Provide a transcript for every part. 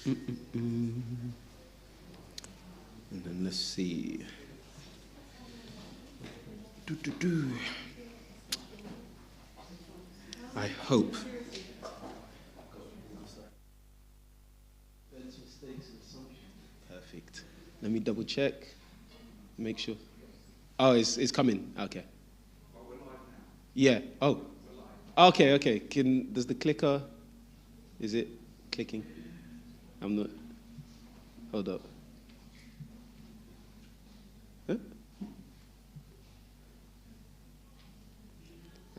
And then let's see. I hope. Perfect. Let me double check. Make sure. Oh, it's coming. Okay. Yeah. Oh. Okay. Does the clicker? Is it clicking? I'm not. Hold up. Huh?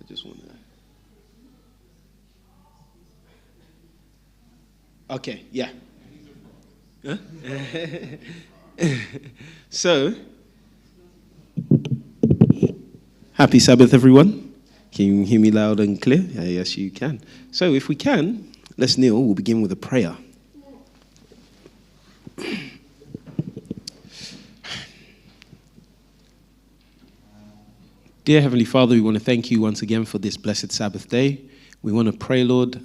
I just want to. Okay. Yeah. Huh? So, happy Sabbath, everyone. Can you hear me loud and clear? Yes, you can. So, if we can, let's kneel. We'll begin with a prayer. Dear Heavenly Father, we want to thank you once again for this blessed Sabbath day. We want to pray, Lord.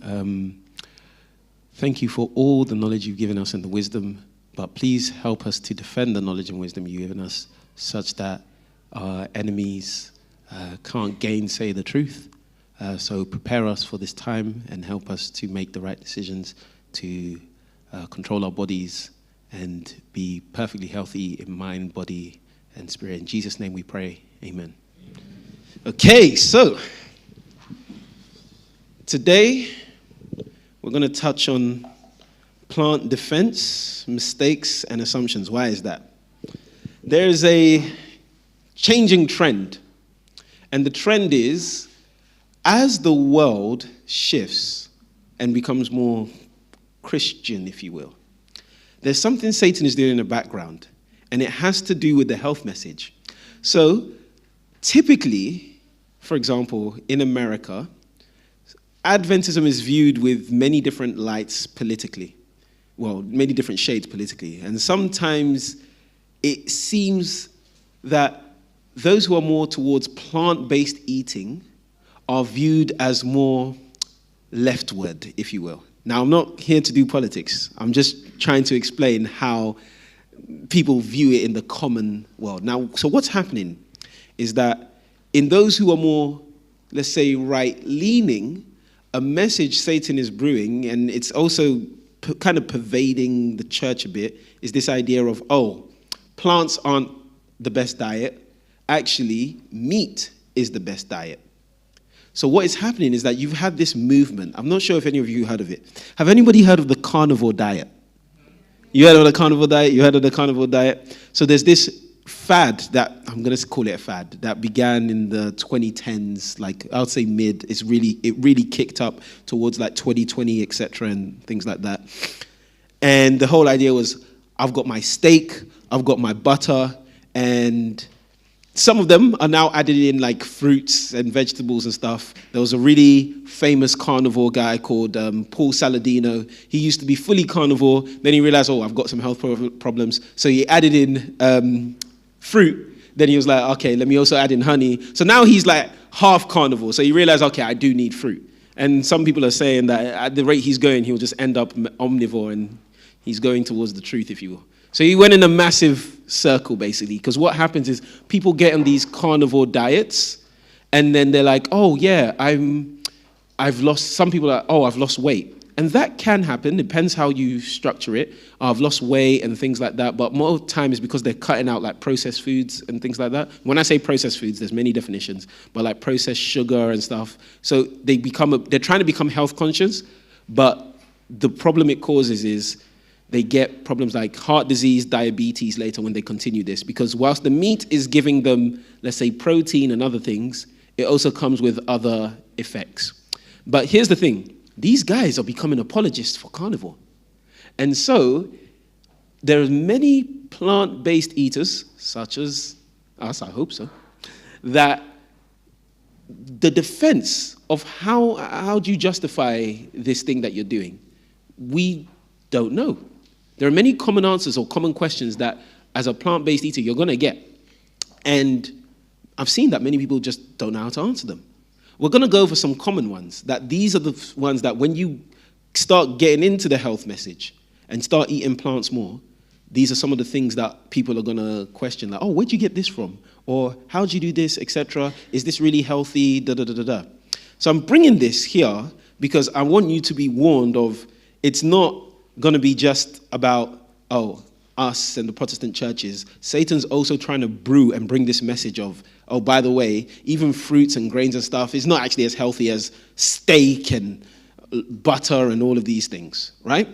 Thank you for all the knowledge you've given us and the wisdom, but please help us to defend the knowledge and wisdom you've given us such that our enemies can't gainsay the truth. So prepare us for this time and help us to make the right decisions to control our bodies and be perfectly healthy in mind, body, and spirit. In Jesus' name we pray. Amen. Okay, so today we're going to touch on plant defense, mistakes, and assumptions. Why is that? There's a changing trend, and the trend is as the world shifts and becomes more Christian, if you will, there's something Satan is doing in the background, and it has to do with the health message. So typically, for example, in America, Adventism is viewed with many different lights politically. Well, many different shades politically. And sometimes it seems that those who are more towards plant-based eating are viewed as more leftward, if you will. Now, I'm not here to do politics. I'm just trying to explain how people view it in the common world. Now, so what's happening is that in those who are more, let's say, right-leaning, a message Satan is brewing, and it's also kind of pervading the church a bit, is this idea of, plants aren't the best diet. Actually, meat is the best diet. So what is happening is that you've had this movement. I'm not sure if any of you heard of it. Have anybody heard of the carnivore diet? You heard of the carnivore diet? You heard of the carnivore diet? So there's this fad that, I'm going to call it a fad, that began in the 2010s, like I would say mid. It really kicked up towards like 2020, etc., and things like that. And the whole idea was, I've got my steak, I've got my butter, and some of them are now added in like fruits and vegetables and stuff. There was a really famous carnivore guy called Paul Saladino. He used to be fully carnivore. Then he realized, I've got some health problems. So he added in fruit. Then he was like, okay, let me also add in honey. So now he's like half carnivore. So he realized, okay, I do need fruit. And some people are saying that at the rate he's going, he'll just end up omnivore, and he's going towards the truth, if you will. So he went in a massive circle, basically, because what happens is people get on these carnivore diets, and then they're like, I've lost, some people are like, I've lost weight. And that can happen, depends how you structure it. I've lost weight and things like that, but more time is because they're cutting out like processed foods and things like that. When I say processed foods, there's many definitions, but like processed sugar and stuff. So they're trying to become health conscious, but the problem it causes is they get problems like heart disease, diabetes later when they continue this, because whilst the meat is giving them, let's say, protein and other things, it also comes with other effects. But here's the thing. These guys are becoming apologists for carnivore. And so there are many plant-based eaters, such as us, I hope so, that the defense of how do you justify this thing that you're doing, we don't know. There are many common answers or common questions that as a plant-based eater you're going to get. And I've seen that many people just don't know how to answer them. We're going to go over some common ones, that these are the ones that when you start getting into the health message and start eating plants more, these are some of the things that people are going to question, like, oh, where'd you get this from? Or how'd you do this, etc.? Is this really healthy? Da, da, da, da, da. So I'm bringing this here because I want you to be warned of, it's not going to be just about, us and the Protestant churches. Satan's also trying to brew and bring this message of, oh, by the way, even fruits and grains and stuff is not actually as healthy as steak and butter and all of these things, right?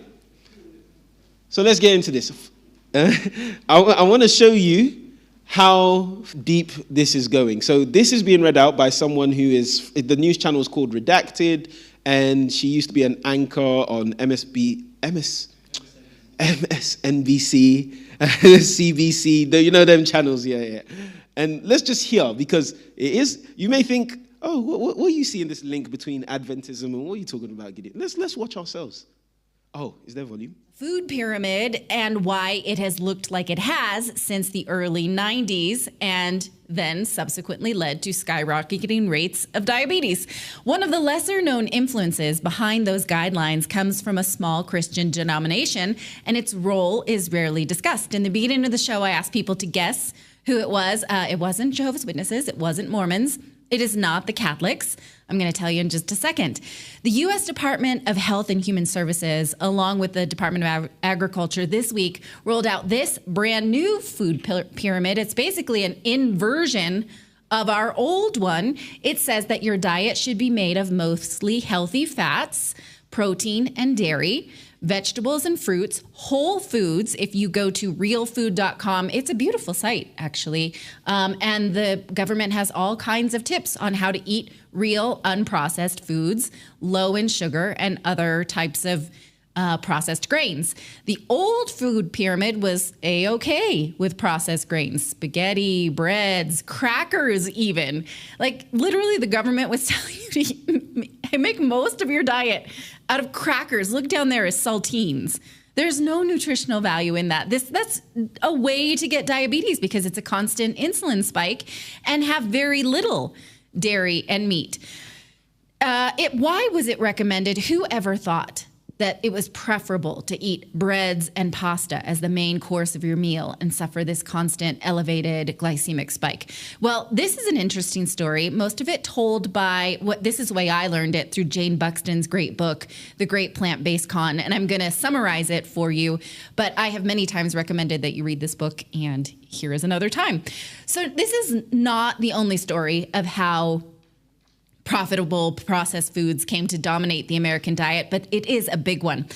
So let's get into this. I want to show you how deep this is going. So this is being read out by someone who is, the news channel is called Redacted, and she used to be an anchor on MSNBC, CBC, you know them channels, yeah. And let's just hear, because it is, you may think, oh, what do you see in this link between Adventism and what are you talking about, Gideon? Let's watch ourselves. Oh, is there volume? Food pyramid and why it has looked like it has since the early 90s and then subsequently led to skyrocketing rates of diabetes. One of the lesser known influences behind those guidelines comes from a small Christian denomination, and its role is rarely discussed. In the beginning of the show, I asked people to guess who it was. It wasn't Jehovah's Witnesses. It wasn't Mormons. It is not the Catholics. I'm going to tell you in just a second. The U.S. Department of Health and Human Services, along with the Department of Agriculture this week, rolled out this brand new food pyramid. It's basically an inversion of our old one. It says that your diet should be made of mostly healthy fats, protein and dairy, vegetables and fruits, whole foods. If you go to realfood.com, it's a beautiful site, actually. And the government has all kinds of tips on how to eat real, unprocessed foods, low in sugar and other types of processed grains. The old food pyramid was A-okay with processed grains, spaghetti, breads, crackers even. Like literally the government was telling you to make most of your diet out of crackers. Look down there as saltines. There's no nutritional value in that. That's a way to get diabetes because it's a constant insulin spike and have very little dairy and meat. Why was it recommended? Who ever thought that it was preferable to eat breads and pasta as the main course of your meal and suffer this constant elevated glycemic spike? Well, this is an interesting story. Most of it told by, this is the way I learned it, through Jane Buxton's great book, The Great Plant-Based Con, and I'm going to summarize it for you, but I have many times recommended that you read this book, and here is another time. So this is not the only story of how profitable processed foods came to dominate the American diet, but it is a big one.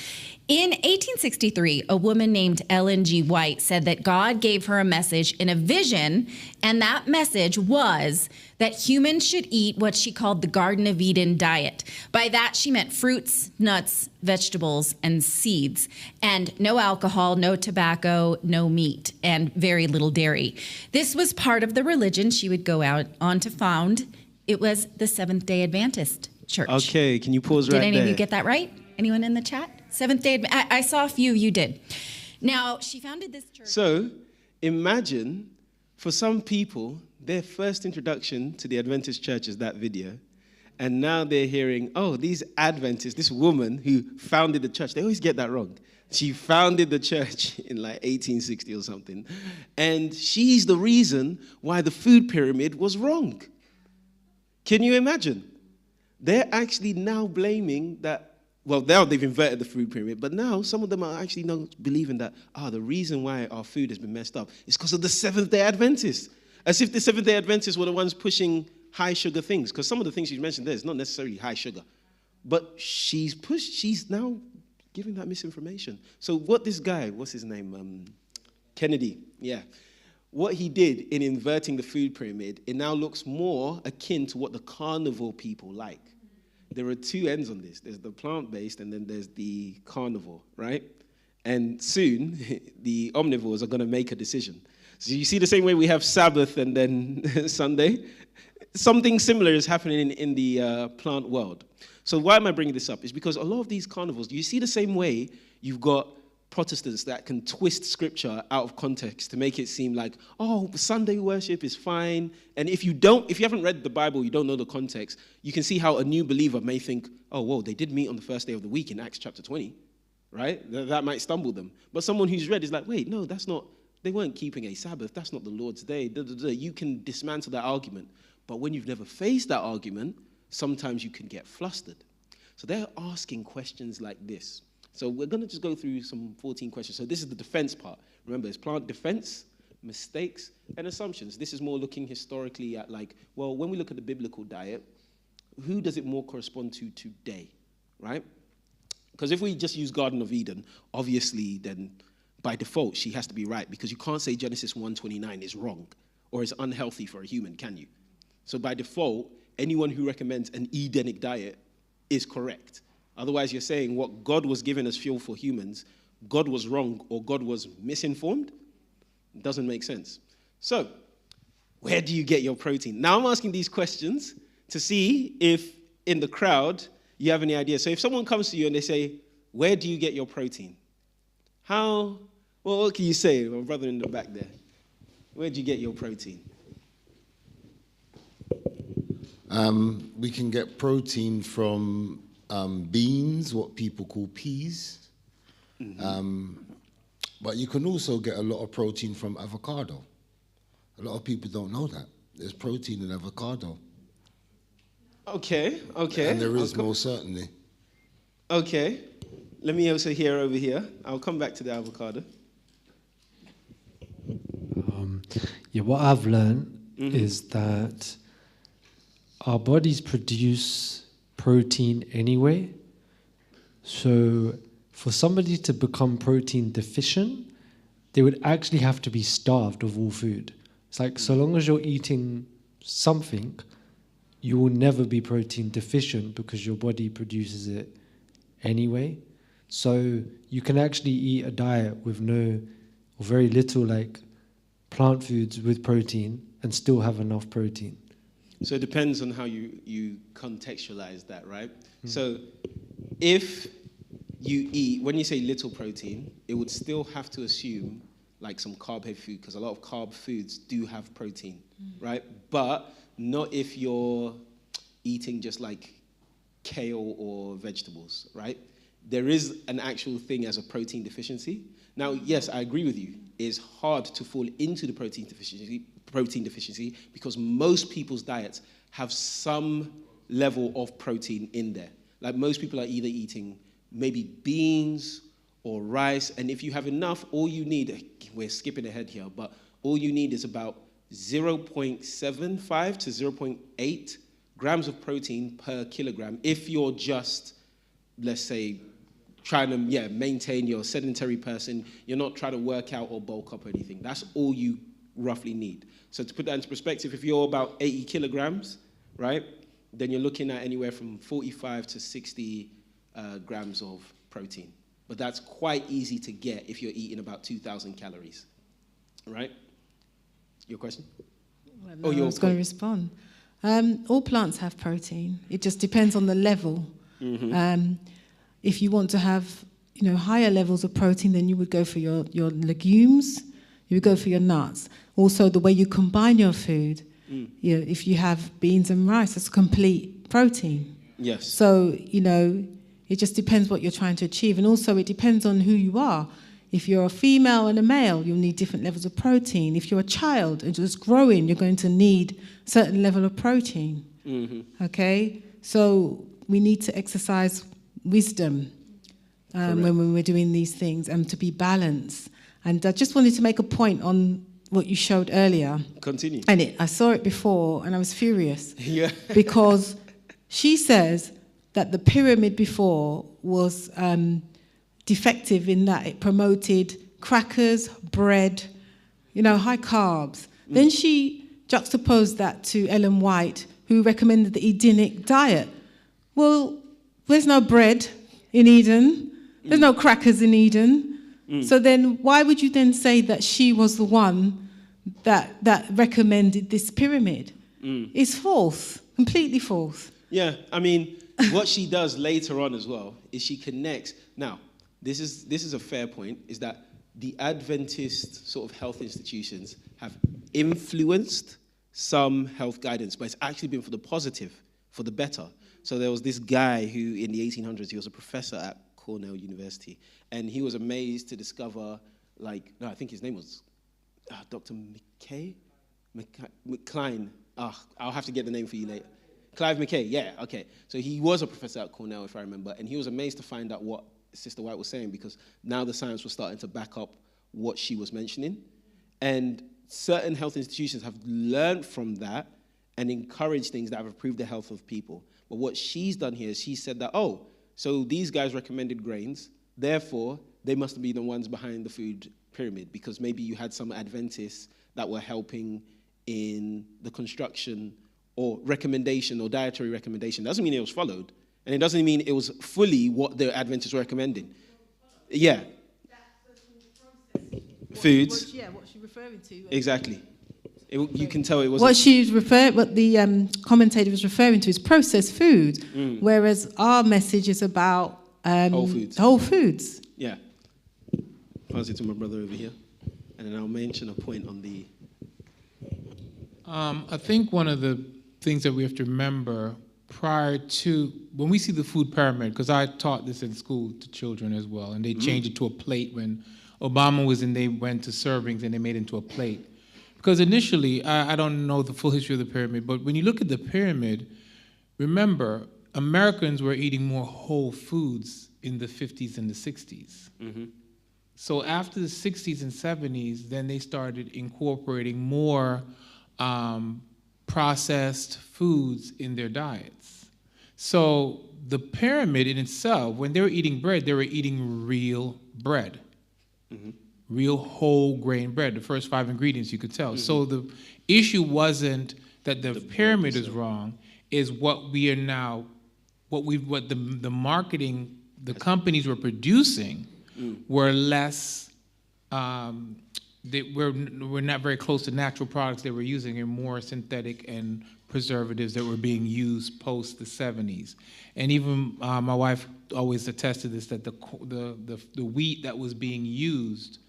In 1863, a woman named Ellen G. White said that God gave her a message in a vision, and that message was that humans should eat what she called the Garden of Eden diet. By that, she meant fruits, nuts, vegetables, and seeds, and no alcohol, no tobacco, no meat, and very little dairy. This was part of the religion she would go out on to found. It was the Seventh-day Adventist Church. Okay, can you pause right there? Did any of you get that right? Anyone in the chat? Seventh-day I saw a few, you did. Now, she founded this church. So, imagine, for some people, their first introduction to the Adventist church is that video. And now they're hearing, oh, these Adventists, this woman who founded the church, they always get that wrong. She founded the church in like 1860 or something. And she's the reason why the food pyramid was wrong. Can you imagine? They're actually now blaming that, well, now they've inverted the food pyramid, but now some of them are actually not believing that, the reason why our food has been messed up is because of the Seventh-day Adventists. As if the Seventh-day Adventists were the ones pushing high sugar things, because some of the things she's mentioned there is not necessarily high sugar. But she's now giving that misinformation. So what this guy, what's his name? Kennedy, yeah. What he did in inverting the food pyramid, it now looks more akin to what the carnivore people like. There are two ends on this. There's the plant-based and then there's the carnivore, right? And soon, the omnivores are going to make a decision. So you see the same way we have Sabbath and then Sunday? Something similar is happening in the plant world. So why am I bringing this up? It's because a lot of these carnivores, you see the same way you've got Protestants that can twist scripture out of context to make it seem like, oh, Sunday worship is fine. And if you haven't read the Bible, you don't know the context, you can see how a new believer may think, oh, whoa, they did meet on the first day of the week in Acts chapter 20. right? That might stumble them. But someone who's read is like, wait, no, that's not, they weren't keeping a Sabbath. That's not the Lord's day. You can dismantle that argument. But when you've never faced that argument, sometimes you can get flustered. So they're asking questions like this. So we're going to just go through some 14 questions. So this is the defense part. Remember, it's plant defense, mistakes, and assumptions. This is more looking historically at like, well, when we look at the biblical diet, who does it more correspond to today, right? Because if we just use Garden of Eden, obviously then by default she has to be right, because you can't say Genesis 1:29 is wrong or is unhealthy for a human, can you? So by default, anyone who recommends an Edenic diet is correct. Otherwise, you're saying what God was given as fuel for humans, God was wrong or God was misinformed. It doesn't make sense. So, where do you get your protein? Now I'm asking these questions to see if in the crowd you have any idea. So if someone comes to you and they say, where do you get your protein? What can you say, my brother in the back there? Where do you get your protein? We can get protein from beans, what people call peas. Mm-hmm. But you can also get a lot of protein from avocado. A lot of people don't know that. There's protein in avocado. Okay. And there is, most certainly. Okay. Let me also hear over here. I'll come back to the avocado. What I've learned is that our bodies produce protein anyway. So for somebody to become protein deficient, they would actually have to be starved of all food. It's like, so long as you're eating something, you will never be protein deficient because your body produces it anyway. So you can actually eat a diet with no or very little like plant foods with protein and still have enough protein. So it depends on how you contextualize that, right? So if you eat, when you say little protein, it would still have to assume like some carb-heavy food, because a lot of carb foods do have protein, right? But not if you're eating just like kale or vegetables, right? There is an actual thing as a protein deficiency. Now, yes, I agree with you. It's hard to fall into the protein deficiency because most people's diets have some level of protein in there. Like most people are either eating maybe beans or rice, and if you have enough, all you need, we're skipping ahead here, but all you need is about 0.75 to 0.8 grams of protein per kilogram if you're just, let's say, trying to maintain your sedentary person. You're not trying to work out or bulk up or anything. That's all you roughly need. So to put that into perspective, if you're about 80 kilograms, right, then you're looking at anywhere from 45 to 60 grams of protein. But that's quite easy to get if you're eating about 2,000 calories, right? Your question? Well, no, I was going to respond. All plants have protein. It just depends on the level. Mm-hmm. If you want to have, higher levels of protein, then you would go for your legumes. You would go for your nuts. Also, the way you combine your food. If you have beans and rice, that's complete protein. Yes. So, it just depends what you're trying to achieve. And also, it depends on who you are. If you're a female and a male, you'll need different levels of protein. If you're a child and just growing, you're going to need a certain level of protein. Mm-hmm. Okay? So we need to exercise wisdom when we're doing these things and to be balanced. And I just wanted to make a point on what you showed earlier. Continue. And I saw it before and I was furious. Yeah. Because she says that the pyramid before was defective in that it promoted crackers, bread, high carbs. Then she juxtaposed that to Ellen White, who recommended the Edenic diet. Well, there's no bread in Eden. There's no crackers in Eden. So then why would you then say that she was the one that recommended this pyramid? It's false, completely false. Yeah, I mean, what she does later on as well is she connects. Now, this is a fair point, is that the Adventist sort of health institutions have influenced some health guidance, but it's actually been for the positive, for the better. So there was this guy who, in the 1800s, he was a professor at Cornell University, and he was amazed to discover, I think his name was Dr. McCline. I'll have to get the name for you later. Clive McKay, yeah, okay. So he was a professor at Cornell, if I remember, and he was amazed to find out what Sister White was saying, because now the science was starting to back up what she was mentioning. And certain health institutions have learned from that and encouraged things that have improved the health of people. But what she's done here is she said that, so these guys recommended grains, therefore they must be the ones behind the food pyramid, because maybe you had some Adventists that were helping in the construction or recommendation or dietary recommendation. Doesn't mean it was followed, and it doesn't mean it was fully what the Adventists were recommending. Yeah. Foods. What she's referring to. Exactly. You can tell it was. What the commentator was referring to is processed food, whereas our message is about whole foods. Whole foods. Yeah. Pass it to my brother over here, and then I'll mention a point on the. I think one of the things that we have to remember prior to, when we see the food pyramid, because I taught this in school to children as well, and they changed it to a plate when Obama was in, they went to servings and they made it into a plate. Because initially, I don't know the full history of the pyramid, but when you look at the pyramid, remember, Americans were eating more whole foods in the 50s and the 60s. Mm-hmm. So after the 60s and 70s, then they started incorporating more processed foods in their diets. So the pyramid in itself, when they were eating bread, they were eating real bread. Mm-hmm. Real whole grain bread, the first 5 ingredients you could tell. Mm-hmm. So the issue wasn't that the pyramid is wrong, is what we are now, what the marketing, the companies were producing were less, they were not very close to natural products they were using, and more synthetic and preservatives that were being used post the 70s. And even my wife always attested this, that the wheat that was being used,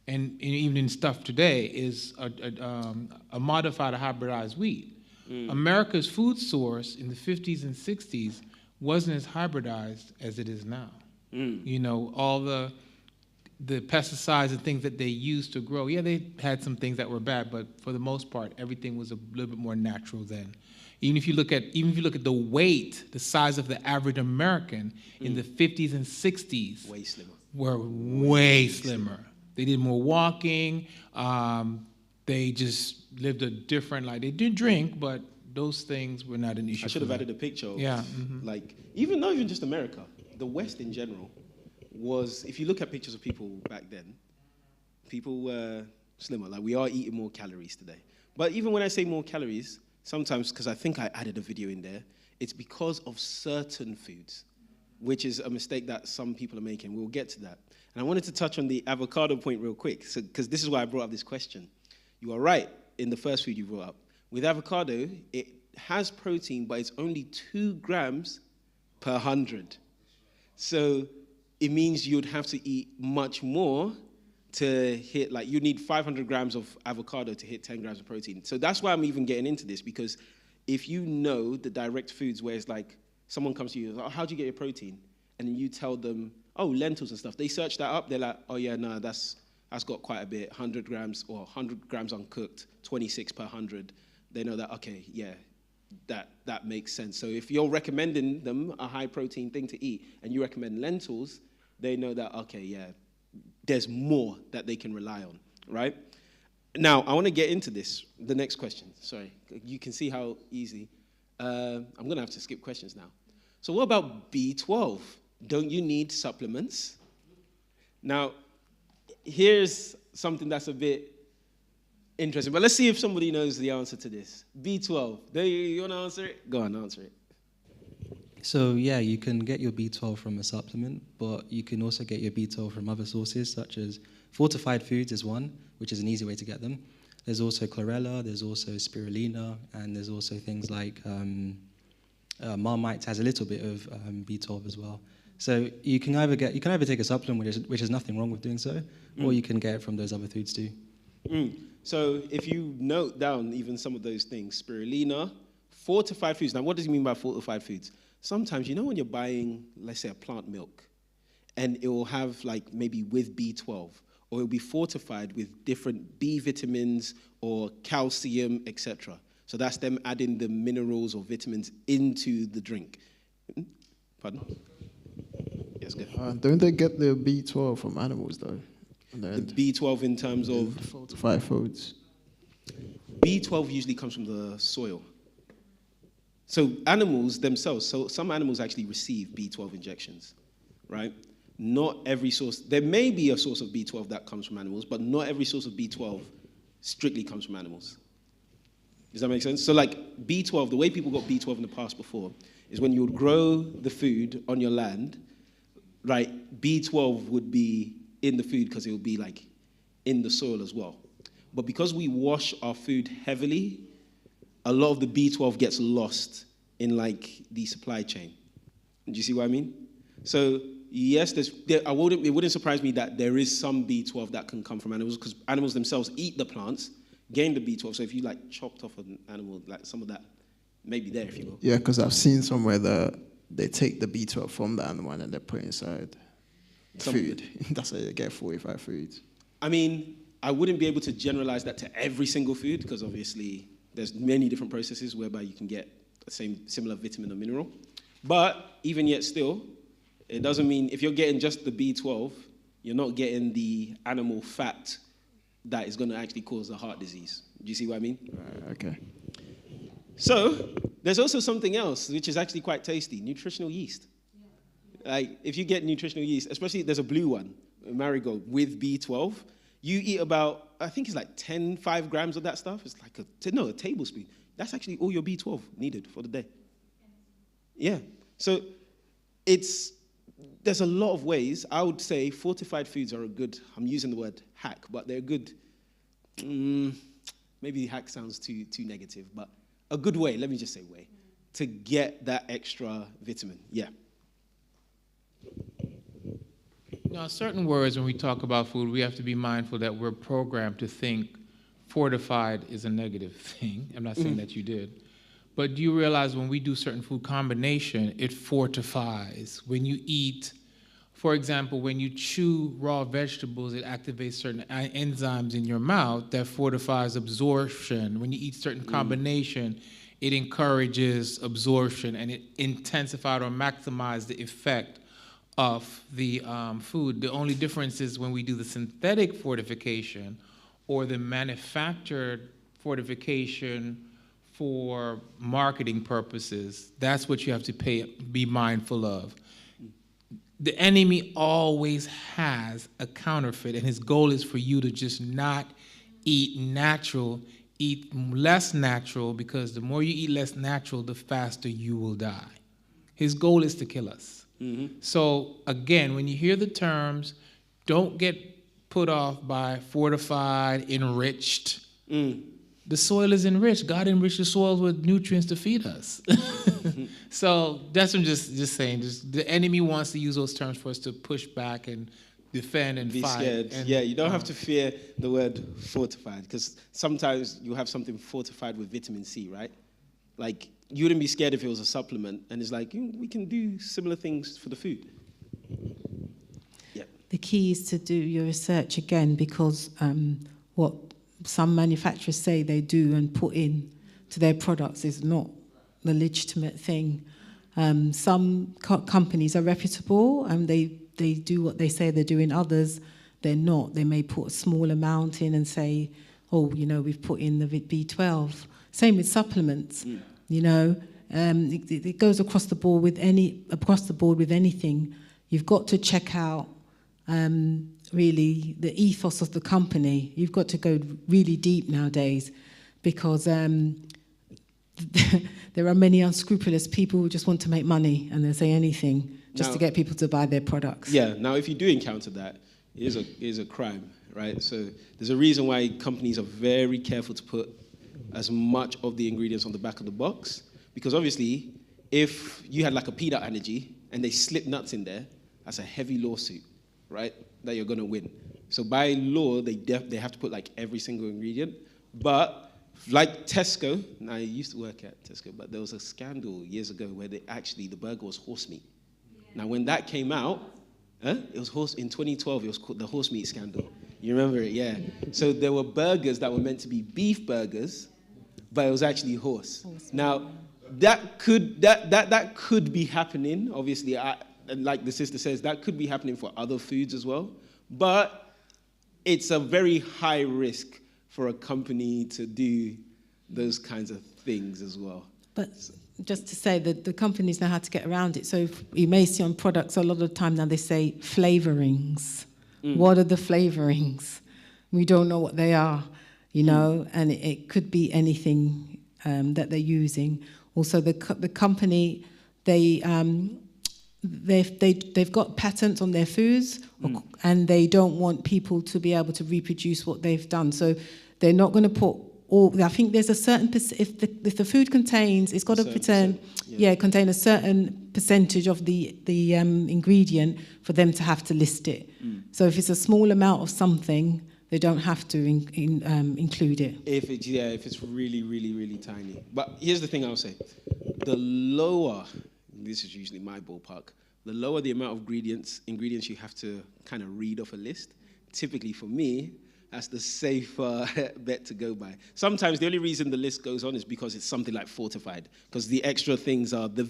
and even in stuff today, is a modified, hybridized wheat. America's food source in the 50s and 60s wasn't as hybridized as it is now. You know, all the pesticides and things that they used to grow, yeah, they had some things that were bad, but for the most part, everything was a little bit more natural then. Even if you look at the weight, the size of the average American in the 50s and 60s way slimmer. Were way slimmer. They did more walking. They just lived a different life. They did drink, but those things were not an issue. I should have added a picture of, not even just America, the West in general was, if you look at pictures of people back then, people were slimmer. Like, we are eating more calories today. But even when I say more calories, sometimes, because I think I added a video in there, it's because of certain foods, which is a mistake that some people are making. We'll get to that. And I wanted to touch on the avocado point real quick, because this is why I brought up this question. You are right in the first food you brought up. With avocado, it has protein, but it's only 2 grams per 100. So it means you'd have to eat much more to hit, like, you need 500 grams of avocado to hit 10 grams of protein. So that's why I'm even getting into this, because if you know the direct foods where it's like, someone comes to you, like, oh, how do you get your protein? And then you tell them, oh, lentils and stuff. They search that up. They're like, oh, yeah, no, that's got quite a bit, 100 grams or 100 grams uncooked, 26 per 100. They know that, okay, yeah, that makes sense. So if you're recommending them a high protein thing to eat and you recommend lentils, they know that, okay, yeah, there's more that they can rely on, right? Now, I want to get into this, the next question. Sorry, you can see how easy. I'm going to have to skip questions now. So what about B12? Don't you need supplements? Now, here's something that's a bit interesting, but let's see if somebody knows the answer to this. B12, you want to answer it? Go on, answer it. So, yeah, you can get your B12 from a supplement, but you can also get your B12 from other sources, such as fortified foods is one, which is an easy way to get them. There's also chlorella, there's also spirulina, and there's also things like Marmite has a little bit of B12 as well. So you can either take a supplement, which is nothing wrong with doing so, or you can get it from those other foods too. So if you note down even some of those things, spirulina, fortified foods. Now, what does he mean by fortified foods? Sometimes, you know, when you're buying, let's say, a plant milk, and it will have like maybe with B12, or it will be fortified with different B vitamins or calcium, etc. So that's them adding the minerals or vitamins into the drink. Pardon? Yes, go. Don't they get the B12 from animals though? The B12 in terms of fortified foods. B12 usually comes from the soil. So animals themselves, so some animals actually receive B12 injections, right? Not every source, there may be a source of B12 that comes from animals, but not every source of B12 strictly comes from animals. Does that make sense? So like B12, the way people got B12 in the past before is when you would grow the food on your land, right? B12 would be in the food because it would be like in the soil as well. But because we wash our food heavily, a lot of the B12 gets lost in like the supply chain. Do you see what I mean? So yes, it wouldn't surprise me that there is some B12 that can come from animals because animals themselves eat the plants, gain the B12. So if you like chopped off an animal, like some of that may be there if you will. Yeah, because I've seen somewhere that they take the B12 from the animal and they put it inside food. That's how they get 45 foods. I mean, I wouldn't be able to generalize that to every single food because obviously there's many different processes whereby you can get the same similar vitamin or mineral. But even yet still, it doesn't mean if you're getting just the B12, you're not getting the animal fat that is going to actually cause a heart disease. Do you see what I mean? Right, okay. So there's also something else which is actually quite tasty, nutritional yeast. Like if you get nutritional yeast, especially there's a blue one, marigold with B12, you eat about, I think it's like 5 grams of that stuff. It's like a tablespoon. That's actually all your B12 needed for the day. Yeah. So there's a lot of ways. I would say fortified foods are a good, I'm using the word hack, but they're good. Maybe hack sounds too negative, but a good way, let me just say way, to get that extra vitamin. Yeah. Now, certain words, when we talk about food, we have to be mindful that we're programmed to think fortified is a negative thing. I'm not saying that you did. But do you realize when we do certain food combination, it fortifies? When you eat, for example, when you chew raw vegetables, it activates certain enzymes in your mouth that fortifies absorption. When you eat certain combination, it encourages absorption and it intensifies or maximizes the effect of the food. The only difference is when we do the synthetic fortification or the manufactured fortification for marketing purposes, that's what you have to be mindful of. The enemy always has a counterfeit, and his goal is for you to just not eat natural, eat less natural, because the more you eat less natural, the faster you will die. His goal is to kill us. So again, when you hear the terms, don't get put off by fortified, enriched. The soil is enriched. God enriched the soil with nutrients to feed us. So that's what I'm just saying. The enemy wants to use those terms for us to push back and defend and be fight. Scared. And, yeah, you don't have to fear the word fortified because sometimes you have something fortified with vitamin C, right? Like, you wouldn't be scared if it was a supplement, and it's like, we can do similar things for the food. Yeah. The key is to do your research again because what some manufacturers say they do and put in to their products is not the legitimate thing. Some companies are reputable and they do what they say they're doing. Others, they're not. They may put a small amount in and say, we've put in the B12. Same with supplements. It goes across the board with anything. You've got to check out really the ethos of the company. You've got to go really deep nowadays because there are many unscrupulous people who just want to make money and they'll say anything just to get people to buy their products. Yeah, now if you do encounter that, it is a crime, right? So there's a reason why companies are very careful to put as much of the ingredients on the back of the box, because obviously if you had like a peanut allergy and they slip nuts in there, that's a heavy lawsuit, right, that you're going to win. So by law, they have to put like every single ingredient. But like Tesco, and I used to work at Tesco, but there was a scandal years ago where the burger was horse meat. Now when that came out, It was in 2012, it was called the horse meat scandal. You remember it? Yeah. So there were burgers that were meant to be beef burgers, but it was actually horse. Now, that could be happening. Obviously, like the sister says, that could be happening for other foods as well. But it's a very high risk for a company to do those kinds of things as well. But just to say that the companies know how to get around it. So you may see on products a lot of the time now they say flavorings. What are the flavorings? We don't know what they are, you know, and it could be anything that they're using. Also, the company, they've got patents on their foods, and they don't want people to be able to reproduce what they've done. So they're not going to put all. I think there's a certain if the food contains, it's got to contain a certain percentage of the ingredient for them to have to list it. So if it's a small amount of something, they don't have to include it. If it's really, really, really tiny. But here's the thing I'll say: the lower, this is usually my ballpark, the lower the amount of ingredients you have to kind of read off a list. Typically, for me, that's the safer bet to go by. Sometimes the only reason the list goes on is because it's something like fortified, because the extra things are the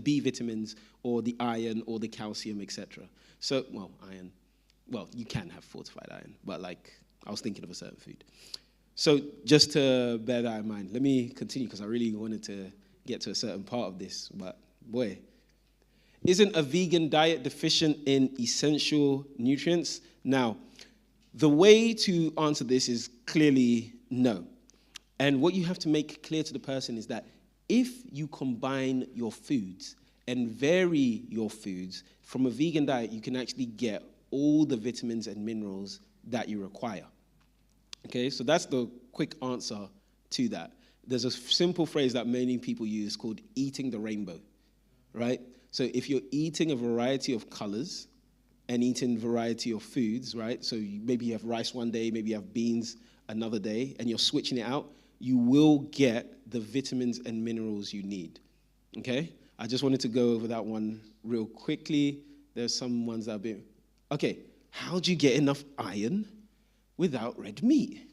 B vitamins, or the iron, or the calcium, etc. So, iron. Well, you can have fortified iron, but like I was thinking of a certain food. So just to bear that in mind, let me continue because I really wanted to get to a certain part of this. But boy, isn't a vegan diet deficient in essential nutrients? Now, the way to answer this is clearly no. And what you have to make clear to the person is that if you combine your foods and vary your foods from a vegan diet, you can actually get all the vitamins and minerals that you require. Okay, so that's the quick answer to that. There's a simple phrase that many people use called eating the rainbow, right? So if you're eating a variety of colors and eating a variety of foods, right? So maybe you have rice one day, maybe you have beans another day, and you're switching it out, you will get the vitamins and minerals you need, okay? I just wanted to go over that one real quickly. There's some ones that have been... Okay, how do you get enough iron without red meat?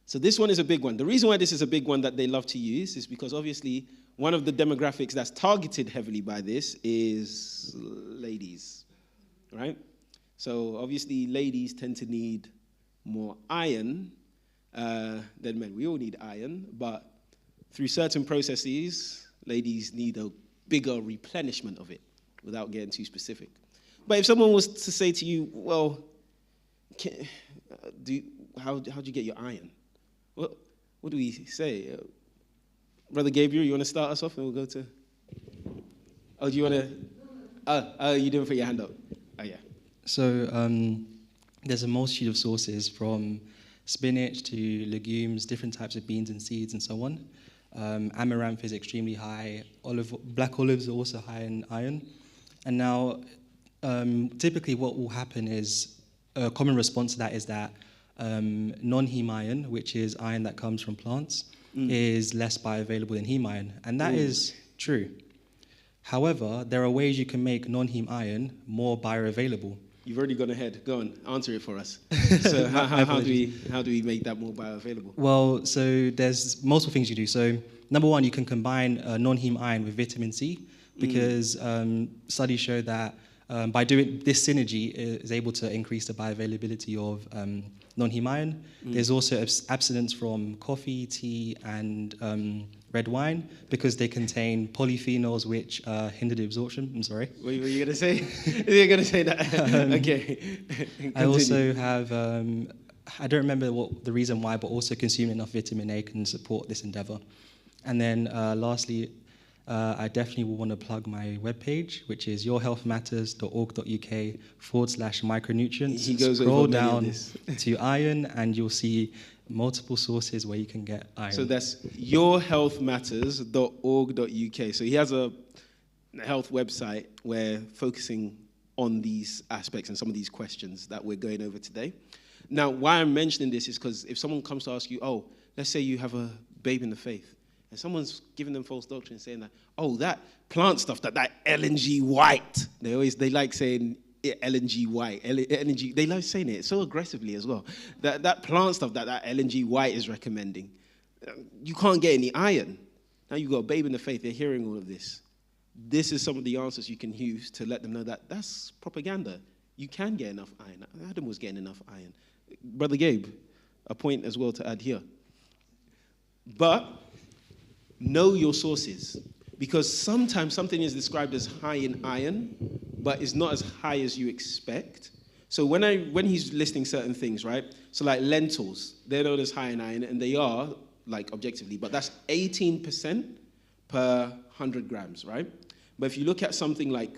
So this one is a big one. The reason why this is a big one that they love to use is because obviously one of the demographics that's targeted heavily by this is ladies, right? So obviously ladies tend to need more iron than men. We all need iron, but through certain processes, ladies need a bigger replenishment of it without getting too specific. But if someone was to say to you, well, how do you get your iron? What do we say? Brother Gabriel, you want to start us off and we'll go to... Oh, do you want to... you didn't put your hand up. Oh, yeah. So there's a multitude of sources from spinach to legumes, different types of beans and seeds and so on. Amaranth is extremely high. Black olives are also high in iron. And now... typically what will happen is, a common response to that is that non-heme iron, which is iron that comes from plants, is less bioavailable than heme iron. And that is true. However, there are ways you can make non-heme iron more bioavailable. You've already gone ahead. Go on, answer it for us. So how do we make that more bioavailable? Well, so there's multiple things you do. So number one, you can combine non-heme iron with vitamin C, because studies show that by doing this synergy is able to increase the bioavailability of non-heme iron. There's also abstinence from coffee, tea, and red wine because they contain polyphenols which hinder the absorption. I'm sorry. What were you going to say? You're going to say that? Okay. I also have, I don't remember what the reason why, but also consuming enough vitamin A can support this endeavor. And then lastly, I definitely will want to plug my webpage, which is yourhealthmatters.org.uk/micronutrients. He goes Scroll over down to iron, and you'll see multiple sources where you can get iron. So that's yourhealthmatters.org.uk. So he has a health website where focusing on these aspects and some of these questions that we're going over today. Now, why I'm mentioning this is because if someone comes to ask you, oh, let's say you have a babe in the faith, and someone's giving them false doctrine saying that, oh, that plant stuff, that Ellen G. White, they like saying Ellen G. White. Ellen G. They love saying it so aggressively as well. That plant stuff that Ellen G. White is recommending, you can't get any iron. Now you've got a babe in the faith. They're hearing all of this. This is some of the answers you can use to let them know that that's propaganda. You can get enough iron. Adam was getting enough iron. Brother Gabe, a point as well to add here. But know your sources, because sometimes something is described as high in iron, but it's not as high as you expect. So when he's listing certain things, right? So like lentils, they're known as high in iron, and they are, like objectively, but that's 18% per 100 grams, right? But if you look at something like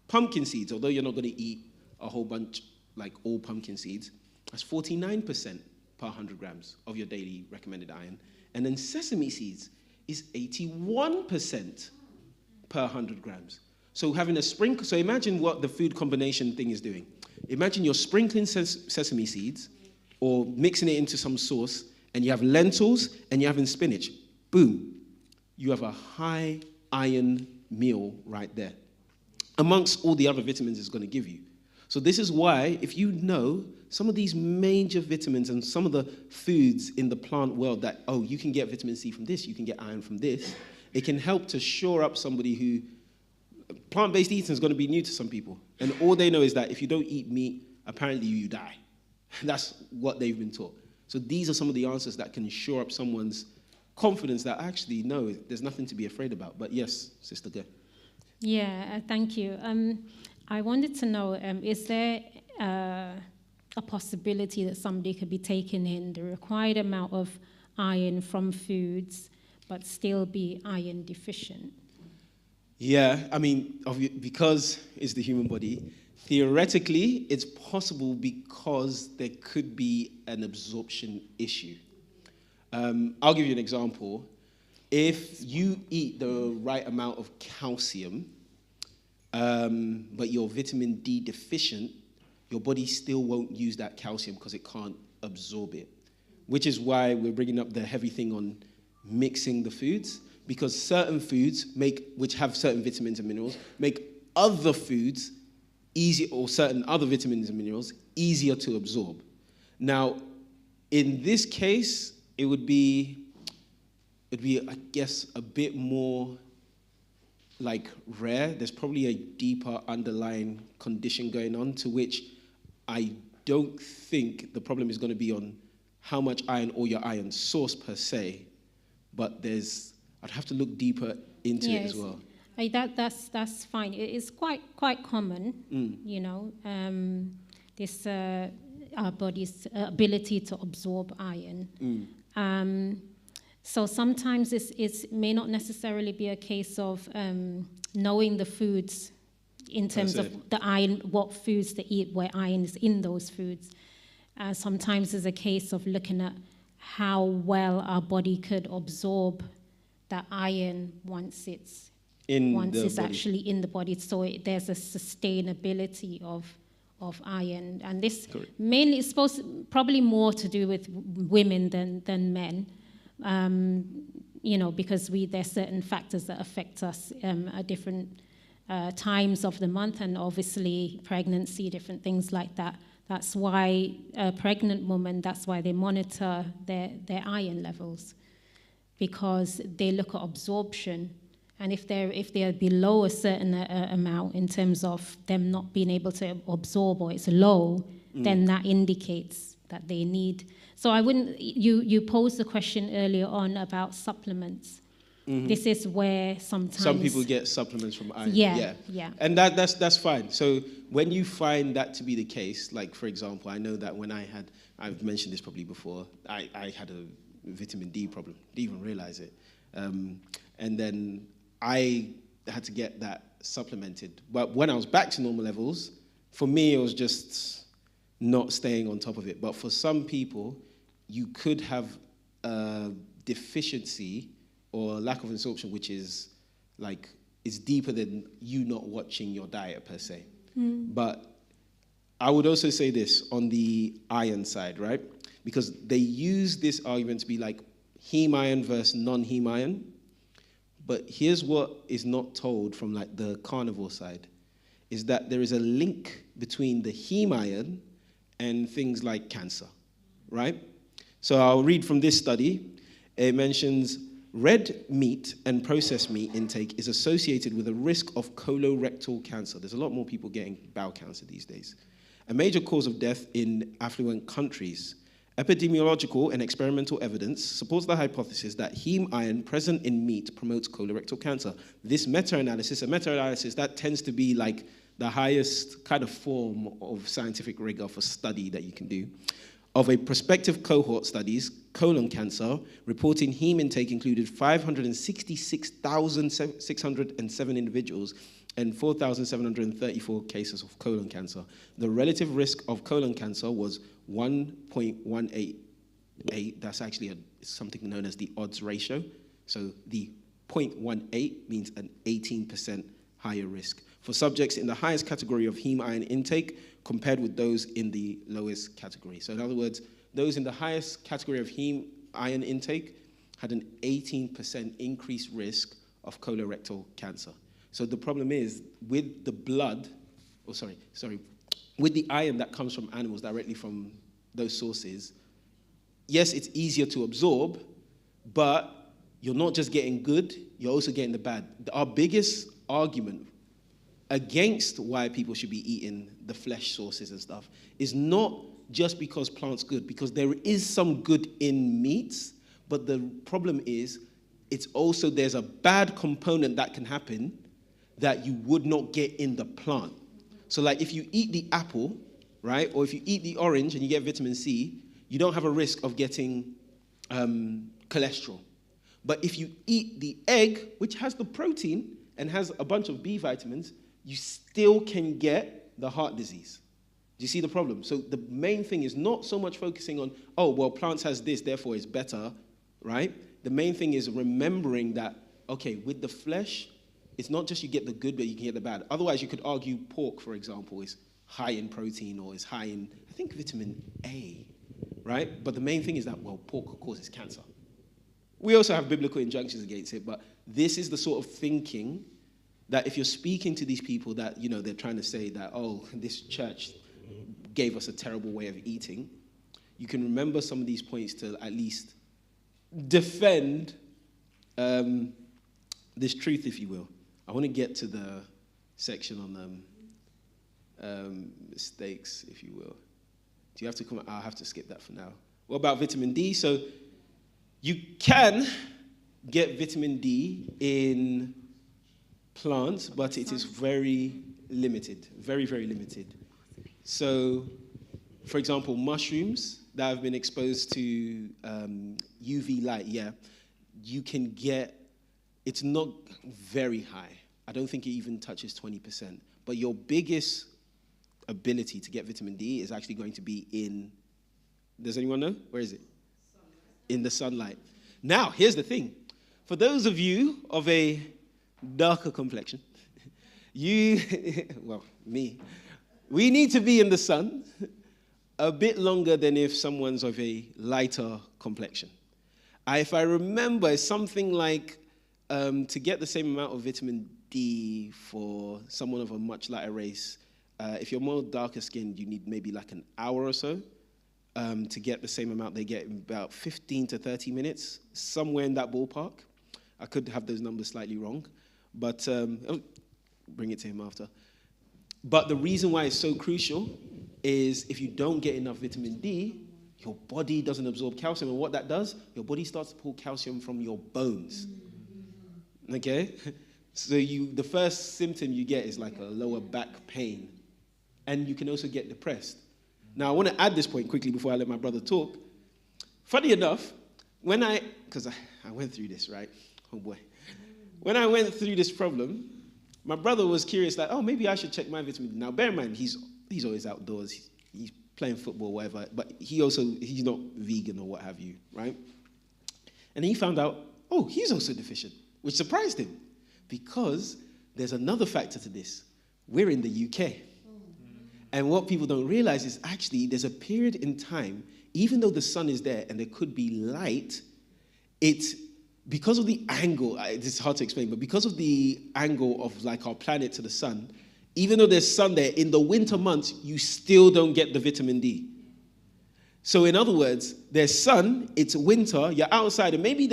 pumpkin seeds, although you're not going to eat a whole bunch, like all pumpkin seeds, that's 49% per 100 grams of your daily recommended iron. And then sesame seeds is 81% per 100 grams. So having a sprinkle, so imagine what the food combination thing is doing. Imagine you're sprinkling sesame seeds or mixing it into some sauce, and you have lentils and you're having spinach. Boom. You have a high iron meal right there, amongst all the other vitamins it's going to give you. So this is why, if you know some of these major vitamins and some of the foods in the plant world that, oh, you can get vitamin C from this, you can get iron from this, it can help to shore up somebody who, plant-based eating is going to be new to some people. And all they know is that if you don't eat meat, apparently you die. That's what they've been taught. So these are some of the answers that can shore up someone's confidence that actually, no, there's nothing to be afraid about. But yes, Sister Gay. Yeah, thank you. I wanted to know, is there a possibility that somebody could be taking in the required amount of iron from foods but still be iron deficient? Yeah, I mean, because it's the human body, theoretically, it's possible because there could be an absorption issue. I'll give you an example. If you eat the right amount of calcium, but you're vitamin D deficient, your body still won't use that calcium because it can't absorb it, which is why we're bringing up the heavy thing on mixing the foods, because certain foods which have certain vitamins and minerals, make other foods easier, or certain other vitamins and minerals easier to absorb. Now, in this case, it would be, I guess, a bit more like rare. There's probably a deeper underlying condition going on, to which I don't think the problem is going to be on how much iron or your iron source per se, but I'd have to look deeper into it as well. That's fine. It is quite common, you know, this our body's ability to absorb iron. So sometimes it may not necessarily be a case of knowing the foods in terms of the iron, what foods to eat, where iron is in those foods. Sometimes it's a case of looking at how well our body could absorb that iron once it's actually in the body. So there's a sustainability of iron, and this mainly is probably more to do with women than men. You know, because there's certain factors that affect us at different times of the month, and obviously pregnancy, different things like that. That's why a pregnant woman, that's why they monitor their iron levels, because they look at absorption. And if they're below a certain amount in terms of them not being able to absorb, or it's low, then that indicates that they need. So I wouldn't. You posed the question earlier on about supplements. This is where sometimes some people get supplements from iron. Yeah. And that's fine. So when you find that to be the case, like for example, I know that when I've mentioned this probably before, I had a vitamin D problem. Didn't even realize it, and then I had to get that supplemented. But when I was back to normal levels, for me it was just not staying on top of it. But for some people, you could have a deficiency or lack of absorption, which is like, it's deeper than you not watching your diet per se. But I would also say this on the iron side, right? Because they use this argument to be like heme iron versus non-heme iron. But here's what is not told from like the carnivore side, is that there is a link between the heme iron and things like cancer, right? So I'll read from this study. It mentions red meat and processed meat intake is associated with a risk of colorectal cancer. There's a lot more people getting bowel cancer these days. A major cause of death in affluent countries. Epidemiological and experimental evidence supports the hypothesis that heme iron present in meat promotes colorectal cancer. This meta-analysis that tends to be like the highest kind of form of scientific rigor for study that you can do, of a prospective cohort studies, colon cancer, reporting heme intake included 566,607 individuals and 4,734 cases of colon cancer. The relative risk of colon cancer was 1.188. That's actually something known as the odds ratio. So the 0.18 means an 18% higher risk for subjects in the highest category of heme iron intake compared with those in the lowest category. So in other words, those in the highest category of heme iron intake had an 18% increased risk of colorectal cancer. So the problem is with the blood, with the iron that comes from animals directly from those sources, yes, it's easier to absorb, but you're not just getting good, you're also getting the bad. Our biggest argument against why people should be eating the flesh sources and stuff is not just because plants good, because there is some good in meats, but the problem is it's also there's a bad component that can happen that you would not get in the plant. So like if you eat the apple, right, or if you eat the orange and you get vitamin C, you don't have a risk of getting cholesterol. But if you eat the egg, which has the protein and has a bunch of B vitamins, you still can get the heart disease. Do you see the problem? So the main thing is not so much focusing on, oh, well, plants has this, therefore it's better, right? The main thing is remembering that, okay, with the flesh, it's not just you get the good, but you can get the bad. Otherwise, you could argue pork, for example, is high in protein or is high in, I think, vitamin A, right? But the main thing is that, well, pork causes cancer. We also have biblical injunctions against it, but this is the sort of thinking that if you're speaking to these people that, you know, they're trying to say that, oh, this church gave us a terrible way of eating, you can remember some of these points to at least defend this truth, if you will. I want to get to the section on mistakes, if you will. Do you have to come? I'll have to skip that for now. What about vitamin D? So you can get vitamin D in plants, but it is very limited, very, very limited. So, for example, mushrooms that have been exposed to UV light, you can get, it's not very high. I don't think it even touches 20%. But your biggest ability to get vitamin D is actually going to be in, does anyone know? Where is it? In the sunlight. Now, here's the thing. For those of you of a darker complexion, me, we need to be in the sun a bit longer than if someone's of a lighter complexion. If I remember, it's something like to get the same amount of vitamin D for someone of a much lighter race, if you're more darker skinned, you need maybe like an hour or so to get the same amount they get in about 15 to 30 minutes, somewhere in that ballpark. I could have those numbers slightly wrong, but I'll bring it to him after. But the reason why it's so crucial is if you don't get enough vitamin D, your body doesn't absorb calcium. And what that does, your body starts to pull calcium from your bones. Okay? So the first symptom you get is like a lower back pain. And you can also get depressed. Now, I want to add this point quickly before I let my brother talk. Funny enough, because I went through this, right? Oh boy. When I went through this problem, my brother was curious, like, oh, maybe I should check my vitamin D. Now, bear in mind, he's always outdoors. He's playing football, whatever. But he's not vegan or what have you, right? And he found out, oh, he's also deficient, which surprised him. Because there's another factor to this. We're in the UK. And what people don't realize is actually there's a period in time, even though the sun is there and there could be light, because of the angle, it's hard to explain, but because of the angle of like our planet to the sun, Even though there's sun there, in the winter months, you still don't get the vitamin D. So in other words, there's sun, it's winter, you're outside, and maybe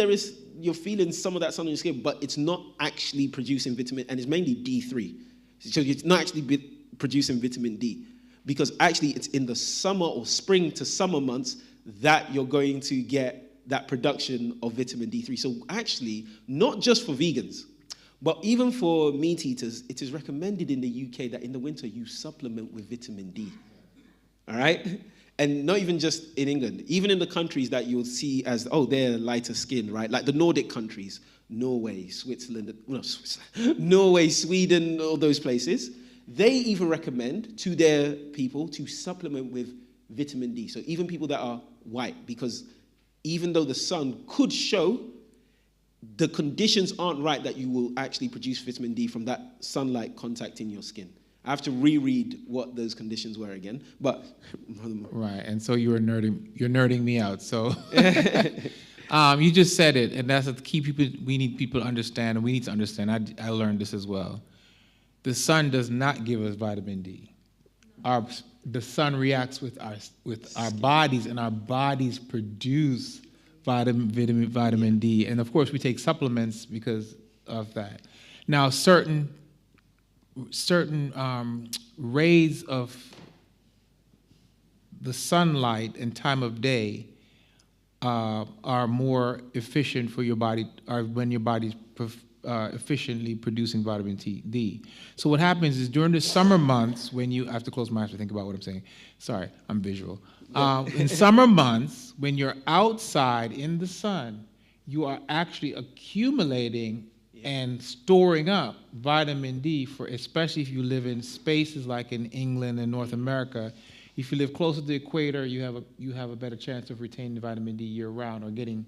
you're feeling some of that sun on your skin, but it's not actually producing vitamin, and it's mainly D3. So it's not actually producing vitamin D, because actually it's in the summer or spring to summer months that you're going to get that production of vitamin D3. So actually, not just for vegans, but even for meat eaters, it is recommended in the UK that in the winter you supplement with vitamin D. All right? And not even just in England, even in the countries that you'll see as, they're lighter skinned, right? Like the Nordic countries, Norway, Norway, Sweden, all those places, they even recommend to their people to supplement with vitamin D. So even people that are white, because even though the sun could show, the conditions aren't right that you will actually produce vitamin D from that sunlight contacting your skin. I have to reread what those conditions were again, but right. And so you're nerding me out. So you just said it, and that's the key. We need people to understand, and we need to understand. I learned this as well. The sun does not give us vitamin D. The sun reacts with our bodies, and our bodies produce vitamin D. And of course, we take supplements because of that. Now, certain rays of the sunlight and time of day are more efficient for your body, or when your body's efficiently producing vitamin D. So what happens is during the summer months, I have to close my eyes to think about what I'm saying. Sorry, I'm visual. In summer months, when you're outside in the sun, you are actually accumulating and storing up vitamin D, especially if you live in spaces like in England and North America. If you live closer to the equator, you have a better chance of retaining vitamin D year-round or getting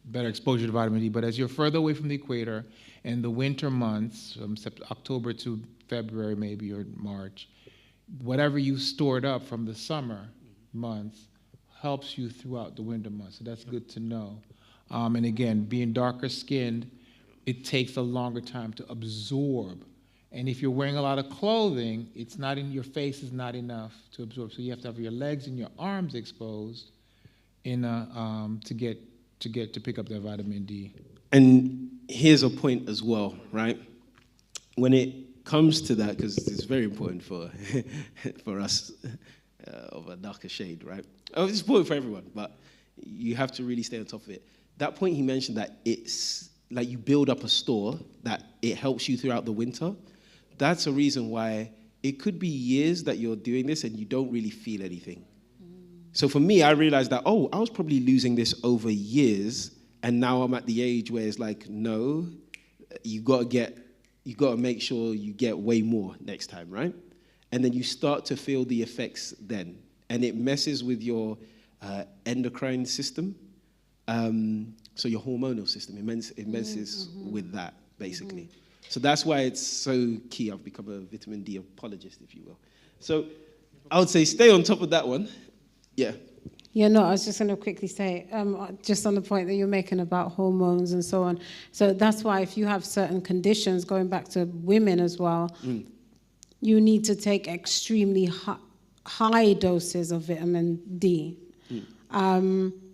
better exposure to vitamin D. But as you're further away from the equator, in the winter months, from October to February maybe, or March, whatever you stored up from the summer months helps you throughout the winter months. So that's good to know. And again, being darker skinned, it takes a longer time to absorb. And if you're wearing a lot of clothing, your face is not enough to absorb. So you have to have your legs and your arms exposed to pick up that vitamin D. And here's a point as well, right? When it comes to that, because it's very important for us of a darker shade, right? It's important for everyone, but you have to really stay on top of it. That point he mentioned, that it's like you build up a store, that it helps you throughout the winter. That's a reason why it could be years that you're doing this and you don't really feel anything. So for me, I realized that, I was probably losing this over years, and now I'm at the age where it's like, no, you got to make sure you get way more next time, right? And then you start to feel the effects then, and it messes with your endocrine system, so your hormonal system. It messes with that, basically. So that's why it's so key. I've become a vitamin D apologist, if you will. So I would say stay on top of that one. Yeah. Yeah, no, I was just going to quickly say, just on the point that you're making about hormones and so on. So that's why if you have certain conditions, going back to women as well, you need to take extremely high doses of vitamin D.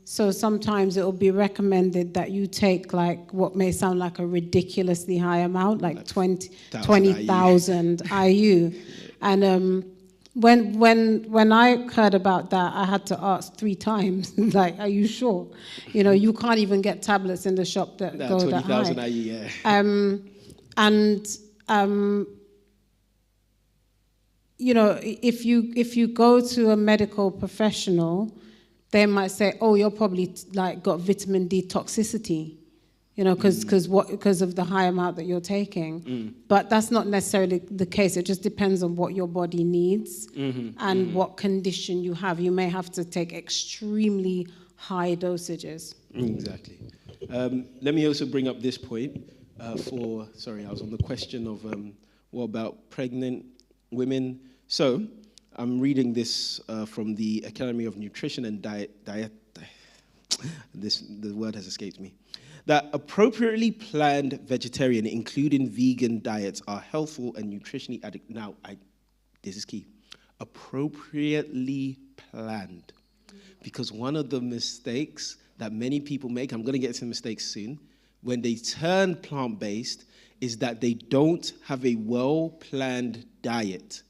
So sometimes it will be recommended that you take like what may sound like a ridiculously high amount, like 20,000 IU. And when I heard about that, I had to ask 3 times, like, are you sure? You know, you can't even get tablets in the shop that go that high. 20,000 IU, yeah. You know, if you go to a medical professional, they might say, oh, you're probably like got vitamin D toxicity, you know, because of the high amount that you're taking. But that's not necessarily the case. It just depends on what your body needs and what condition you have. You may have to take extremely high dosages. Exactly. Let me also bring up this point I was on the question of what about pregnant women? So I'm reading this from the Academy of Nutrition and Diet. The word has escaped me. that appropriately planned vegetarian, including vegan diets, are healthful and nutritionally adequate. Now, this is key. Appropriately planned. Because one of the mistakes that many people make, I'm going to get to mistakes soon, when they turn plant-based, is that they don't have a well-planned diet.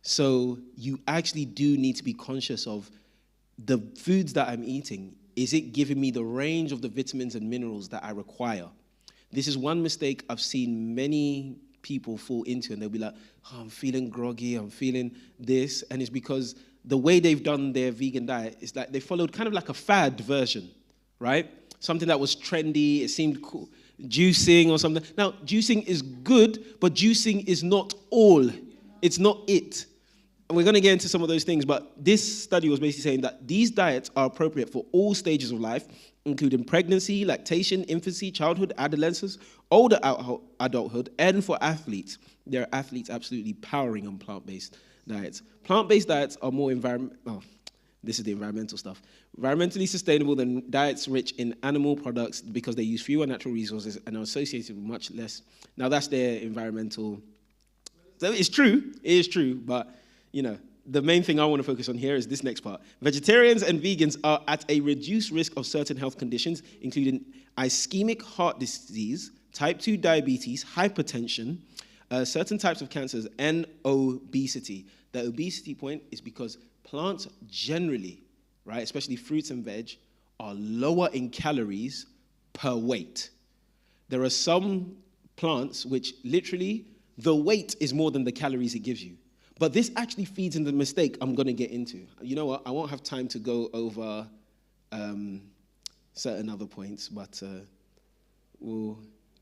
So you actually do need to be conscious of the foods that I'm eating. Is it giving me the range of the vitamins and minerals that I require? This is one mistake I've seen many people fall into, and they'll be like, oh, I'm feeling groggy, I'm feeling this, and it's because the way they've done their vegan diet is like they followed kind of like a fad version, right? Something that was trendy, it seemed cool. Juicing or something. Now, juicing is good, but juicing is not all. It's not it. And we're going to get into some of those things, but this study was basically saying that these diets are appropriate for all stages of life, including pregnancy, lactation, infancy, childhood, adolescence, older adulthood, and for athletes. There are athletes absolutely powering on plant-based diets. Plant-based diets are more this is the environmental stuff. Environmentally sustainable than diets rich in animal products because they use fewer natural resources and are associated with much less. Now, that's their environmental. So it is true, but, you know, the main thing I want to focus on here is this next part. Vegetarians and vegans are at a reduced risk of certain health conditions, including ischemic heart disease, type 2 diabetes, hypertension, certain types of cancers, and obesity. The obesity point is because plants generally, right, especially fruits and veg, are lower in calories per weight. There are some plants which literally the weight is more than the calories it gives you. But this actually feeds into the mistake I'm going to get into. You know what? I won't have time to go over certain other points, but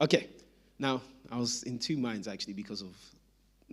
okay. Now, I was in two minds, actually, because of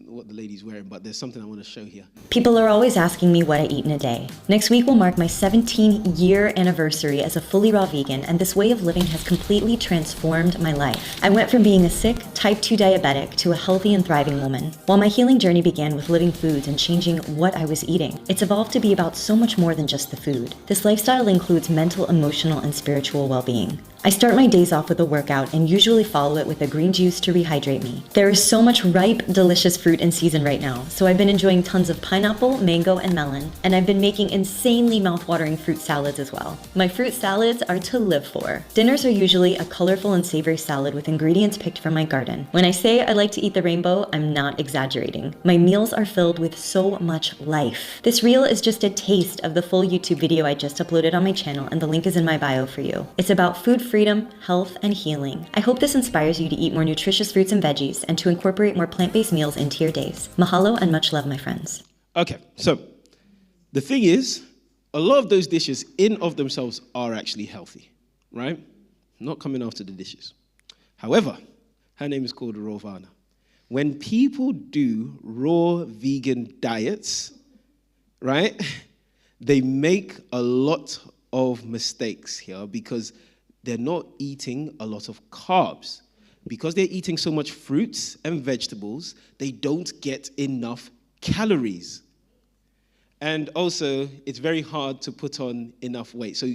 what the lady's wearing, but there's something I want to show here. People are always asking me what I eat in a day. Next week will mark my 17-year anniversary as a fully raw vegan, and this way of living has completely transformed my life. I went from being a sick, type 2 diabetic to a healthy and thriving woman. While my healing journey began with living foods and changing what I was eating, it's evolved to be about so much more than just the food. This lifestyle includes mental, emotional, and spiritual well-being. I start my days off with a workout and usually follow it with a green juice to rehydrate me. There is so much ripe, delicious fruit in season right now, so I've been enjoying tons of pineapple, mango, and melon, and I've been making insanely mouth-watering fruit salads as well. My fruit salads are to live for. Dinners are usually a colorful and savory salad with ingredients picked from my garden. When I say I like to eat the rainbow, I'm not exaggerating. My meals are filled with so much life. This reel is just a taste of the full YouTube video I just uploaded on my channel, and the link is in my bio for you. It's about food freedom, health, and healing. I hope this inspires you to eat more nutritious fruits and veggies and to incorporate more plant-based meals into your days. Mahalo and much love, my friends. Okay, so the thing is, a lot of those dishes in of themselves are actually healthy, right? Not coming after the dishes. However, her name is called Rovana. When people do raw vegan diets, right, they make a lot of mistakes here because they're not eating a lot of carbs. Because they're eating so much fruits and vegetables, they don't get enough calories. And also, it's very hard to put on enough weight. So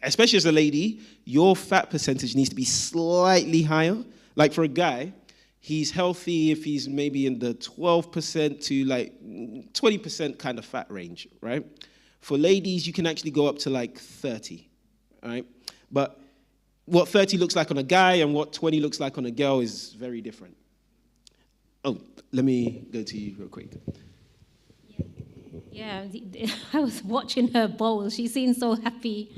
especially as a lady, your fat percentage needs to be slightly higher. Like for a guy, he's healthy if he's maybe in the 12% to like 20% kind of fat range, right? For ladies, you can actually go up to like 30, right? But what 30 looks like on a guy and what 20 looks like on a girl is very different. Oh, let me go to you real quick. Yeah, I was watching her bowl. She seemed so happy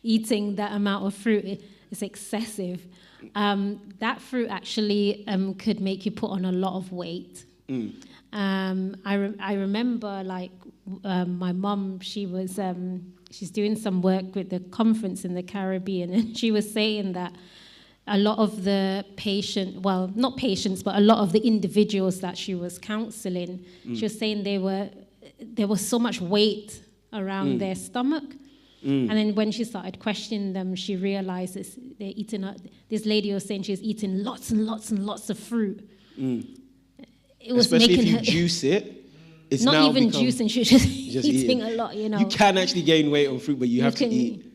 eating that amount of fruit. It's excessive. That fruit actually could make you put on a lot of weight. I remember, like, my mum, she's doing some work with the conference in the Caribbean, and she was saying that a lot of the not patients, but a lot of the individuals that she was counseling, she was saying there was so much weight around their stomach. And then when she started questioning them, she realized they're eating. This lady was saying she was eating lots and lots and lots of fruit. It was especially making if you her juice it. It's not now even become juicing. She was just eating a lot. You know, you can actually gain weight on fruit, but you have to eat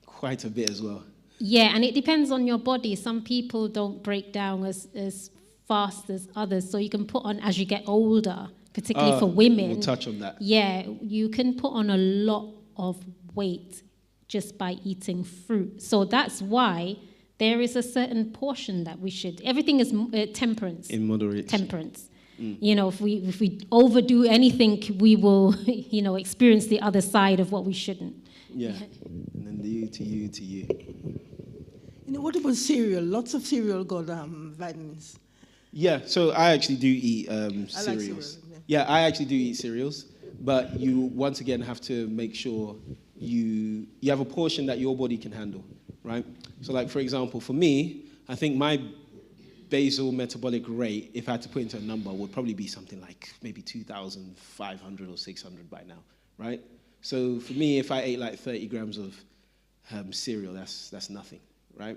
quite a bit as well. Yeah, and it depends on your body. Some people don't break down as fast as others. So you can put on, as you get older, particularly for women. We'll touch on that. Yeah, you can put on a lot of weight just by eating fruit. So that's why there is a certain portion that we should. Everything is temperance. In moderation. Temperance. You know, if we overdo anything, we will, experience the other side of what we shouldn't. Yeah. And then you to you. What about cereal? Lots of cereal got vitamins. Yeah, so I actually do eat cereals. I like cereal, yeah, I actually do eat cereals, but you once again have to make sure you have a portion that your body can handle, right? So like, for example, for me, I think my basal metabolic rate, if I had to put into a number, would probably be something like maybe 2,500 or 600 by now, right? So for me, if I ate like 30 grams of cereal, that's nothing, right?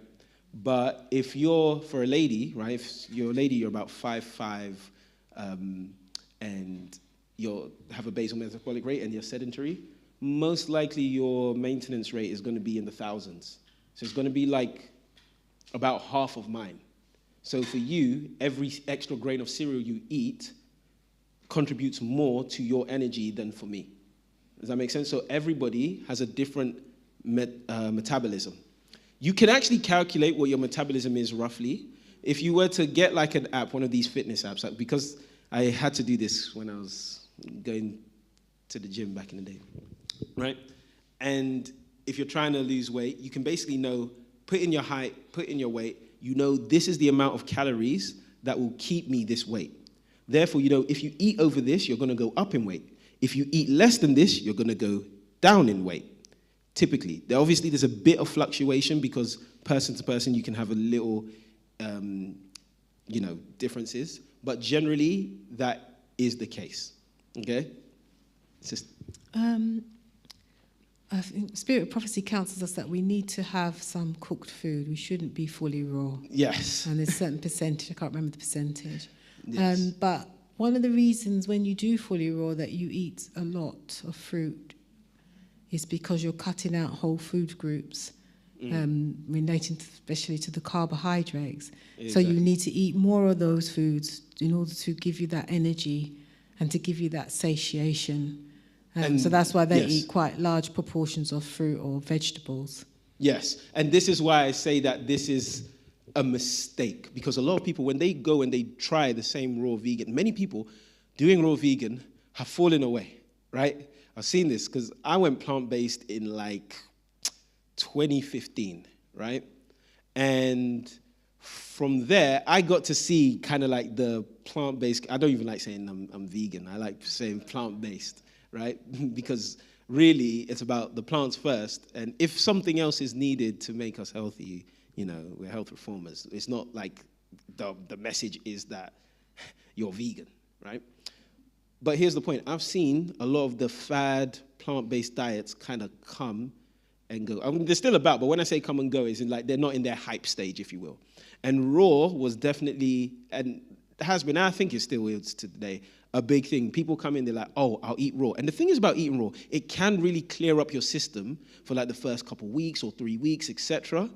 But if you're, for a lady, right, if you're a lady, you're about 5'5", and you have a basal metabolic rate and you're sedentary, most likely your maintenance rate is going to be in the thousands. So it's going to be like about half of mine. So for you, every extra grain of cereal you eat contributes more to your energy than for me. Does that make sense? So everybody has a different metabolism. You can actually calculate what your metabolism is roughly. If you were to get like an app, one of these fitness apps, like, because I had to do this when I was going to the gym back in the day, right? And if you're trying to lose weight, you can basically know, put in your height, put in your weight, you know this is the amount of calories that will keep me this weight. Therefore, you know, if you eat over this, you're going to go up in weight. If you eat less than this, you're going to go down in weight. Typically, obviously there's a bit of fluctuation because person to person you can have a little, differences. But generally, that is the case. Okay? It's just... I think Spirit of Prophecy counsels us that we need to have some cooked food. We shouldn't be fully raw. Yes. And there's a certain percentage. I can't remember the percentage. Yes. But one of the reasons when you do fully raw that you eat a lot of fruit is because you're cutting out whole food groups, relating especially to the carbohydrates. Exactly. So you need to eat more of those foods in order to give you that energy and to give you that satiation. So that's why they eat quite large proportions of fruit or vegetables. Yes, and this is why I say that this is a mistake, because a lot of people, when they go and they try the same raw vegan, many people doing raw vegan have fallen away, right? I've seen this because I went plant-based in like 2015, right? And from there, I got to see kind of like the plant-based, I don't even like saying I'm vegan, I like saying plant-based, right? Because really, it's about the plants first, and if something else is needed to make us healthy, we're health reformers. It's not like the message is that you're vegan, right? But here's the point. I've seen a lot of the fad plant-based diets kind of come and go. I mean, they're still about, but when I say come and go, it's in like they're not in their hype stage, if you will. And raw was definitely, and has been, I think it still is today, a big thing. People come in, they're like, oh, I'll eat raw. And the thing is about eating raw, it can really clear up your system for like the first couple weeks or 3 weeks, etc.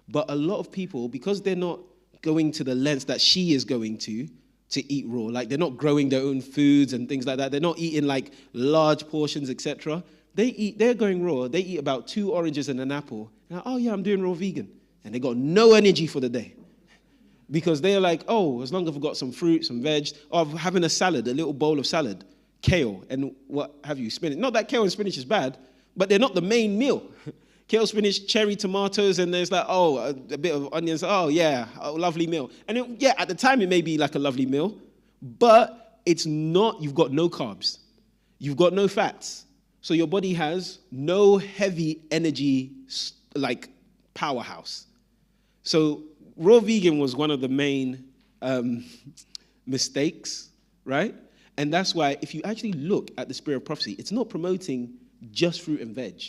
But a lot of people, because they're not going to the lengths that she is going to eat raw, like they're not growing their own foods and things like that, they're not eating like large portions, etc. They're going raw, they eat about 2 oranges and an apple. And like, oh yeah, I'm doing raw vegan. And they got no energy for the day. Because they're like, oh, as long as I've got some fruit, some veg, or having a salad, a little bowl of salad, kale, and what have you, spinach. Not that kale and spinach is bad, but they're not the main meal. Kale, spinach, cherry, tomatoes, and there's like, oh, a bit of onions. Oh, yeah, a lovely meal. And at the time, it may be like a lovely meal, but it's not, you've got no carbs. You've got no fats. So your body has no heavy energy, like, powerhouse. So raw vegan was one of the main mistakes, right? And that's why if you actually look at the Spirit of Prophecy, it's not promoting just fruit and veg.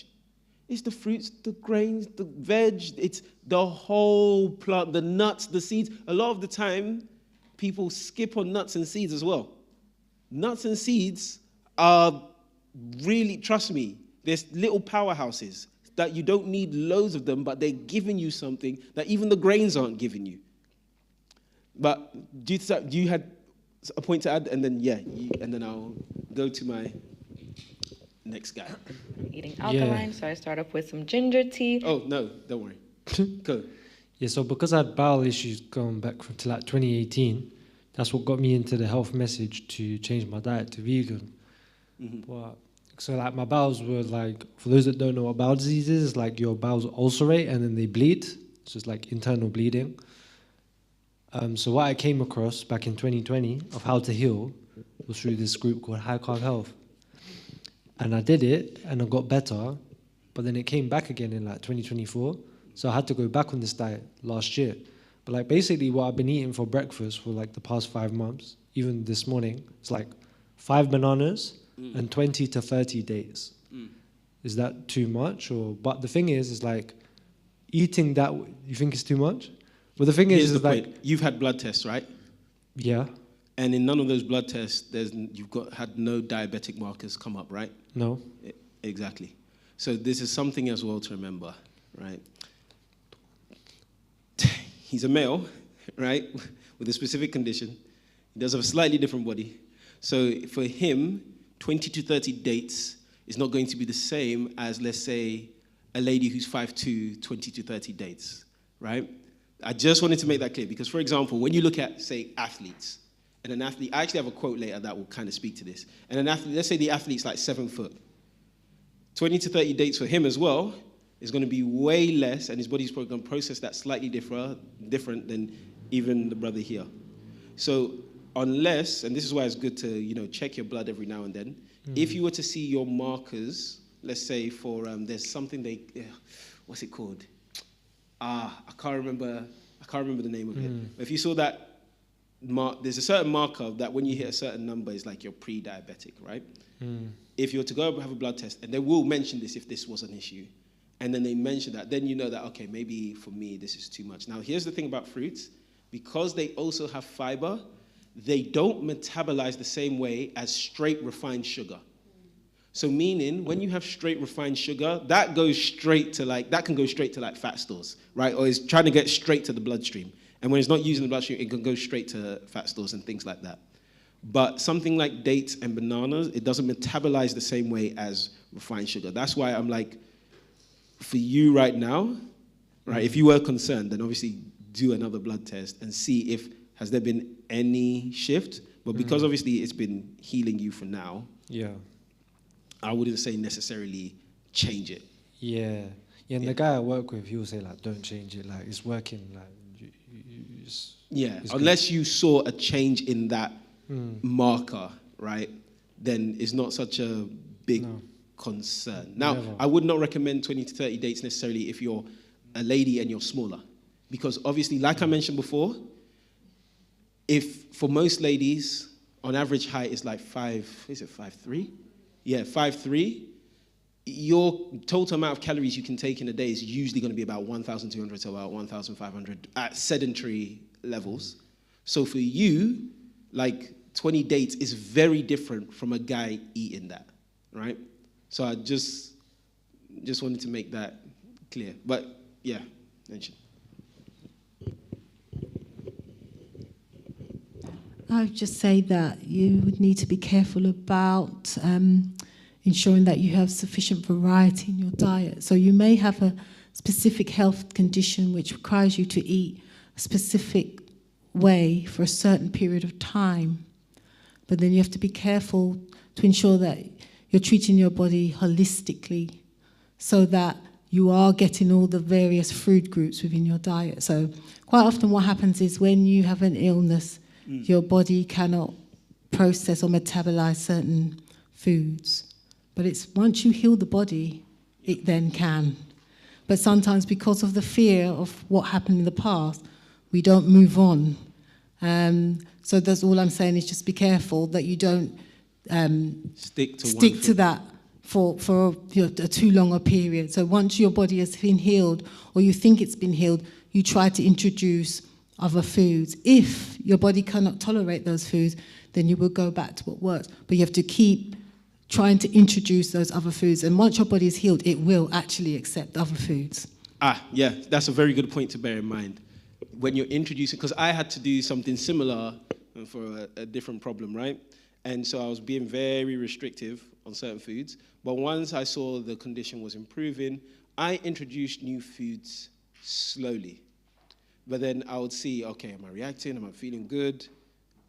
It's the fruits, the grains, the veg, it's the whole plant, the nuts, the seeds. A lot of the time, people skip on nuts and seeds as well. Nuts and seeds are really, trust me, there's little powerhouses. that you don't need loads of them, but they're giving you something that even the grains aren't giving you. But do you had a point to add? And then, and then I'll go to my next guy. I'm eating alkaline, so I start off with some ginger tea. Oh, no, don't worry. Go. Yeah, so because I had bowel issues going back to like 2018, that's what got me into the health message to change my diet to vegan. But, so like my bowels were like, for those that don't know what bowel disease is, like your bowels ulcerate and then they bleed. It's just like internal bleeding. So what I came across back in 2020 of how to heal was through this group called High Carb Health. And I did it and I got better, but then it came back again in like 2024. So I had to go back on this diet last year. But like basically what I've been eating for breakfast for like the past 5 months, even this morning, it's like 5 bananas and 20 to 30 dates. Is that too much? But the thing is like eating that, you think it's too much? But the thing is like, point. You've had blood tests, right? Yeah. And in none of those blood tests, had no diabetic markers come up, right? No. Exactly. So this is something as well to remember, right? He's a male, right, with a specific condition. He does have a slightly different body. So for him, 20 to 30 dates is not going to be the same as, let's say, a lady who's 5'2", 20 to 30 dates, right? I just wanted to make that clear because, for example, when you look at, say, athletes, and an athlete, I actually have a quote later that will kind of speak to this. And an athlete, let's say the athlete's like 7 foot. 20 to 30 dates for him as well is going to be way less, and his body's probably going to process that slightly different than even the brother here. So unless, and this is why it's good to check your blood every now and then, if you were to see your markers, let's say for, there's something what's it called? I can't remember the name of it. But if you saw that, there's a certain marker that when you hit a certain number, is like you're pre-diabetic, right? If you were to go have a blood test, and they will mention this if this was an issue, and then they mention that, then you know that, okay, maybe for me this is too much. Now, here's the thing about fruits. Because they also have fiber, they don't metabolize the same way as straight refined sugar. So meaning, when you have straight refined sugar, that can go straight to like fat stores, right? Or it's trying to get straight to the bloodstream. And when it's not using the bloodstream, it can go straight to fat stores and things like that. But something like dates and bananas, it doesn't metabolize the same way as refined sugar. That's why I'm like, for you right now, right, if you were concerned, then obviously do another blood test and see has there been any shift. But because obviously it's been healing you for now, I wouldn't say necessarily change it. Yeah. And the guy I work with, he will say like, don't change it, like it's working, like it's unless good. You saw a change in that marker, right, then it's not such a big concern. Now, I would not recommend 20 to 30 dates necessarily if you're a lady and you're smaller, because obviously, like I mentioned before, if for most ladies, on average height is like 5'3"? Yeah, 5'3". Your total amount of calories you can take in a day is usually going to be about 1,200 to about 1,500 at sedentary levels. So for you, like 20 dates is very different from a guy eating that, right? So I just wanted to make that clear. But yeah, mention. I would just say that you would need to be careful about ensuring that you have sufficient variety in your diet. So you may have a specific health condition which requires you to eat a specific way for a certain period of time. But then you have to be careful to ensure that you're treating your body holistically so that you are getting all the various food groups within your diet. So quite often what happens is when you have an illness, your body cannot process or metabolize certain foods. But it's once you heal the body, it then can. But sometimes because of the fear of what happened in the past, we don't move on. So that's all I'm saying is just be careful that you don't stick to that for a too long a period. So once your body has been healed or you think it's been healed, you try to introduce other foods. If your body cannot tolerate those foods, then you will go back to what works. But you have to keep trying to introduce those other foods. And once your body is healed, it will actually accept other foods. Yeah, that's a very good point to bear in mind. When you're introducing, because I had to do something similar for a different problem, right? And so I was being very restrictive on certain foods. But once I saw the condition was improving, I introduced new foods slowly. But then I would see, okay, am I reacting? Am I feeling good?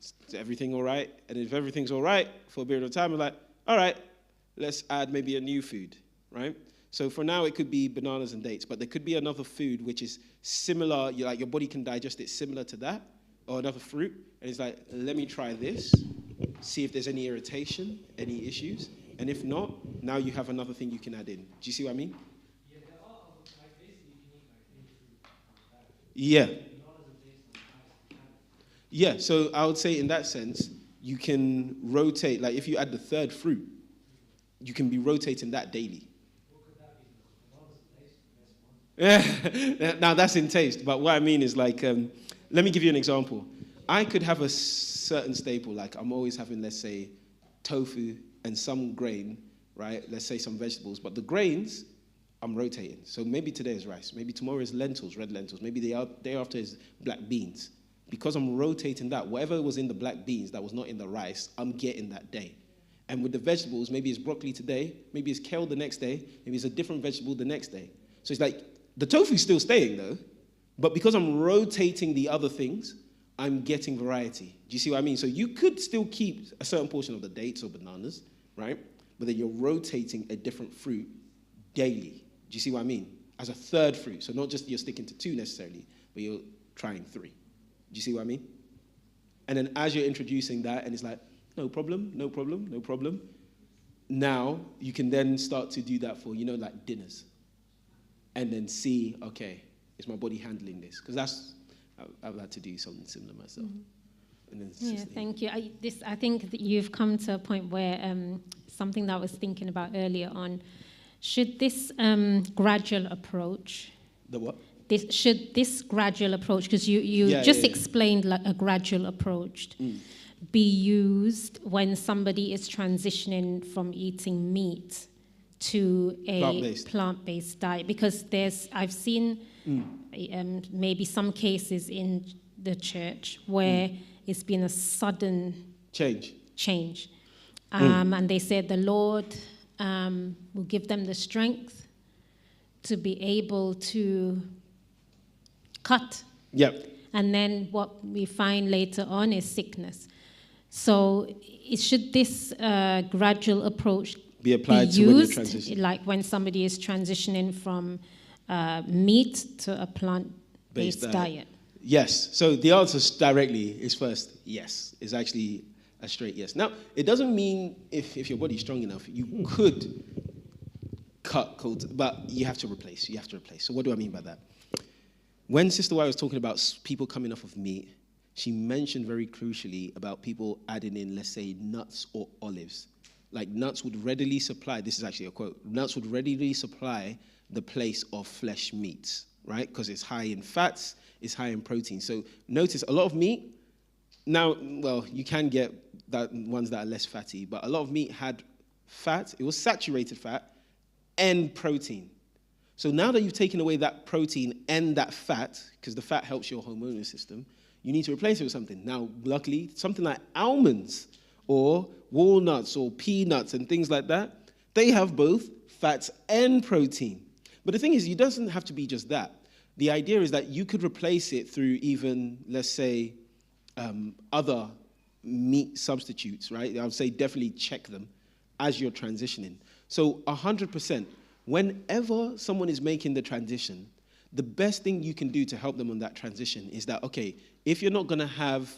Is everything all right? And if everything's all right for a period of time, I'm like, all right, let's add maybe a new food, right? So for now, it could be bananas and dates, but there could be another food which is similar, like your body can digest it similar to that, or another fruit, and it's like, let me try this, see if there's any irritation, any issues, and if not, now you have another thing you can add in. Do you see what I mean? Yeah. Yeah, so I would say in that sense, you can rotate, like if you add the third fruit, you can be rotating that daily. Now that's in taste, but what I mean is like, let me give you an example. I could have a certain staple, like I'm always having, let's say, tofu and some grain, right? Let's say some vegetables, but the grains, I'm rotating. So maybe today is rice, maybe tomorrow is lentils, red lentils, maybe the day after is black beans. Because I'm rotating that, whatever was in the black beans that was not in the rice, I'm getting that day. And with the vegetables, maybe it's broccoli today, maybe it's kale the next day, maybe it's a different vegetable the next day. So it's like, the tofu's still staying though, but because I'm rotating the other things, I'm getting variety. Do you see what I mean? So you could still keep a certain portion of the dates or bananas, right? But then you're rotating a different fruit daily. Do you see what I mean? As a third fruit. So not just you're sticking to 2 necessarily, but you're trying 3. Do you see what I mean? And then as you're introducing that, and it's like, no problem, no problem, no problem. Now you can then start to do that for, like dinners. And then see, okay, is my body handling this? Because I've had to do something similar myself. Mm-hmm. And then thank you. I think that you've come to a point where something that I was thinking about earlier on, should this gradual approach... The what? Should this gradual approach, because you explained like a gradual approach, be used when somebody is transitioning from eating meat to a plant-based diet? Because I've seen maybe some cases in the church where it's been a sudden change. And they said the Lord will give them the strength to be able to cut. Yep. And then what we find later on is sickness. So should this gradual approach be applied to when you're transitioning? Like when somebody is transitioning from meat to a plant-based diet? Yes. So the answer directly is first, yes. It's actually a straight yes. Now, it doesn't mean if your body's strong enough, you could cut cold, but you have to replace. So what do I mean by that? When Sister Y was talking about people coming off of meat, she mentioned very crucially about people adding in, let's say, nuts or olives. Like nuts would readily supply, this is actually a quote, nuts would readily supply the place of flesh meats, right? Because it's high in fats, it's high in protein. So notice a lot of meat, now, well, you can get ones that are less fatty, but a lot of meat had fat, it was saturated fat, and protein. So now that you've taken away that protein and that fat, because the fat helps your hormonal system, you need to replace it with something. Now, luckily, something like almonds or walnuts or peanuts and things like that, they have both fats and protein. But the thing is, it doesn't have to be just that. The idea is that you could replace it through even, let's say, other meat substitutes, right? I would say definitely check them as you're transitioning. So 100%, whenever someone is making the transition, the best thing you can do to help them on that transition is that, okay, if you're not going to have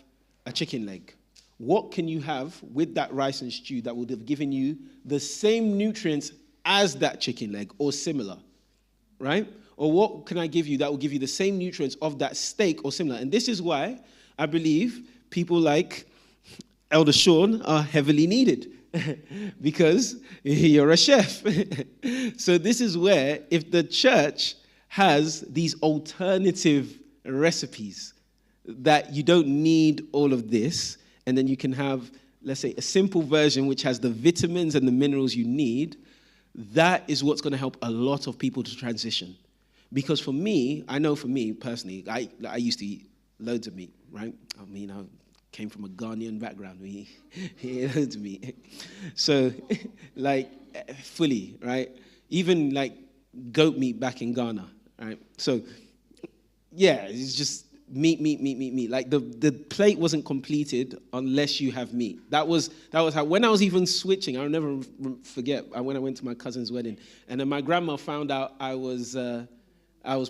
a chicken leg, what can you have with that rice and stew that would have given you the same nutrients as that chicken leg or similar, right? Or what can I give you that will give you the same nutrients of that steak or similar? And this is why I believe people like Elder Sean are heavily needed. Because you're a chef. So this is where, if the church has these alternative recipes that you don't need all of this, and then you can have let's say, a simple version which has the vitamins and the minerals you need, that is what's going to help a lot of people to transition. Because for me, I know for me personally, I used to eat loads of meat, right? I mean, I came from a Ghanaian background. We eat loads of meat. So, like, fully, right? Even, like, goat meat back in Ghana, right? So, yeah, it's just meat. Like, the plate wasn't completed unless you have meat. That was how, when I was even switching, I'll never forget, when I went to my cousin's wedding, and then my grandma found out I was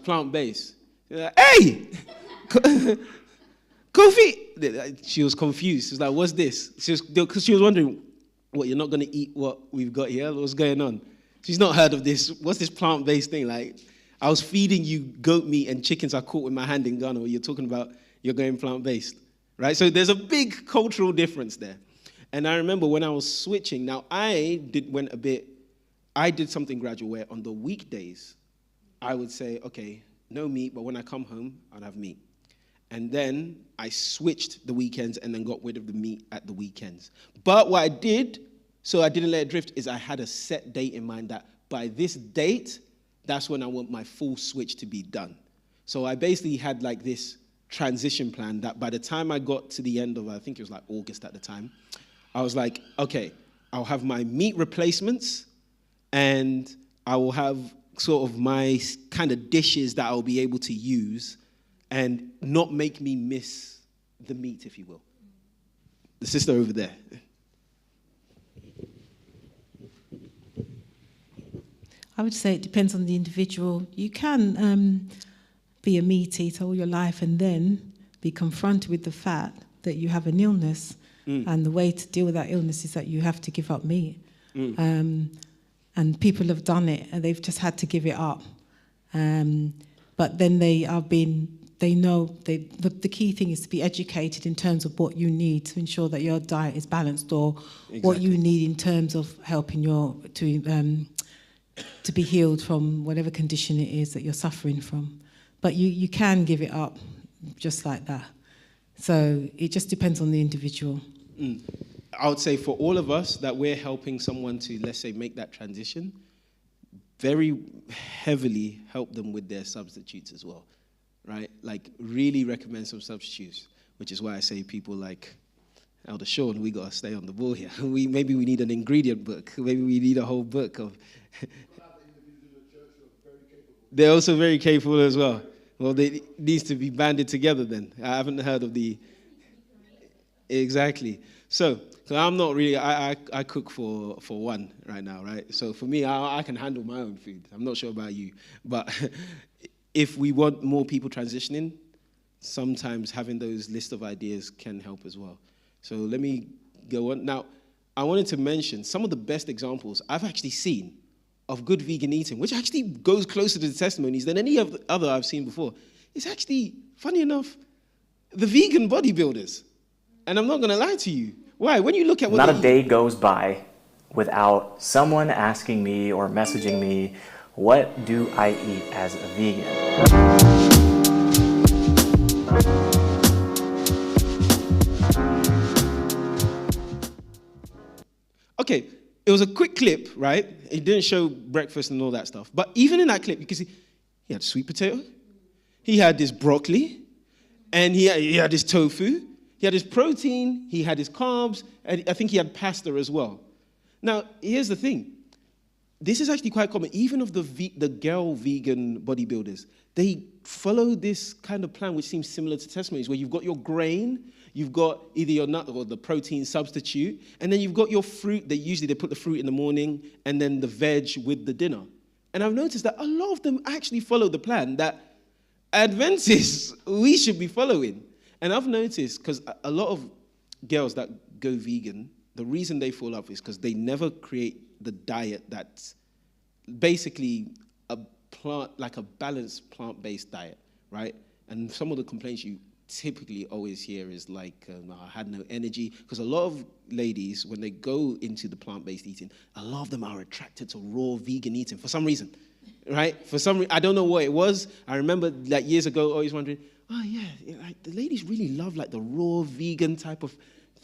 plant-based. Like, hey! Kofi! She was confused. She was like, what's this? Because she was wondering, what, you're not going to eat what we've got here? What's going on? She's not heard of this. What's this plant-based thing? Like, I was feeding you goat meat and chickens I caught with my hand in Ghana. You're talking about you're going plant-based, right? So there's a big cultural difference there. And I remember when I was switching, now I did something gradual where on the weekdays, I would say, okay, no meat, but when I come home, I'd have meat. And then I switched the weekends and then got rid of the meat at the weekends. But what I did, so I didn't let it drift, is I had a set date in mind that by this date, that's when I want my full switch to be done. So I basically had like this transition plan that by the time I got to the end of, I think it was like August at the time, I was like, okay, I'll have my meat replacements and I will have sort of my kind of dishes that I'll be able to use and not make me miss the meat, if you will. The sister over there. I would say it depends on the individual. You can be a meat eater all your life and then be confronted with the fact that you have an illness. And the way to deal with that illness is that you have to give up meat. And people have done it and they've just had to give it up. But then they know, the key thing is to be educated in terms of what you need to ensure that your diet is balanced, or what you need in terms of helping to be healed from whatever condition it is that you're suffering from. But you can give it up just like that. So it just depends on the individual. I would say for all of us that we're helping someone to, let's say, make that transition, very heavily help them with their substitutes as well, right? Like, really recommend some substitutes, which is why I say people like Elder Sean, we got to stay on the ball here. Maybe we need an ingredient book. Maybe we need a whole book of... They're also very capable as well. Well, they needs to be banded together then. I haven't heard of the... Exactly. So I'm not really... I cook for one right now, right? So for me, I can handle my own food. I'm not sure about you. But if we want more people transitioning, sometimes having those list of ideas can help as well. So let me go on. Now, I wanted to mention some of the best examples I've actually seen of good vegan eating, which actually goes closer to the testimonies than any other I've seen before. It's actually, funny enough, the vegan bodybuilders. And I'm not going to lie to you. Why? When you look at what not a day goes by without someone asking me or messaging me, what do I eat as a vegan? Okay, it was a quick clip, right? It didn't show breakfast and all that stuff. But even in that clip, you can see he had sweet potato, he had this broccoli, and he had his tofu, he had his protein, he had his carbs, and I think he had pasta as well. Now, here's the thing. This is actually quite common. Even of the girl vegan bodybuilders, they follow this kind of plan which seems similar to testimonies, where you've got your grain, you've got either your nut or the protein substitute, and then you've got your fruit. Usually they put the fruit in the morning and then the veg with the dinner. And I've noticed that a lot of them actually follow the plan that Adventists, we should be following. And I've noticed, because a lot of girls that go vegan, the reason they fall off is because they never create the diet that's basically a balanced plant-based diet, right? And some of the complaints you typically always hear is like, I had no energy. Because a lot of ladies, when they go into the plant-based eating, a lot of them are attracted to raw vegan eating for some reason, right? For some reason, I don't know what it was. I remember like years ago always wondering, oh yeah, like the ladies really love like the raw vegan type of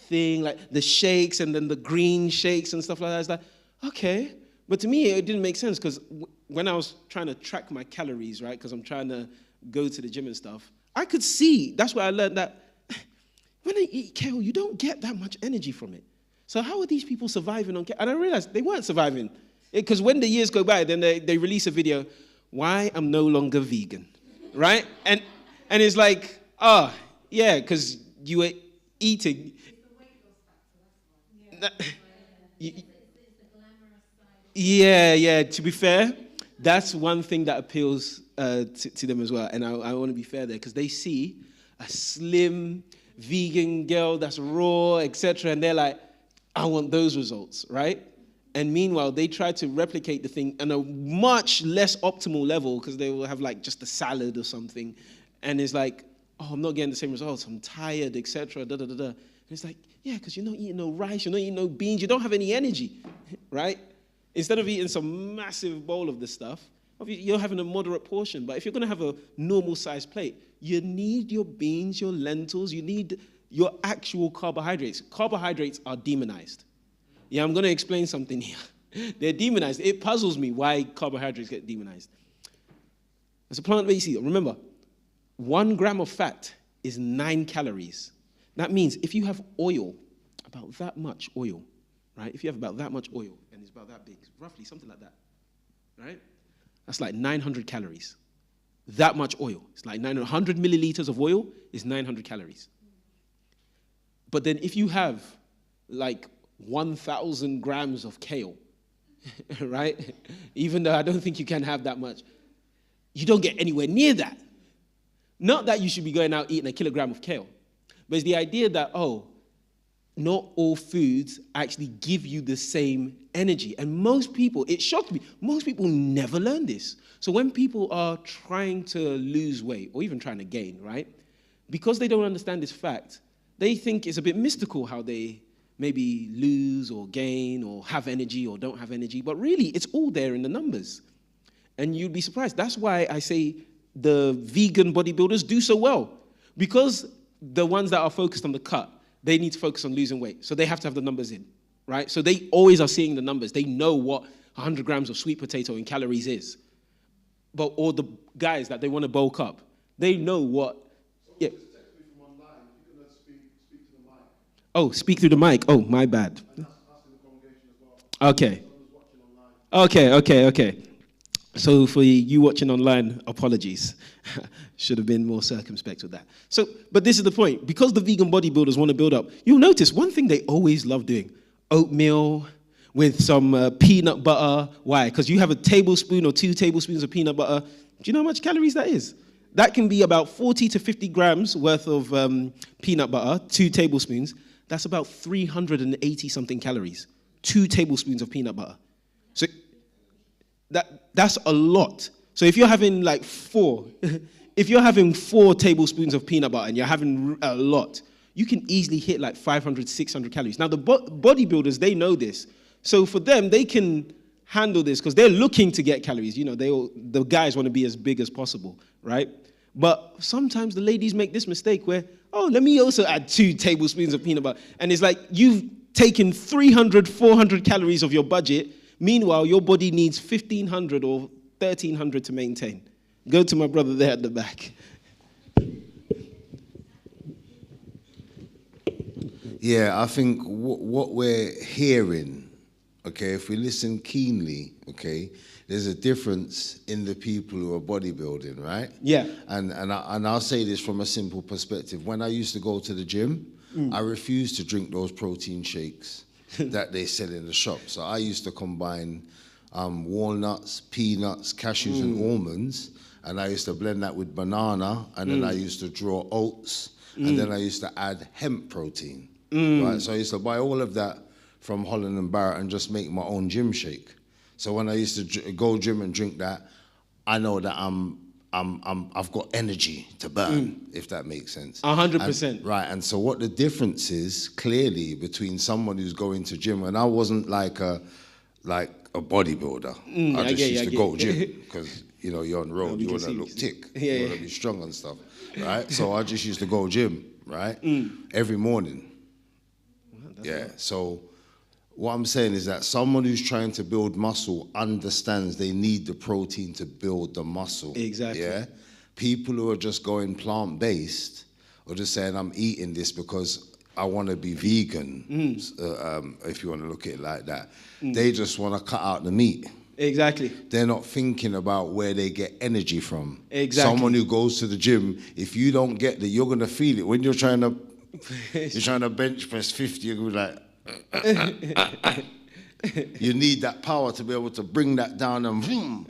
thing, like the shakes and then the green shakes and stuff like that. It's like, okay. But to me, it didn't make sense because when I was trying to track my calories, right, because I'm trying to go to the gym and stuff, I could see, that's where I learned that when I eat kale, you don't get that much energy from it. So how are these people surviving on kale? And I realized they weren't surviving. Because when the years go by, then they release a video, why I'm no longer vegan, right? And it's like, yeah, because you were eating. Yeah, to be fair, that's one thing that appeals to them as well. And I want to be fair there, because they see a slim vegan girl that's raw, etc., and they're like, I want those results, right? And meanwhile, they try to replicate the thing on a much less optimal level because they will have like just a salad or something. And it's like, oh, I'm not getting the same results. I'm tired, etc. And it's like, yeah, because you're not eating no rice. You're not eating no beans. You don't have any energy, right? Instead of eating some massive bowl of this stuff, you're having a moderate portion. But if you're going to have a normal-sized plate, you need your beans, your lentils. You need your actual carbohydrates. Carbohydrates are demonized. Yeah, I'm going to explain something here. They're demonized. It puzzles me why carbohydrates get demonized. It's a plant-based eater. Remember, 1 gram of fat is 9 calories. That means if you have oil, about that much oil, right? If you have about that much oil, and it's about that big, roughly something like that, right? That's like 900 calories. That much oil. It's like 900 milliliters of oil is 900 calories. But then if you have like 1,000 grams of kale, right? Even though I don't think you can have that much, you don't get anywhere near that. Not that you should be going out eating a kilogram of kale, but it's the idea that, not all foods actually give you the same energy. And most people, it shocked me, most people never learn this. So when people are trying to lose weight or even trying to gain, right? Because they don't understand this fact, they think it's a bit mystical how they maybe lose or gain or have energy or don't have energy, but really it's all there in the numbers. And you'd be surprised. That's why I say the vegan bodybuilders do so well, because the ones that are focused on the cut, they need to focus on losing weight. So they have to have the numbers in, right? So they always are seeing the numbers. They know what 100 grams of sweet potato in calories is. But all the guys that they want to bulk up, they know what. Yeah. Oh, speak through the mic. Oh, my bad. Okay. So for you watching online, apologies. Should have been more circumspect with that. So, but this is the point. Because the vegan bodybuilders want to build up, you'll notice one thing they always love doing: oatmeal with some peanut butter. Why? Because you have a tablespoon or 2 tablespoons of peanut butter. Do you know how much calories that is? That can be about 40 to 50 grams worth of peanut butter, 2 tablespoons. That's about 380-something calories. 2 tablespoons of peanut butter. So that's a lot. So if you're having like 4 tablespoons of peanut butter and you're having a lot, you can easily hit like 500, 600 calories. Now the bodybuilders, they know this. So for them, they can handle this because they're looking to get calories. You know, the guys want to be as big as possible, right? But sometimes the ladies make this mistake where, let me also add 2 tablespoons of peanut butter. And it's like you've taken 300, 400 calories of your budget. Meanwhile, your body needs 1,500 or 1,300 to maintain. Go to my brother there at the back. Yeah, I think what we're hearing, okay, if we listen keenly, okay, there's a difference in the people who are bodybuilding, right? Yeah. And I'll say this from a simple perspective. When I used to go to the gym, I refused to drink those protein shakes that they sell in the shop. So I used to combine walnuts, peanuts, cashews, and almonds, and I used to blend that with banana, and then I used to draw oats, and then I used to add hemp protein. Right? So I used to buy all of that from Holland and Barrett and just make my own gym shake. So when I used to go gym and drink that, I know that I've got energy to burn, if that makes sense. 100%. Right, and so what the difference is clearly between someone who's going to gym, and I wasn't like a bodybuilder. I just used to go gym because you're on the road, you want to look tick, you want to be strong and stuff, right? So I just used to go gym, right, every morning. Yeah. So what I'm saying is that someone who's trying to build muscle understands they need the protein to build the muscle. Exactly. Yeah. People who are just going plant-based or just saying, I'm eating this because I want to be vegan, if you want to look at it like that. They just want to cut out the meat. Exactly. They're not thinking about where they get energy from. Exactly. Someone who goes to the gym, if you don't get that, you're going to feel it. When you're trying to bench press 50, you're going to be like... You need that power to be able to bring that down and vroom,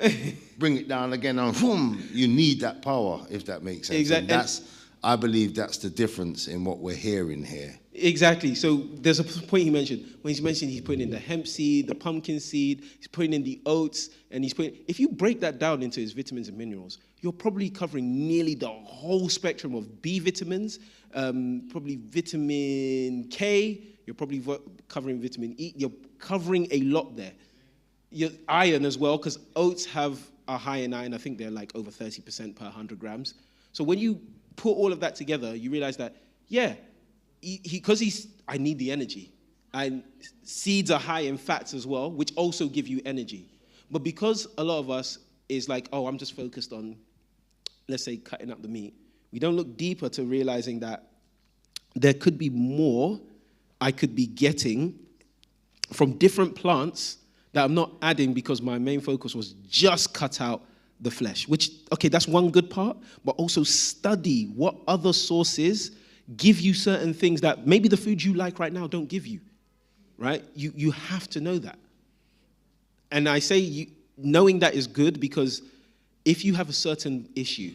bring it down again and vroom. You need that power, if that makes sense. Exactly. And I believe that's the difference in what we're hearing here. Exactly. So there's a point he mentioned. When he mentioned he's putting in the hemp seed, the pumpkin seed, he's putting in the oats, and he's putting... If you break that down into his vitamins and minerals, you're probably covering nearly the whole spectrum of B vitamins, probably vitamin K, you're probably covering vitamin E, you're covering a lot there. Your iron as well, because oats have a high in iron. I think they're like over 30% per 100 grams. So when you put all of that together, you realize that, yeah, I need the energy. And seeds are high in fats as well, which also give you energy. But because a lot of us is like, oh, I'm just focused on, let's say, cutting up the meat, we don't look deeper to realizing that there could be more I could be getting from different plants that I'm not adding because my main focus was just cut out the flesh, which, okay, that's one good part, but also study what other sources give you certain things that maybe the food you like right now don't give you, right? You have to know that. And I say knowing that is good because if you have a certain issue,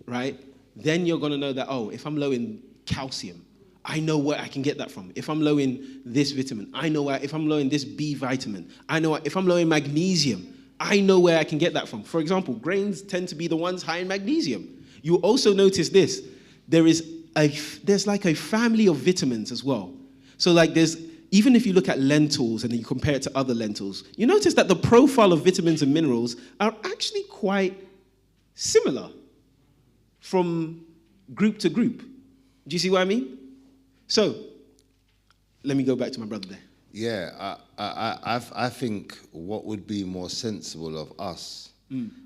right, then you're going to know that, oh, if I'm low in calcium, I know where I can get that from. If I'm low in this vitamin, I know where. If I'm low in this B vitamin, I know. If I'm low in magnesium, I know where I can get that from. For example, grains tend to be the ones high in magnesium. You also notice this. There's like a family of vitamins as well. So like even if you look at lentils and then you compare it to other lentils, you notice that the profile of vitamins and minerals are actually quite similar from group to group. Do you see what I mean? So, let me go back to my brother there. Yeah, I think what would be more sensible of us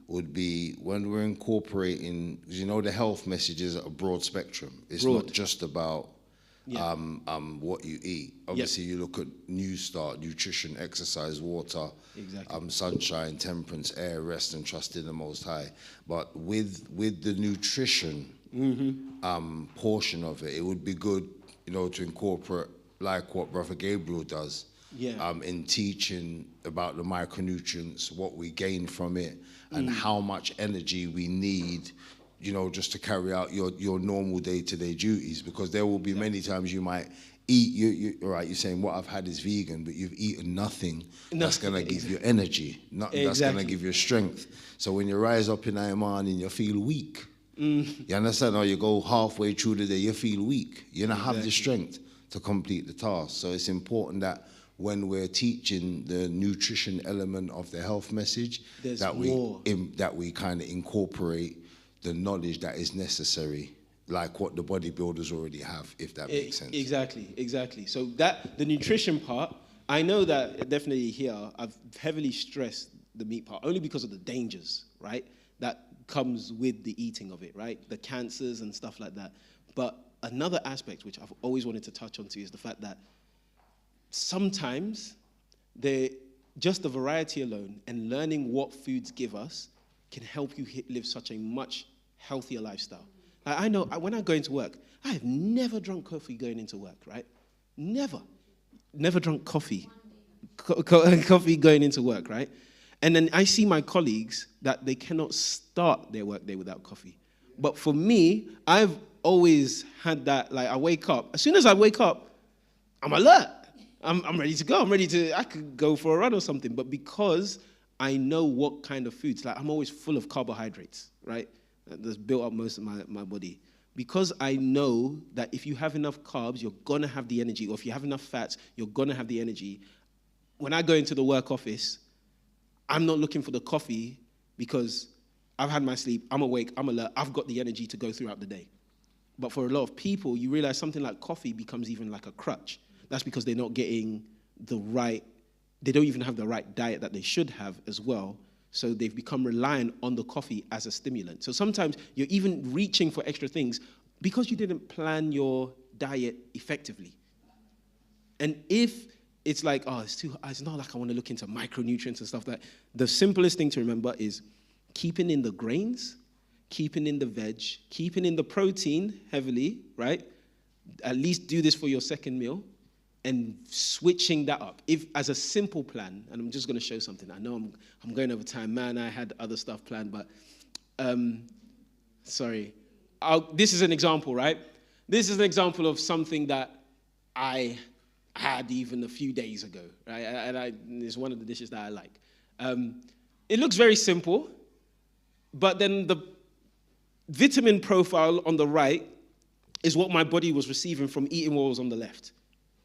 would be when we're incorporating, you know, the health message is a broad spectrum. It's not just about what you eat. Obviously, you look at New Start, nutrition, exercise, water, sunshine, temperance, air, rest, and trust in the Most High. But with the nutrition portion of it, it would be good, you know, to incorporate like what Brother Gabriel does in teaching about the micronutrients, what we gain from it, and how much energy we need, you know, just to carry out your normal day-to-day duties. Because there will be many times you might eat, all right, you're saying what I've had is vegan, but you've eaten nothing that's going to give you energy, nothing that's going to give you strength. So when you rise up in the morning and you feel weak, you understand? Or you go halfway through the day, you feel weak. You don't have the strength to complete the task. So it's important that when we're teaching the nutrition element of the health message, that we kind of incorporate the knowledge that is necessary, like what the bodybuilders already have, if that makes sense. Exactly. So the nutrition part, I know that definitely here, I've heavily stressed the meat part, only because of the dangers, right? That comes with the eating of it, right? The cancers and stuff like that. But another aspect which I've always wanted to touch on is the fact that sometimes just the variety alone and learning what foods give us can help you live such a much healthier lifestyle. Like I know when I go into work, I have never drunk coffee going into work, right? Never drunk coffee. Coffee going into work, right? And then I see my colleagues that they cannot start their work day without coffee. But for me, I've always had that, like I wake up, as soon as I wake up, I'm alert. I'm ready to go. I could go for a run or something. But because I know what kind of foods, like I'm always full of carbohydrates, right? That's built up most of my body. Because I know that if you have enough carbs, you're going to have the energy. Or if you have enough fats, you're going to have the energy. When I go into the work office, I'm not looking for the coffee because I've had my sleep, I'm awake, I'm alert, I've got the energy to go throughout the day. But for a lot of people, you realize something like coffee becomes even like a crutch. That's because they're not getting they don't even have the right diet that they should have as well. So they've become reliant on the coffee as a stimulant. So sometimes you're even reaching for extra things because you didn't plan your diet effectively. And if it's like, it's not like I want to look into micronutrients and stuff like that. The simplest thing to remember is keeping in the grains, keeping in the veg, keeping in the protein heavily, right? At least do this for your second meal, and switching that up. If as a simple plan, and I'm just going to show something. I know I'm going over time, man. I had other stuff planned, but sorry. This is an example, right? This is an example of something that I had even a few days ago, right? And it's one of the dishes that I like. It looks very simple, but then the vitamin profile on the right is what my body was receiving from eating what was on the left,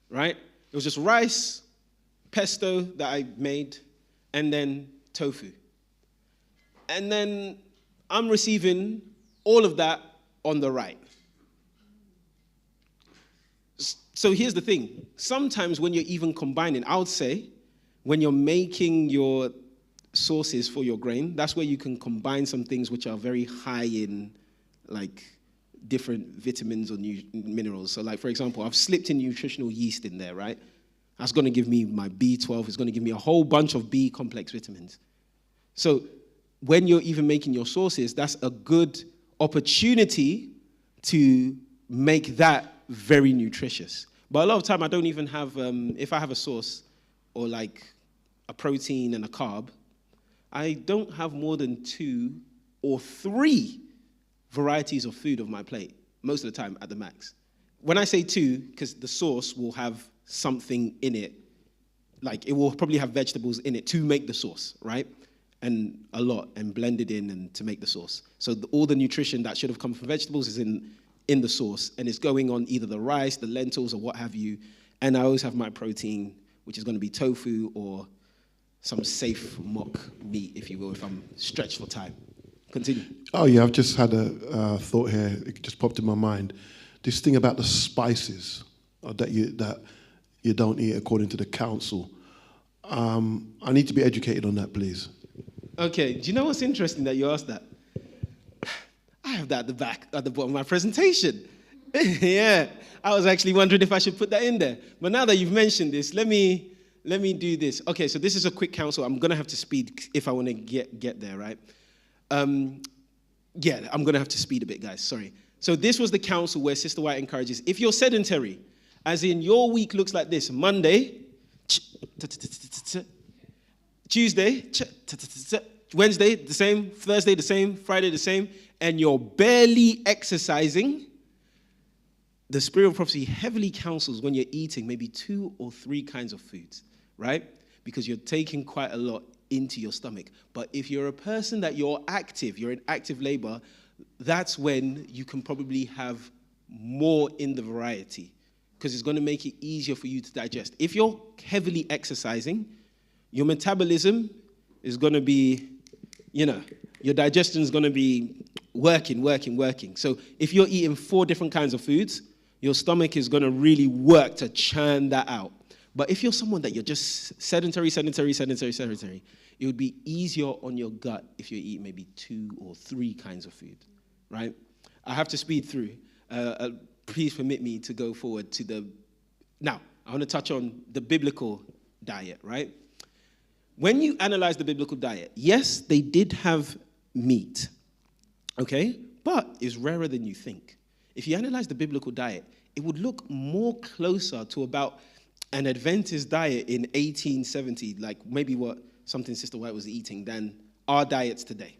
right? It was just rice, pesto that I made, and then tofu. And then I'm receiving all of that on the right. So here's the thing. Sometimes when you're even combining, I would say, when you're making your sauces for your grain, that's where you can combine some things which are very high in, like, different vitamins or minerals. So, like, for example, I've slipped in nutritional yeast in there, right? That's going to give me my B12. It's going to give me a whole bunch of B complex vitamins. So when you're even making your sauces, that's a good opportunity to make that very nutritious. But a lot of time I don't even have, if I have a sauce or like a protein and a carb, I don't have more than 2 or 3 varieties of food on my plate, most of the time at the max. When I say 2, because the sauce will have something in it, like it will probably have vegetables in it to make the sauce, right? And a lot, and blend it in and to make the sauce. So all the nutrition that should have come from vegetables is in the sauce, and it's going on either the rice, the lentils, or what have you. And I always have my protein, which is going to be tofu or some safe mock meat, if you will, if I'm stretched for time. Continue. Oh, yeah, I've just had a thought here. It just popped in my mind. This thing about the spices that you don't eat according to the council. I need to be educated on that, please. Okay, do you know what's interesting that you asked that? I have that at the bottom of my presentation. Yeah, I was actually wondering if I should put that in there. But now that you've mentioned this, let me do this. Okay, so this is a quick counsel. I'm going to have to speed if I want to get there, right? Yeah, I'm going to have to speed a bit, guys. Sorry. So this was the counsel where Sister White encourages, if you're sedentary, as in your week looks like this: Monday, Tuesday, Wednesday, the same, Thursday, the same, Friday, the same, and you're barely exercising, the Spirit of Prophecy heavily counsels when you're eating maybe 2 or 3 kinds of foods, right? Because you're taking quite a lot into your stomach. But if you're a person that you're in active labor, that's when you can probably have more in the variety, because it's going to make it easier for you to digest. If you're heavily exercising, your metabolism is going to be, your digestion is going to be working. So if you're eating 4 different kinds of foods, your stomach is going to really work to churn that out. But if you're someone that you're just sedentary, it would be easier on your gut if you eat maybe 2 or 3 kinds of food, right? I have to speed through. Please permit me to go forward to now, I want to touch on the biblical diet, right? When you analyze the biblical diet, yes, they did have meat, okay? But it's rarer than you think. If you analyze the biblical diet, it would look more closer to about an Adventist diet in 1870, like maybe what something Sister White was eating, than our diets today.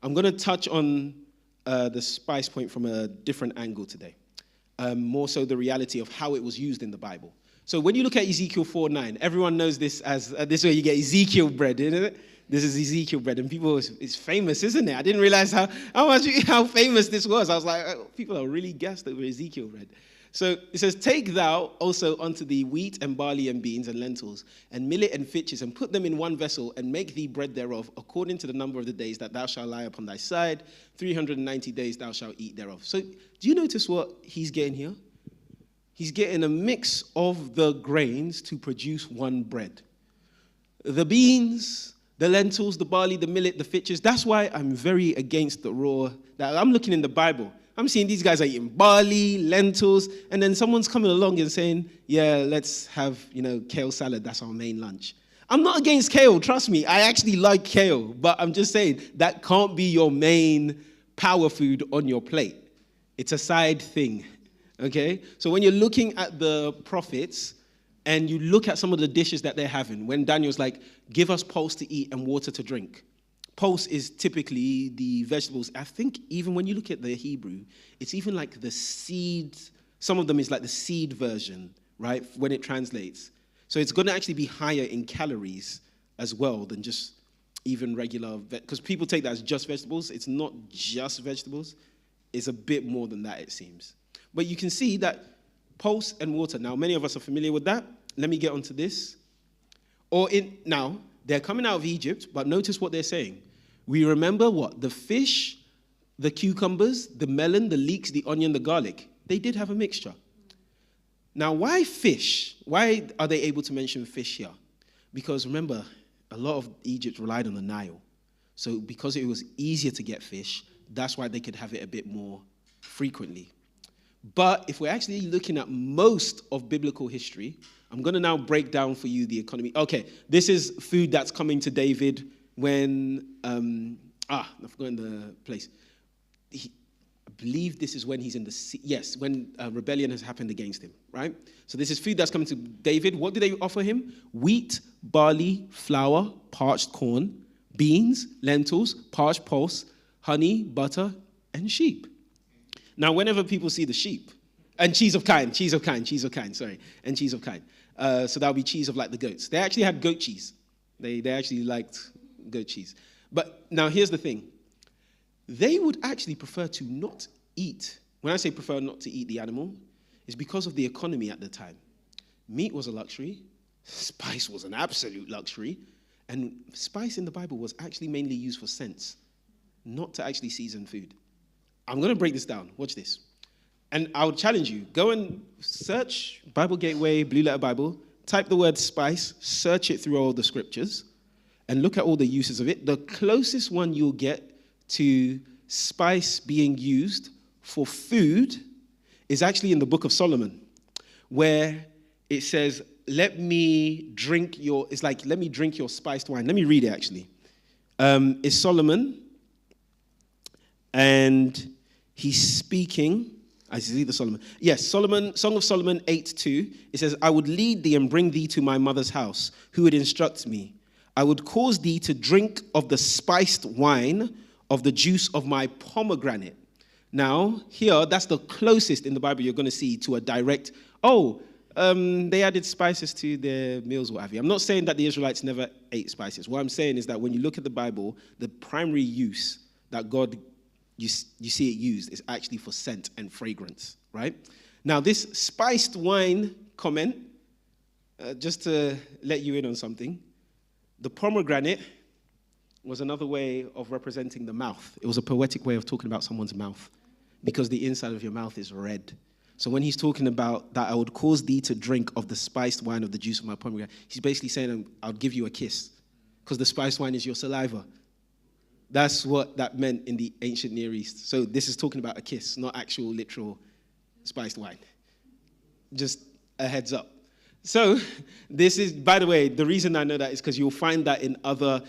I'm going to touch on the spice point from a different angle today, more so the reality of how it was used in the Bible. So when you look at Ezekiel 4:9, everyone knows this as this is where you get Ezekiel bread, isn't it? This is Ezekiel bread, and people, it's famous, isn't it? I didn't realize how famous this was. I was like, people are really gassed over Ezekiel bread. So it says, take thou also unto thee wheat and barley and beans and lentils and millet and fitches, and put them in one vessel, and make thee bread thereof, according to the number of the days that thou shalt lie upon thy side. 390 days thou shalt eat thereof. So do you notice what he's getting here? He's getting a mix of the grains to produce one bread. The beans, the lentils, the barley, the millet, the fitches. That's why I'm very against the raw. That I'm looking in the Bible. I'm seeing these guys are eating barley, lentils, and then someone's coming along and saying, yeah, let's have, kale salad. That's our main lunch. I'm not against kale, trust me. I actually like kale, but I'm just saying that can't be your main power food on your plate. It's a side thing, okay? So when you're looking at the prophets and you look at some of the dishes that they're having, when Daniel's like, give us pulse to eat and water to drink. Pulse is typically the vegetables. I think even when you look at the Hebrew, it's even like the seed. Some of them is like the seed version, right, when it translates. So it's going to actually be higher in calories as well than just even regular, because people take that as just vegetables. It's not just vegetables. It's a bit more than that, it seems. But you can see that pulse and water. Now, many of us are familiar with that. Let me get onto this. Now, they're coming out of Egypt, but notice what they're saying. We remember what? The fish, the cucumbers, the melon, the leeks, the onion, the garlic. They did have a mixture. Now, why fish? Why are they able to mention fish here? Because remember, a lot of Egypt relied on the Nile. So because it was easier to get fish, that's why they could have it a bit more frequently. But if we're actually looking at most of biblical history, I'm going to now break down for you the economy. Okay, this is food that's coming to David when, I've forgotten the place. I believe this is when he's in the sea. Yes, when rebellion has happened against him, right? So this is food that's coming to David. What do they offer him? Wheat, barley, flour, parched corn, beans, lentils, parched pulse, honey, butter, and sheep. Now, whenever people see the sheep, and cheese of kine, so that would be cheese of like the goats. They actually had goat cheese. They actually liked goat cheese. But now here's the thing. They would actually prefer to not eat. When I say prefer not to eat the animal, it's because of the economy at the time. Meat was a luxury. Spice was an absolute luxury. And spice in the Bible was actually mainly used for scents, not to actually season food. I'm going to break this down. Watch this. And I would challenge you. Go and search Bible Gateway, Blue Letter Bible. Type the word spice. Search it through all the scriptures. And look at all the uses of it. The closest one you'll get to spice being used for food is actually in the book of Solomon, where it says, let me drink your spiced wine. Let me read it, actually. It's Solomon, and he's speaking. I see the Solomon. Yes, Solomon, Song of Solomon 8:2. It says, I would lead thee and bring thee to my mother's house, who would instruct me. I would cause thee to drink of the spiced wine of the juice of my pomegranate. Now, here, that's the closest in the Bible you're going to see to a direct, they added spices to their meals, what have you. I'm not saying that the Israelites never ate spices. What I'm saying is that when you look at the Bible, the primary use that God, you see it used, is actually for scent and fragrance, right? Now, this spiced wine comment, just to let you in on something, the pomegranate was another way of representing the mouth. It was a poetic way of talking about someone's mouth, because the inside of your mouth is red. So when he's talking about that, I would cause thee to drink of the spiced wine of the juice of my pomegranate, he's basically saying, I'll give you a kiss, because the spiced wine is your saliva. That's what that meant in the ancient Near East. So this is talking about a kiss, not actual literal spiced wine. Just a heads up. So this is, by the way, the reason I know that is because you'll find that in other,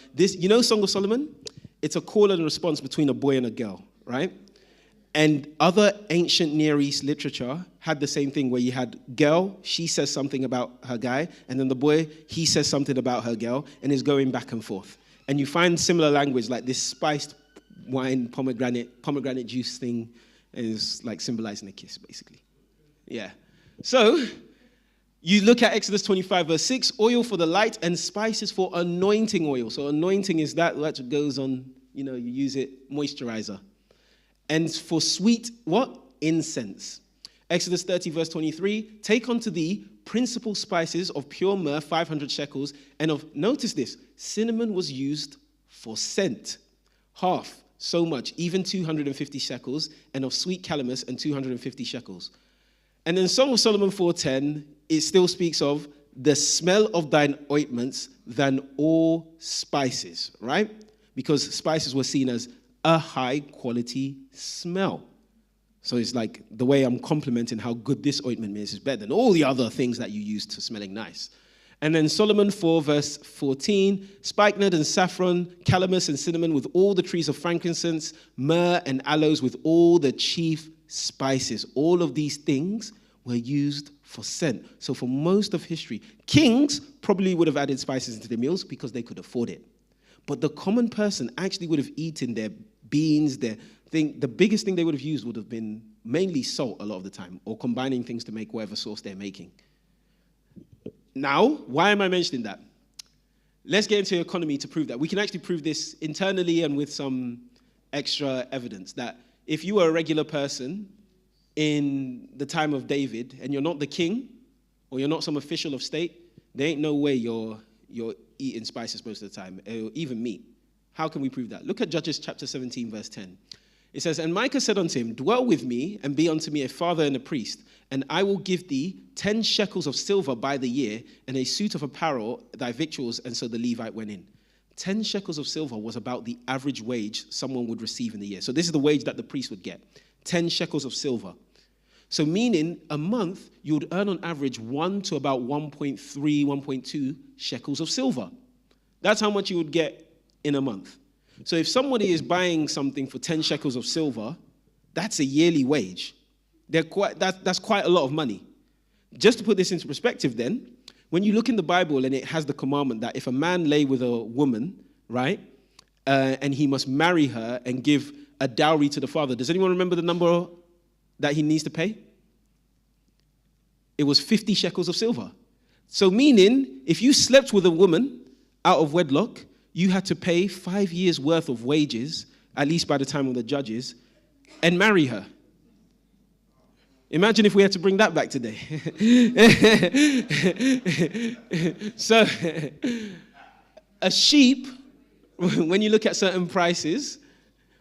Song of Solomon? It's a call and response between a boy and a girl, right? And other ancient Near East literature had the same thing, where you had girl, she says something about her guy, and then the boy, he says something about her girl, and is going back and forth. And you find similar language, like this spiced wine, pomegranate juice thing is like symbolizing a kiss, basically. Yeah. So you look at Exodus 25, verse 6, oil for the light and spices for anointing oil. So anointing is that goes on, you use it, moisturizer. And for sweet, what? Incense. Exodus 30, verse 23, take unto thee principal spices of pure myrrh, 500 shekels, and of, notice this, cinnamon was used for scent, half so much, even 250 shekels, and of sweet calamus and 250 shekels. And then Song of Solomon 4:10, it still speaks of the smell of thine ointments than all spices, right? Because spices were seen as a high quality smell. So it's like the way I'm complimenting how good this ointment is better than all the other things that you use to smelling nice. And then Solomon 4, verse 14, spikenard and saffron, calamus and cinnamon with all the trees of frankincense, myrrh and aloes with all the chief spices. All of these things were used for scent. So for most of history, kings probably would have added spices into their meals because they could afford it. But the common person actually would have eaten their beans, their thing. The biggest thing they would have used would have been mainly salt a lot of the time, or combining things to make whatever sauce they're making. Now, why am I mentioning that? Let's get into economy to prove that. We can actually prove this internally and with some extra evidence that if you were a regular person in the time of David and you're not the king or you're not some official of state, there ain't no way you're eating spices most of the time, or even meat. How can we prove that? Look at Judges chapter 17, verse 10. It says, and Micah said unto him, dwell with me and be unto me a father and a priest, and I will give thee 10 shekels of silver by the year and a suit of apparel, thy victuals. And so the Levite went in. 10 shekels of silver was about the average wage someone would receive in the year. So this is the wage that the priest would get, 10 shekels of silver. So meaning a month, you would earn on average 1 to about 1.3, 1.2 shekels of silver. That's how much you would get in a month. So if somebody is buying something for 10 shekels of silver, that's a yearly wage. That's quite a lot of money. Just to put this into perspective then, when you look in the Bible and it has the commandment that if a man lay with a woman, right, and he must marry her and give a dowry to the father, does anyone remember the number that he needs to pay? It was 50 shekels of silver. So meaning, if you slept with a woman out of wedlock, you had to pay 5 years' worth of wages, at least by the time of the judges, and marry her. Imagine if we had to bring that back today. So, a sheep, when you look at certain prices,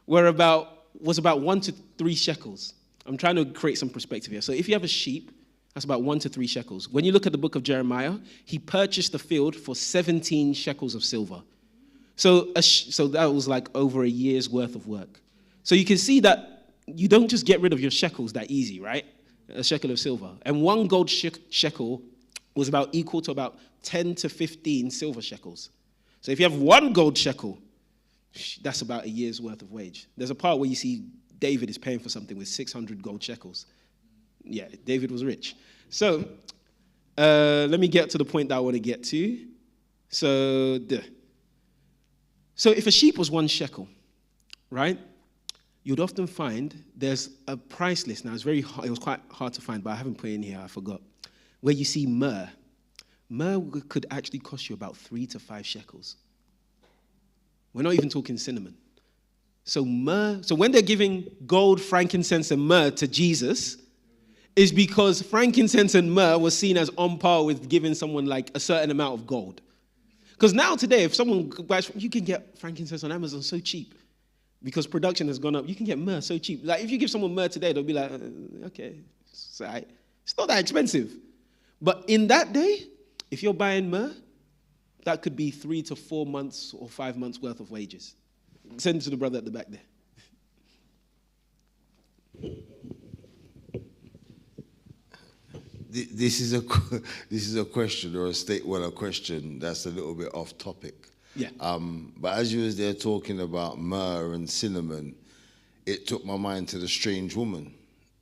was about 1 to 3 shekels. I'm trying to create some perspective here. So if you have a sheep, that's about 1 to 3 shekels. When you look at the book of Jeremiah, he purchased the field for 17 shekels of silver. So that was like over a year's worth of work. So you can see that you don't just get rid of your shekels that easy, right? A shekel of silver. And 1 gold shekel was about equal to about 10 to 15 silver shekels. So if you have 1 gold shekel, that's about a year's worth of wage. There's a part where you see David is paying for something with 600 gold shekels. Yeah, David was rich. So let me get to the point that I want to get to. So if a sheep was 1 shekel, right, you'd often find there's a price list. Now, it was quite hard to find, but I haven't put it in here, I forgot, where you see myrrh. Myrrh could actually cost you about 3 to 5 shekels. We're not even talking cinnamon. So when they're giving gold, frankincense, and myrrh to Jesus, is because frankincense and myrrh was seen as on par with giving someone like a certain amount of gold. Because now today, if someone buys, you can get frankincense on Amazon so cheap. Because production has gone up, you can get myrrh so cheap. Like if you give someone myrrh today, they'll be like, okay, it's not that expensive. But in that day, if you're buying myrrh, that could be 3 to 4 months or 5 months worth of wages. Send it to the brother at the back there. This is a question or a question that's a little bit off topic. Yeah. But as you was there talking about myrrh and cinnamon, it took my mind to the strange woman,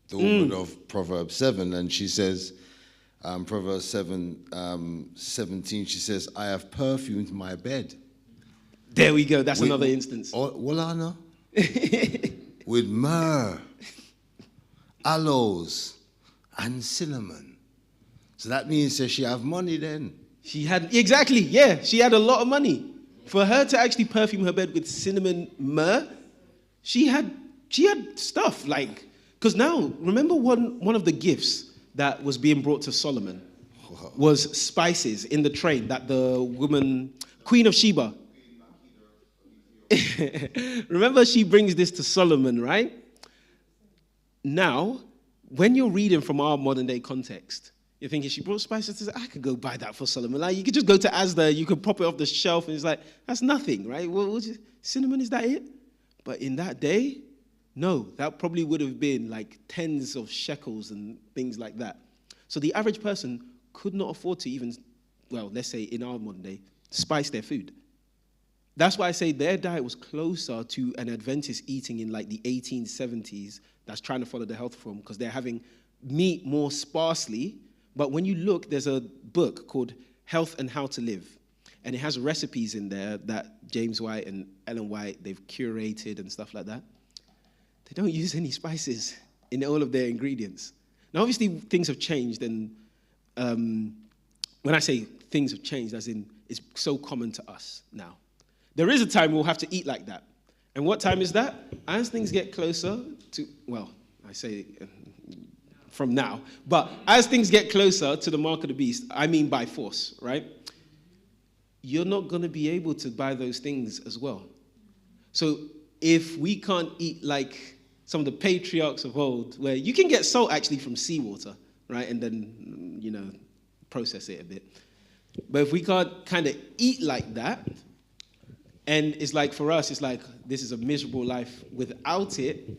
the woman of Proverbs 7, and she says, Proverbs 7:17, she says, I have perfumed my bed. There we go. That's another instance. Walana, with myrrh, aloes, and cinnamon. So that means that she have money then. She had, exactly, yeah. She had a lot of money. For her to actually perfume her bed with cinnamon myrrh, she had stuff like, because now, remember one of the gifts that was being brought to Solomon was spices in the train that the woman, Queen of Sheba, remember she brings this to Solomon, right? Now, when you're reading from our modern day context, you're thinking, she brought spices. I could go buy that for Solomon. Like, you could just go to Asda, you could pop it off the shelf, and it's like, that's nothing, right? Cinnamon, is that it? But in that day, no, that probably would have been like tens of shekels and things like that. So the average person could not afford to even, well, let's say in our modern day, spice their food. That's why I say their diet was closer to an Adventist eating in like the 1870s that's trying to follow the health reform, because they're having meat more sparsely. But when you look, there's a book called Health and How to Live. And it has recipes in there that James White and Ellen White, they've curated and stuff like that. They don't use any spices in all of their ingredients. Now, obviously, things have changed. And when I say things have changed, as in it's so common to us now. There is a time we'll have to eat like that. And what time is that? As things get closer to, well, I say from now, but as things get closer to the mark of the beast, I mean by force, right? You're not going to be able to buy those things as well. So if we can't eat like some of the patriarchs of old, where you can get salt actually from seawater, right? And then, you know, process it a bit. But if we can't kind of eat like that, and it's like, for us, it's like, this is a miserable life without it,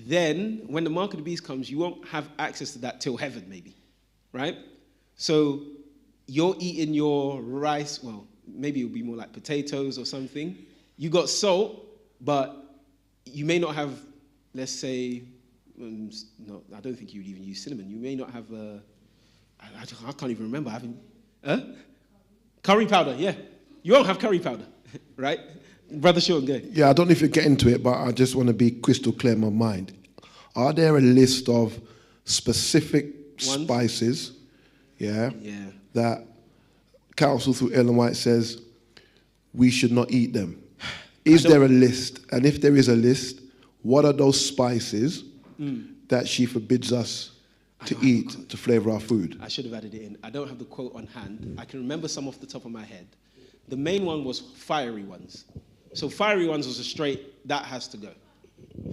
then when the mark of the beast comes, you won't have access to that till heaven, maybe, right? So you're eating your rice, well, maybe it'll be more like potatoes or something. You got salt, but you may not have, let's say, no, I don't think you would even use cinnamon. You may not have, I can't even remember having, curry powder, yeah. You won't have curry powder. Right? Brother Sean, go ahead. Yeah, I don't know if you get into it, but I just want to be crystal clear in my mind. Are there a list of specific spices, that counsel through Ellen White says we should not eat them? Is there a list? And if there is a list, what are those spices that she forbids us to eat to flavor our food? I should have added it in. I don't have the quote on hand. I can remember some off the top of my head. The main one was fiery ones. So fiery ones was a straight, that has to go.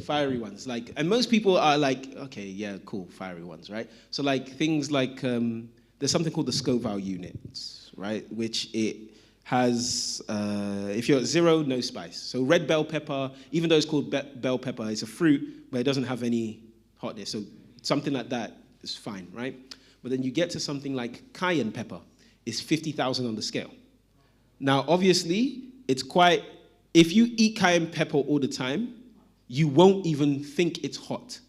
Fiery ones. Like, and most people are like, okay, yeah, cool, fiery ones, right? So like things like, there's something called the Scoville unit, right? Which it has, if you're at 0, no spice. So red bell pepper, even though it's called bell pepper, it's a fruit, but it doesn't have any hotness. So something like that is fine, right? But then you get to something like cayenne pepper. It's 50,000 on the scale. Now, obviously, it's quite, if you eat cayenne pepper all the time, you won't even think it's hot.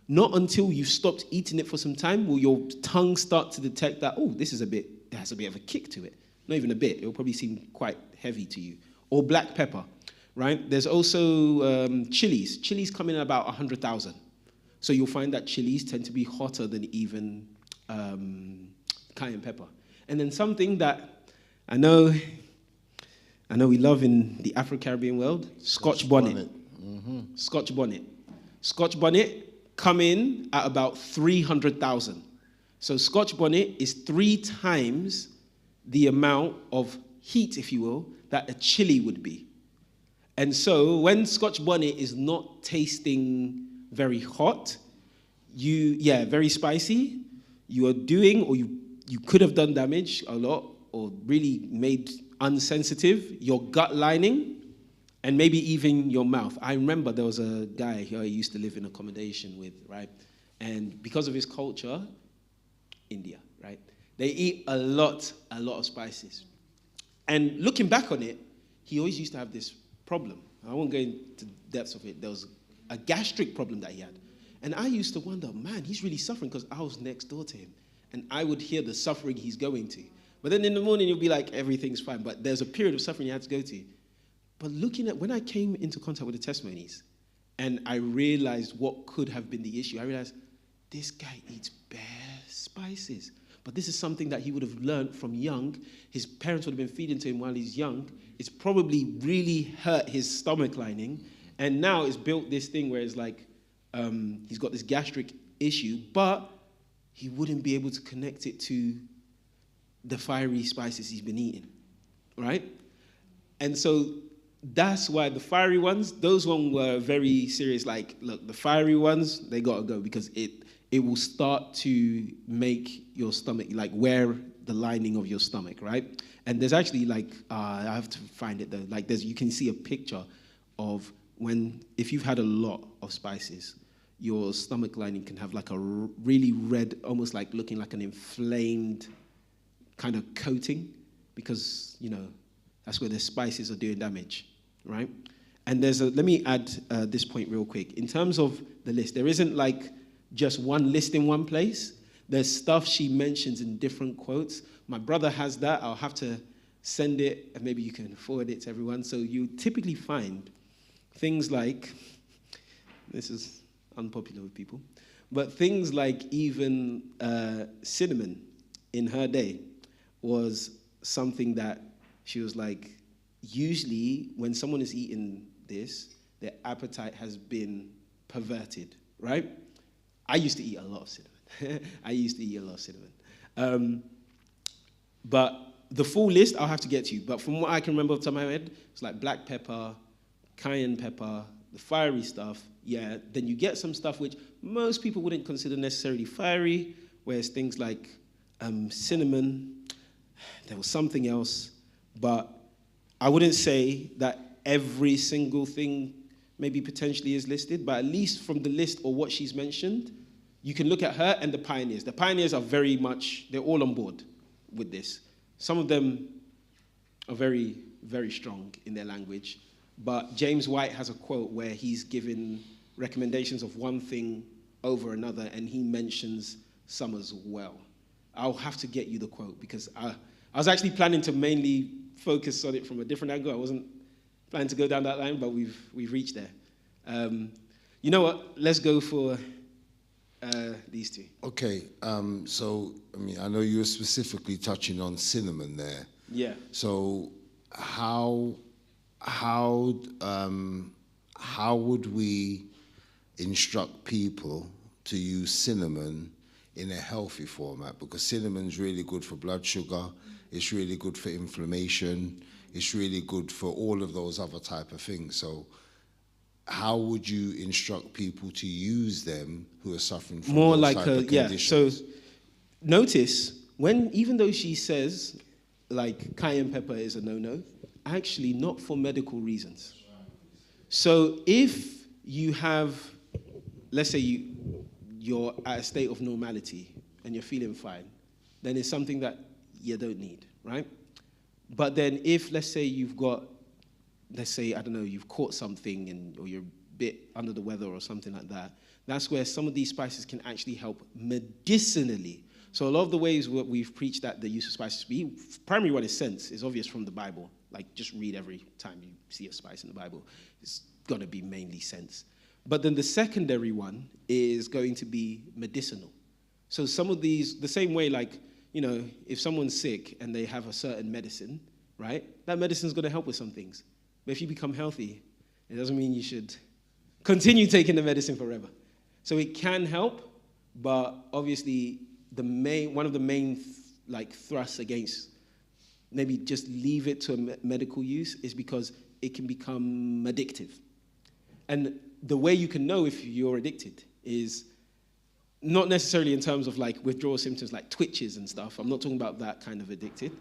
Not until you've stopped eating it for some time will your tongue start to detect that, oh, this is it has a bit of a kick to it. Not even a bit, it'll probably seem quite heavy to you. Or black pepper, right? There's also chilies. Chilies come in at about 100,000. So you'll find that chilies tend to be hotter than even cayenne pepper. And then something that I know we love in the Afro-Caribbean world, Scotch bonnet. Mm-hmm. Scotch bonnet. Scotch bonnet come in at about 300,000. So Scotch bonnet is 3 times the amount of heat, if you will, that a chili would be. And so when Scotch bonnet is not tasting very hot, very spicy, you are doing, or you could have done damage a lot, or really made unsensitive, your gut lining, and maybe even your mouth. I remember there was a guy who I used to live in accommodation with, right? And because of his culture, India, right? They eat a lot of spices. And looking back on it, he always used to have this problem. I won't go into the depths of it. There was a gastric problem that he had. And I used to wonder, man, he's really suffering, because I was next door to him. And I would hear the suffering he's going to. But then in the morning, you'll be like, everything's fine. But there's a period of suffering you had to go to. But looking at, when I came into contact with the testimonies, and I realized what could have been the issue, I realized this guy eats bare spices. But this is something that he would have learned from young. His parents would have been feeding to him while he's young. It's probably really hurt his stomach lining. And now it's built this thing where it's like, he's got this gastric issue, but he wouldn't be able to connect it to the fiery spices he's been eating, right? And so that's why the fiery ones, those ones were very serious. Like, look, the fiery ones, they got to go, because it will start to make your stomach, like wear the lining of your stomach, right? And there's actually like, I have to find it though, like you can see a picture of if you've had a lot of spices, your stomach lining can have like a really red, almost like looking like an inflamed kind of coating, because, that's where the spices are doing damage, right? And let me add this point real quick. In terms of the list, there isn't like just one list in one place. There's stuff she mentions in different quotes. My brother has that. I'll have to send it, and maybe you can forward it to everyone. So you typically find things like, this is unpopular with people, but things like even cinnamon in her day was something that she was like, usually when someone is eating this, their appetite has been perverted, right? I used to eat a lot of cinnamon. But the full list, I'll have to get to you. But from what I can remember off the top of my head, it's like black pepper, cayenne pepper, the fiery stuff. Yeah, then you get some stuff which most people wouldn't consider necessarily fiery, whereas things like cinnamon, there was something else, but I wouldn't say that every single thing maybe potentially is listed, but at least from the list or what she's mentioned, you can look at her and the pioneers. The pioneers are very much, they're all on board with this. Some of them are very, very strong in their language, but James White has a quote where he's given recommendations of one thing over another, and he mentions some as well. I'll have to get you the quote, because I was actually planning to mainly focus on it from a different angle. I wasn't planning to go down that line, but we've reached there. You know what? Let's go for these two. Okay, so, I know you were specifically touching on cinnamon there. Yeah. So how would we instruct people to use cinnamon in a healthy format? Because cinnamon's really good for blood sugar, it's really good for inflammation, it's really good for all of those other type of things. So how would you instruct people to use them who are suffering from more those like type of conditions? So notice, even though she says like cayenne pepper is a no-no, actually not for medical reasons. So if you have, let's say you're at a state of normality and you're feeling fine, then it's something that you don't need, right? But then if, let's say you've got, I don't know, you've caught something or you're a bit under the weather or something like that, that's where some of these spices can actually help medicinally. So a lot of the ways what we've preached that the use of spices, primary one is sense, is obvious from the Bible. Like, just read every time you see a spice in the Bible. It's got to be mainly sense. But then the secondary one is going to be medicinal. So some of these, the same way, like, if someone's sick and they have a certain medicine, right, that medicine's going to help with some things. But if you become healthy, it doesn't mean you should continue taking the medicine forever. So it can help, but obviously one of the main thrusts against maybe just leave it to a medical use is because it can become addictive. And the way you can know if you're addicted is not necessarily in terms of like withdrawal symptoms like twitches and stuff. I'm not talking about that kind of addicted.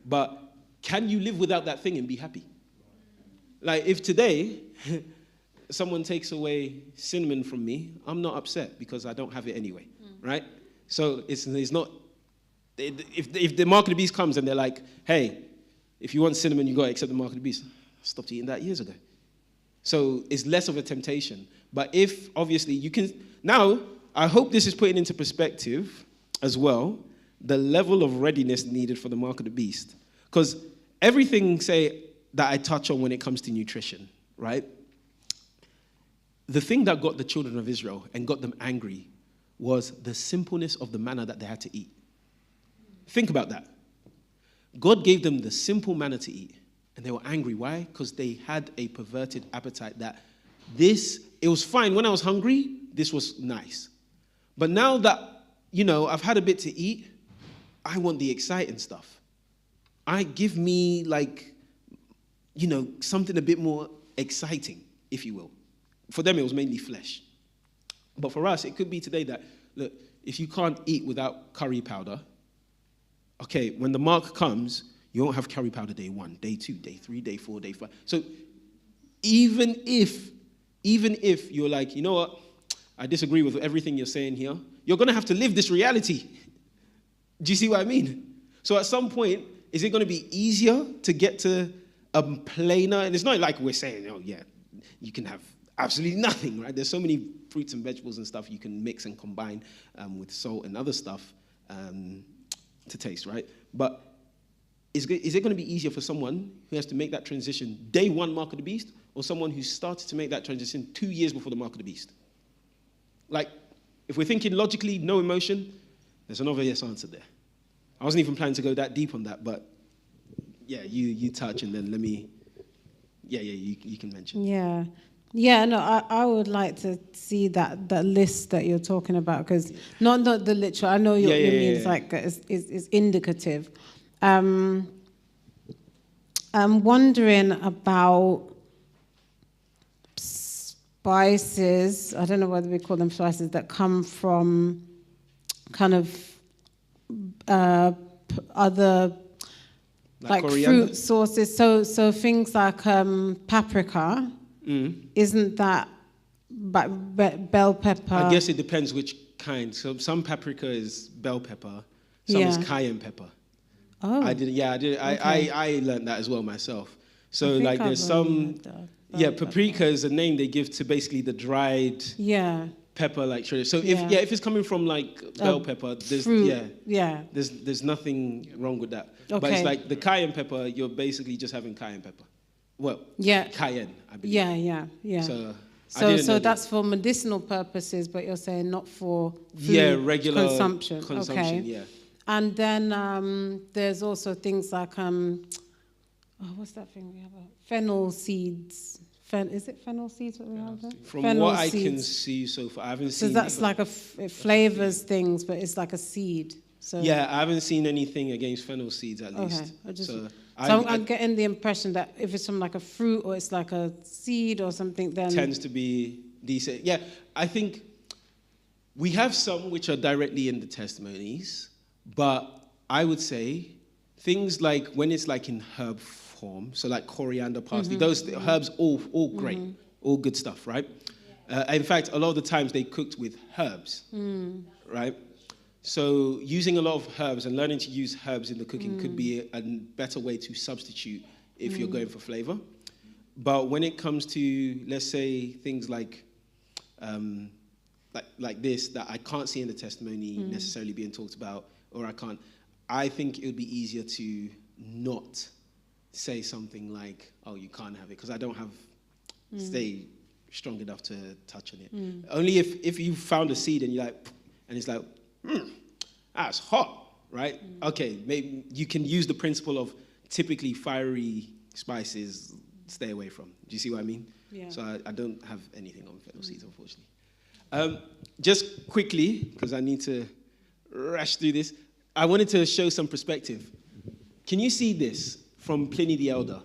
But can you live without that thing and be happy? Like if today someone takes away cinnamon from me, I'm not upset because I don't have it anyway, right? So it's not, if the mark of the beast comes and they're like, hey, if you want cinnamon, you got to accept the mark of the beast. I stopped eating that years ago. So it's less of a temptation. But if, obviously, you can... Now, I hope this is putting into perspective as well the level of readiness needed for the mark of the beast. Because everything, say, that I touch on when it comes to nutrition, right? The thing that got the children of Israel and got them angry was the simpleness of the manna that they had to eat. Think about that. God gave them the simple manna to eat, and they were angry. Why? Because they had a perverted appetite that it was fine. When I was hungry, this was nice. But now that, I've had a bit to eat, I want the exciting stuff. Give me, something a bit more exciting, if you will. For them, it was mainly flesh. But for us, it could be today that look, if you can't eat without curry powder, okay, when the mark comes, you won't have curry powder day 1, day 2, day 3, day 4, day 5. So even if you're like, you know what, I disagree with everything you're saying here, you're going to have to live this reality. Do you see what I mean? So at some point, is it going to be easier to get to a plainer? And it's not like we're saying, oh yeah, you can have absolutely nothing, right? There's so many fruits and vegetables and stuff you can mix and combine with salt and other stuff to taste, right? But is it going to be easier for someone who has to make that transition day 1 mark of the beast, or someone who started to make that transition 2 years before the mark of the beast? Like, if we're thinking logically, no emotion, there's an obvious answer there. I wasn't even planning to go that deep on that, but yeah, you touch, and then let me, you can mention. Yeah, no, I would like to see that list that you're talking about, because not the literal. I know you mean it's like it's indicative. I'm wondering about spices. I don't know whether we call them spices that come from kind of other like fruit sources. So things like paprika. Isn't that bell pepper? I guess it depends which kind. So some paprika is bell pepper, some is cayenne pepper. Oh, I did. I learned that as well myself. So like there's some. Paprika is a name they give to basically the dried pepper, like shredded. So if it's coming from like bell pepper, there's nothing wrong with that. Okay. But it's like the cayenne pepper, you're basically just having cayenne pepper. Well, cayenne, I believe. Yeah. So that's for medicinal purposes, but you're saying not for food regular consumption. Okay. Yeah. And then there's also things like what's that thing we have? Fennel seeds. Is it fennel seeds what we have there? From what I can see so far, I haven't seen. So that's like it flavors things, but it's like a seed. So I haven't seen anything against fennel seeds at least. Okay. I'm getting the impression that if it's from like a fruit or it's like a seed or something, then tends to be decent. Yeah, I think we have some which are directly in the testimonies, but I would say things like when it's like in herb form, so like coriander, parsley, those herbs, all great, all good stuff, right? In fact, a lot of the times they cooked with herbs, right? So using a lot of herbs and learning to use herbs in the cooking could be a better way to substitute if you're going for flavor. But when it comes to, let's say, things like this that I can't see in the testimony necessarily being talked about, or I think it would be easier to not say something like, oh, you can't have it, because I don't have stay strong enough to touch on it. Only if you found a seed and you're like, and it's like, that's hot, right? Okay, maybe you can use the principle of typically fiery spices, stay away from. Do you see what I mean? Yeah. So I don't have anything on fennel seeds, unfortunately. Just quickly, because I need to rush through this, I wanted to show some perspective. Can you see this from Pliny the Elder?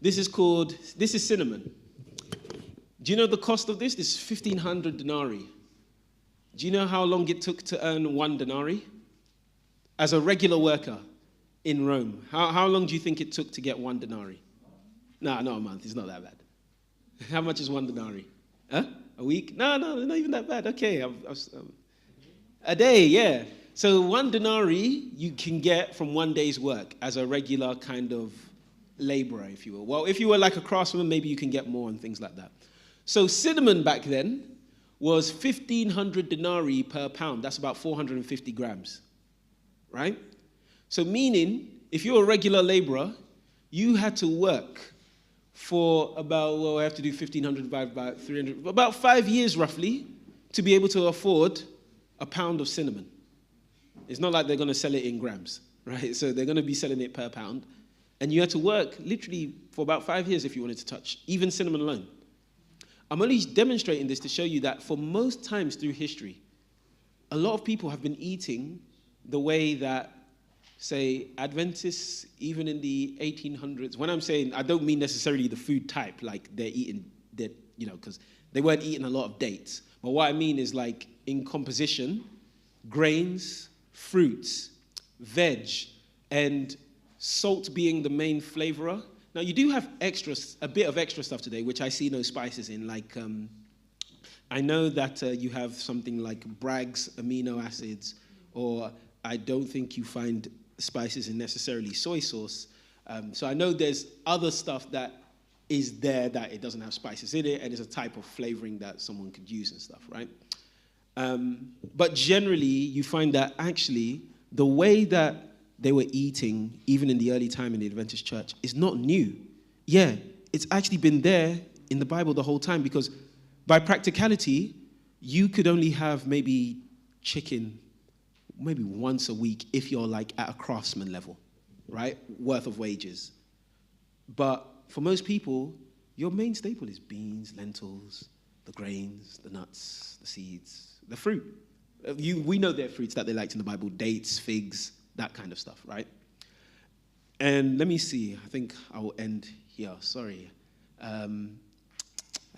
This is cinnamon. Do you know the cost of this? This is 1,500 denarii. Do you know how long it took to earn 1 denarii? As a regular worker in Rome, how long do you think it took to get 1 denarii? No, not a month. It's not that bad. How much is 1 denarii? Huh? A week? No, not even that bad. Okay, a day, yeah. So 1 denarii you can get from 1 day's work as a regular kind of laborer, if you will. Well, if you were like a craftsman, maybe you can get more and things like that. So cinnamon back then was 1,500 denarii per pound. That's about 450 grams, right? So meaning, if you're a regular laborer, you had to work for about, I have to do 1,500 divided by 300, about 5 years roughly, to be able to afford a pound of cinnamon. It's not like they're going to sell it in grams, right? So they're going to be selling it per pound. And you had to work literally for about 5 years if you wanted to touch, even cinnamon alone. I'm only demonstrating this to show you that for most times through history, a lot of people have been eating the way that, say, Adventists, even in the 1800s, when I'm saying, I don't mean necessarily the food type, like they're eating, because they weren't eating a lot of dates. But what I mean is like in composition, grains, fruits, veg, and salt being the main flavorer. Now, you do have a bit of extra stuff today, which I see no spices in. Like, I know that you have something like Bragg's amino acids, or I don't think you find spices in necessarily soy sauce. So I know there's other stuff that is there that it doesn't have spices in it, and it's a type of flavoring that someone could use and stuff, right? But generally, you find that actually the way that they were eating, even in the early time in the Adventist church, is not new. Yeah, it's actually been there in the Bible the whole time, because by practicality, you could only have maybe chicken maybe once a week if you're like at a craftsman level, right? Worth of wages. But for most people, your main staple is beans, lentils, the grains, the nuts, the seeds, the fruit. We know there are fruits that they liked in the Bible, dates, figs, that kind of stuff, right? And let me see, I think I will end here, sorry. I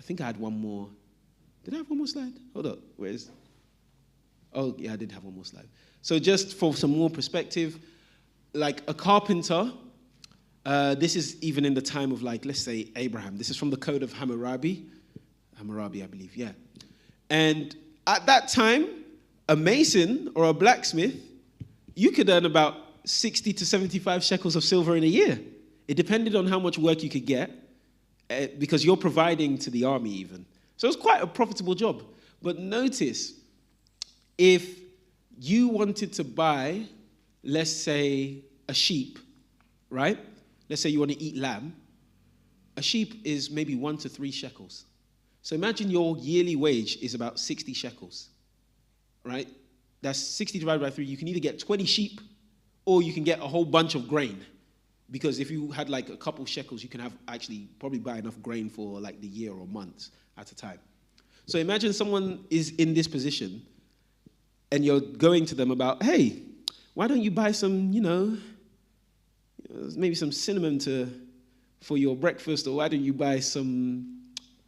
think I had one more. Did I have one more slide? Hold up, oh, yeah, I did have one more slide. So just for some more perspective, like a carpenter, this is even in the time of, like, let's say Abraham. This is from the Code of Hammurabi. Hammurabi, I believe, yeah. And at that time, a mason or a blacksmith, you could earn about 60 to 75 shekels of silver in a year. It depended on how much work you could get, because you're providing to the army even. So it was quite a profitable job. But notice, if you wanted to buy, let's say, a sheep, right? Let's say you want to eat lamb. A sheep is maybe 1 to 3 shekels. So imagine your yearly wage is about 60 shekels, right? That's 60 divided by 3. You can either get 20 sheep or you can get a whole bunch of grain. Because if you had like a couple shekels, you can have actually probably buy enough grain for like the year or months at a time. So imagine someone is in this position and you're going to them about, hey, why don't you buy some, maybe some cinnamon for your breakfast, or why don't you buy some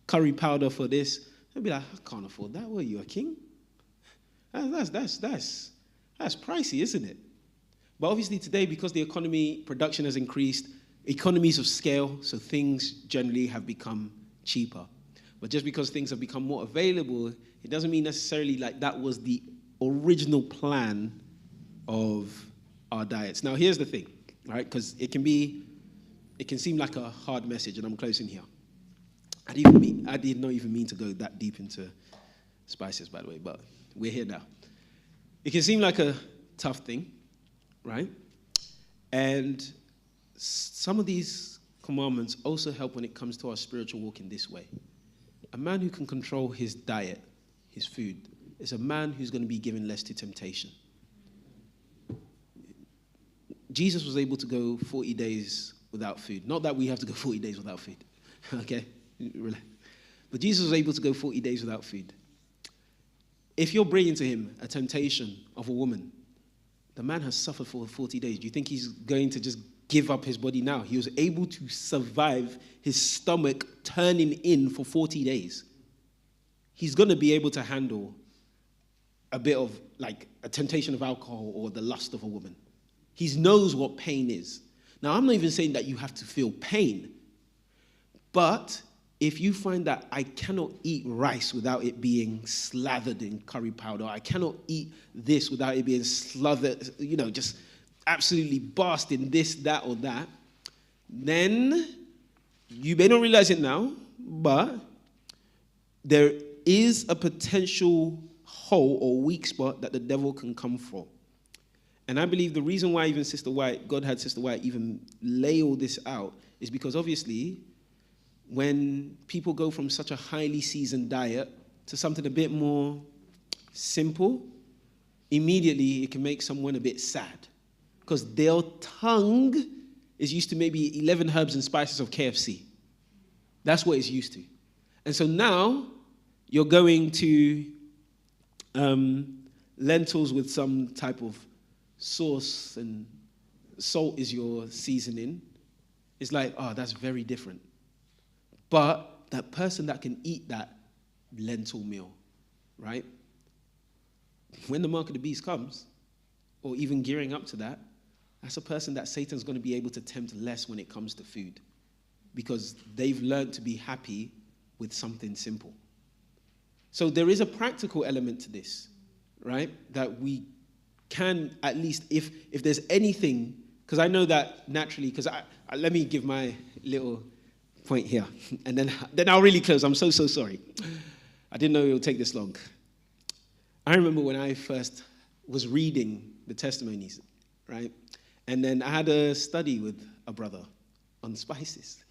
curry powder for this? They'll be like, I can't afford that. What, are you a king? That's pricey, isn't it? But obviously today, because the production has increased, economies of scale, so things generally have become cheaper. But just because things have become more available, it doesn't mean necessarily like that was the original plan of our diets. Now, here's the thing, right? Because it can seem like a hard message, and I'm closing here. I did not even mean to go that deep into spices, by the way, but we're here now. It can seem like a tough thing, right? And some of these commandments also help when it comes to our spiritual walk in this way. A man who can control his diet, his food, is a man who's going to be given less to temptation. Jesus was able to go 40 days without food. Not that we have to go 40 days without food, okay? But Jesus was able to go 40 days without food. If you're bringing to him a temptation of a woman, the man has suffered for 40 days. Do you think he's going to just give up his body now? He was able to survive his stomach turning in for 40 days. He's going to be able to handle a bit of like a temptation of alcohol or the lust of a woman. He knows what pain is. Now, I'm not even saying that you have to feel pain, but if you find that I cannot eat rice without it being slathered in curry powder, I cannot eat this without it being slathered, just absolutely basked in this, that, or that, then you may not realize it now, but there is a potential hole or weak spot that the devil can come from. And I believe the reason why even God had Sister White even lay all this out is because obviously when people go from such a highly seasoned diet to something a bit more simple, immediately it can make someone a bit sad because their tongue is used to maybe 11 herbs and spices of KFC. That's what it's used to. And so now you're going to lentils with some type of sauce and salt is your seasoning. It's like, oh, that's very different. But that person that can eat that lentil meal, right? when the mark of the beast comes, or even gearing up to that, that's a person that Satan's going to be able to tempt less when it comes to food, because they've learned to be happy with something simple. So there is a practical element to this, right? That we can, at least, if there's anything, because I know that naturally, because let me give my little point here, and then I'll really close. I'm so sorry. I didn't know it would take this long. I remember when I first was reading the testimonies, right? And then I had a study with a brother on spices.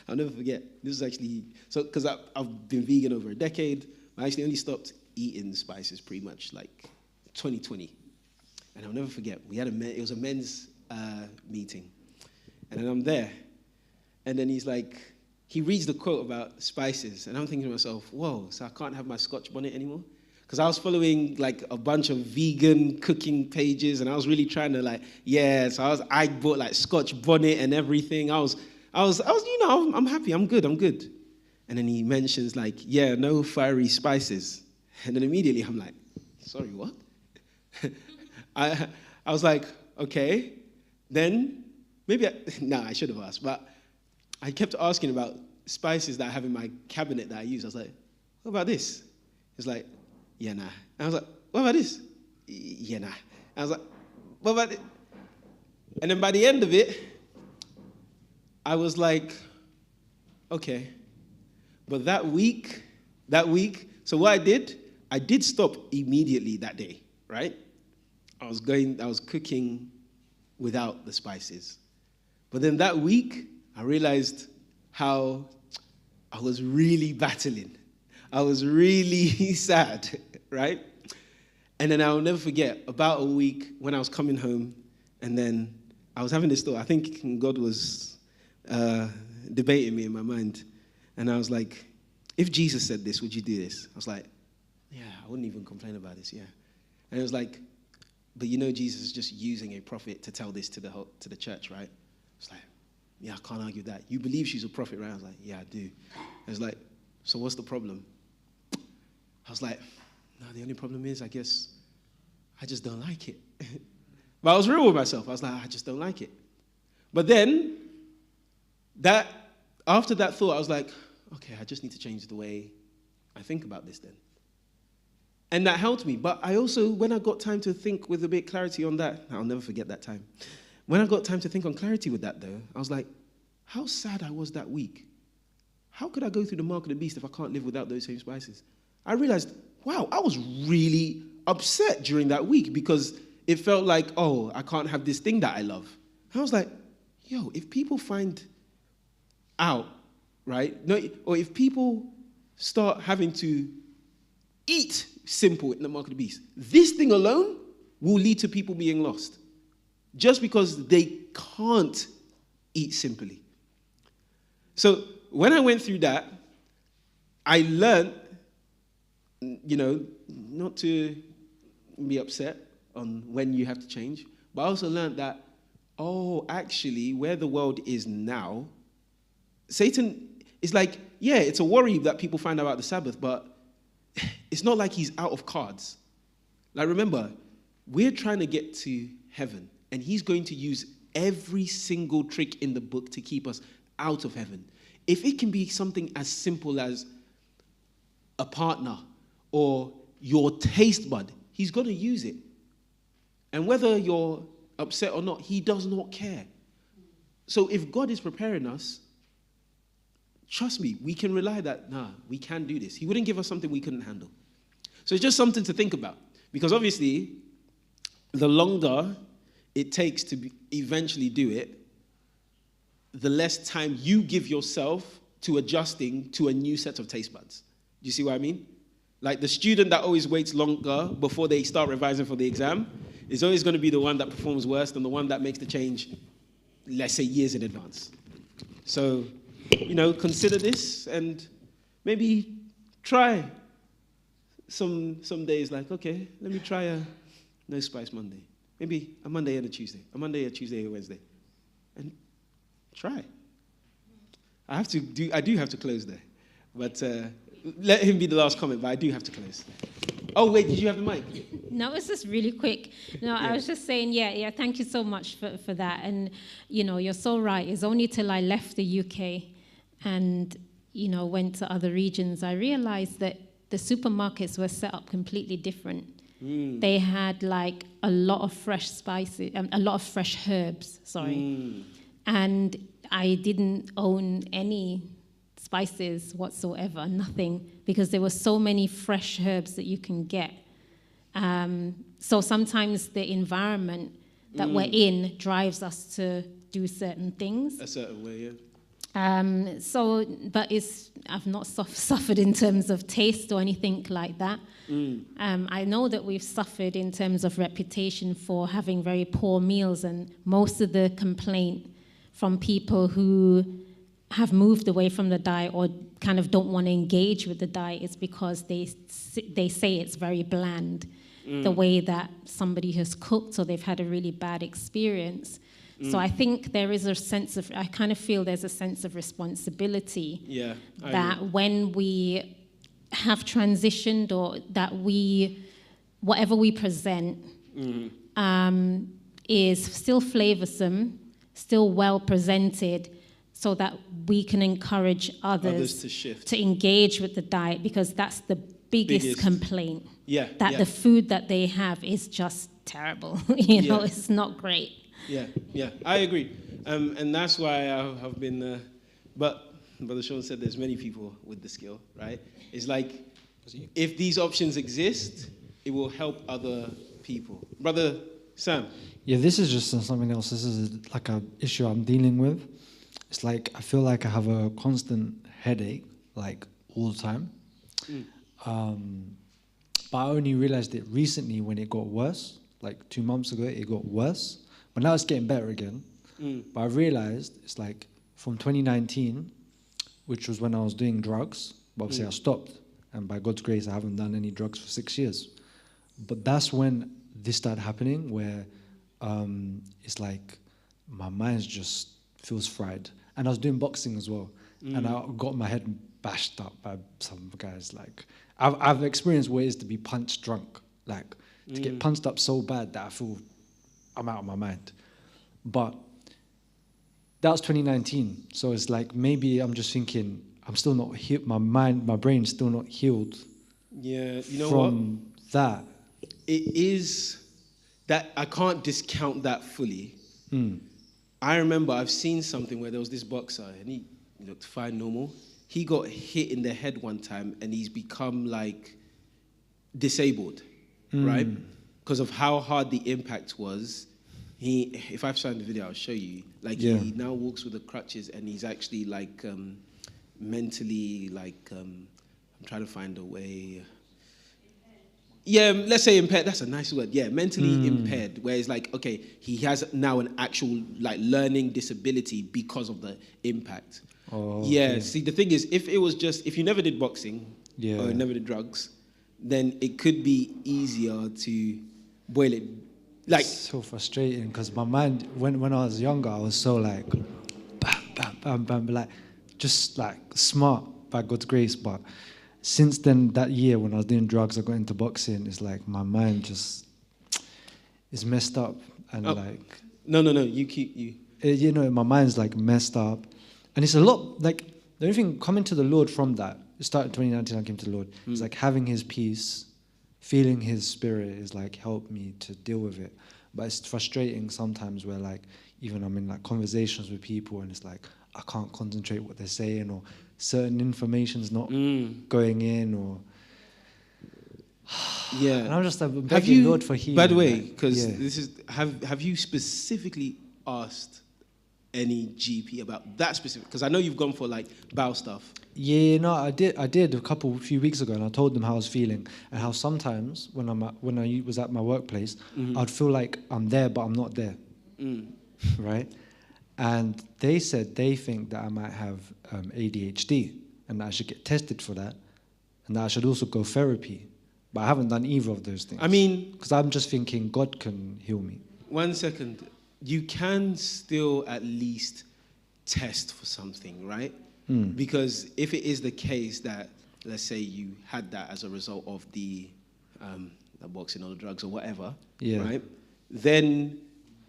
I'll never forget. This is actually, so because I've been vegan over a decade. I actually only stopped eating spices pretty much like 2020. And I'll never forget, it was a men's meeting. And then I'm there. And then he reads the quote about spices. And I'm thinking to myself, whoa, so I can't have my Scotch bonnet anymore? Because I was following like a bunch of vegan cooking pages, and I was really trying to so I bought like Scotch bonnet and everything. I was, I'm happy, I'm good. And then he mentions no fiery spices. And then immediately I'm like, sorry, what? I was like, okay, then maybe, I should have asked, but I kept asking about spices that I have in my cabinet that I use. I was like, what about this? He's like, yeah, nah. And I was like, what about this? Yeah, nah. I was like, what about it? And then by the end of it, I was like, okay. But that week, so what I did stop immediately that day, right? I was cooking without the spices. But then that week, I realized how I was really battling. I was really sad, right? And then I'll never forget, about a week when I was coming home, and then I was having this thought. I think God was debating me in my mind. And I was like, if Jesus said this, would you do this? I was like, yeah, I wouldn't even complain about this, yeah. And it was like, but Jesus is just using a prophet to tell this to the church, right? It's like, yeah, I can't argue that. You believe she's a prophet, right? I was like, yeah, I do. And it's like, so what's the problem? I was like, no, the only problem is, I guess, I just don't like it. But I was real with myself. I was like, I just don't like it. But then, after that thought, I was like, okay, I just need to change the way I think about this then. And that helped me. But I also, when I got time to think with a bit of clarity on that, I'll never forget that time. When I got time to think on clarity with that, though, I was like, how sad I was that week. How could I go through the mark of the beast if I can't live without those same spices? I realized, wow, I was really upset during that week because it felt like, oh, I can't have this thing that I love. And I was like, yo, if people find out, right, or if people start having to eat simple in the mark of the beast, this thing alone will lead to people being lost just because they can't eat simply. So when I went through that, I learned, not to be upset on when you have to change, but I also learned that, actually, where the world is now, Satan is like, yeah, it's a worry that people find out about the Sabbath, but it's not like he's out of cards. Like, remember, we're trying to get to heaven, and he's going to use every single trick in the book to keep us out of heaven. If it can be something as simple as a partner or your taste bud, he's going to use it. And whether you're upset or not, he does not care. So if God is preparing us, trust me, we can rely that, we can do this. He wouldn't give us something we couldn't handle. So it's just something to think about. Because obviously, the longer it takes to eventually do it, the less time you give yourself to adjusting to a new set of taste buds. Do you see what I mean? Like the student that always waits longer before they start revising for the exam is always going to be the one that performs worse than the one that makes the change, let's say, years in advance. So, consider this and maybe try some days like, okay, let me try a no spice Monday. Maybe a Monday and a Tuesday. A Monday, a Tuesday, and a Wednesday. And try. I do have to close there. But let him be the last comment, but I do have to close. Oh, wait, did you have the mic? No, it's just really quick. No, I was just saying, yeah, thank you so much for that. And, you know, you're so right. It's only till I left the UK and, you know, went to other regions, I realized that the supermarkets were set up completely different. They had like a lot of fresh spices, a lot of fresh herbs, and I didn't own any spices whatsoever, nothing, because there were so many fresh herbs that you can get. So sometimes the environment that we're in drives us to do certain things. A certain way, yeah. But I've not suffered in terms of taste or anything like that. I know that we've suffered in terms of reputation for having very poor meals, and most of the complaint from people who have moved away from the diet or kind of don't want to engage with the diet is because they say it's very bland, the way that somebody has cooked, or they've had a really bad experience. So I think there is I kind of feel there's a sense of responsibility that when we have transitioned, or that whatever we present is still flavorsome, still well presented, so that we can encourage others to shift, to engage with the diet, because that's the biggest complaint. That the food that they have is just terrible. You know, it's not great. Yeah, I agree. And that's why I have been, but Brother Sean said there's many people with the skill, right? It's like, if these options exist, it will help other people. Brother Sam. Yeah, this is just something else. This is like an issue I'm dealing with. It's like, I feel like I have a constant headache, like all the time. But I only realized it recently when it got worse. Like 2 months ago, it got worse. But now it's getting better again. But I realized it's like from 2019, which was when I was doing drugs, but obviously I stopped. And by God's grace, I haven't done any drugs for 6 years. But that's when this started happening, where it's like my mind just feels fried. And I was doing boxing as well. And I got my head bashed up by some guys. Like, I've experienced what it is to be punch drunk. Like, to get punched up so bad that I feel I'm out of my mind. But that was 2019. So it's like, maybe I'm just thinking, I'm still not healed. My brain's still not healed. Yeah, you know from that. It is that I can't discount that fully. I remember I've seen something where there was this boxer and he looked fine, normal. He got hit in the head one time and he's become like disabled, right? Because of how hard the impact was. If I've signed the video, I'll show you. Like he now walks with the crutches and he's actually like mentally like I'm trying to find a way. Yeah, let's say impaired. That's a nice word. Yeah, mentally impaired. Where it's like, okay, he has now an actual like learning disability because of the impact. See, the thing is, if you never did boxing or never did drugs, then it could be easier to boil it. Like, so frustrating, because my mind, when I was younger, I was so like, bam, bam, bam, bam, like, just like smart by God's grace. But since then, that year when I was doing drugs, I got into boxing. It's like my mind just is messed up, and like no, you keep you. You know, my mind's like messed up, and it's a lot. Like the only thing coming to the Lord from that, it started in 2019. I came to the Lord. It's like having His peace, feeling His Spirit is like helped me to deal with it. But it's frustrating sometimes where like even I'm in like conversations with people and it's like I can't concentrate what they're saying, or certain information's not going in, or and I'm just like begging Lord for healing. By the way, because this is have you specifically asked any GP about that specific? Because I know you've gone for like bowel stuff. Yeah, no, I did a few weeks ago, and I told them how I was feeling and how sometimes when I was at my workplace, I'd feel like I'm there but I'm not there, right? And they said they think that I might have ADHD and that I should get tested for that, and that I should also go therapy. But I haven't done either of those things. I mean, because I'm just thinking God can heal me. 1 second, you can still at least test for something, right? Because if it is the case that, let's say you had that as a result of the boxing or drugs or whatever, Yeah. right? Then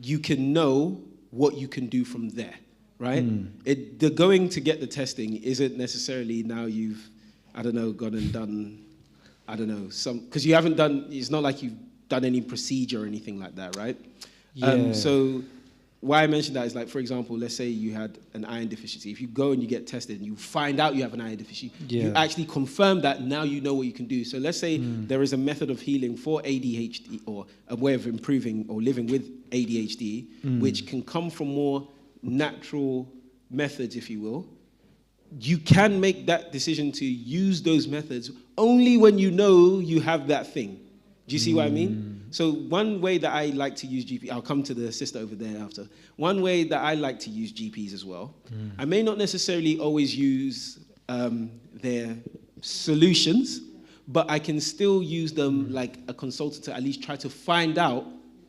you can know what you can do from there, right? The going to get the testing isn't necessarily now you've, I don't know, gone and done, I don't know, because you haven't done, it's not like you've done any procedure or anything like that, right? Yeah. So why I mentioned that is like, for example, let's say you had an iron deficiency. If you go and you get tested and you find out you have an iron deficiency, you actually confirm that, now you know what you can do. So let's say there is a method of healing for ADHD or a way of improving or living with ADHD, which can come from more natural methods, if you will. You can make that decision to use those methods only when you know you have that thing. Do you see what I mean? So one way that I like to use GP, I'll come to the sister over there after. One way that I like to use GPs as well, I may not necessarily always use their solutions, but I can still use them like a consultant to at least try to find out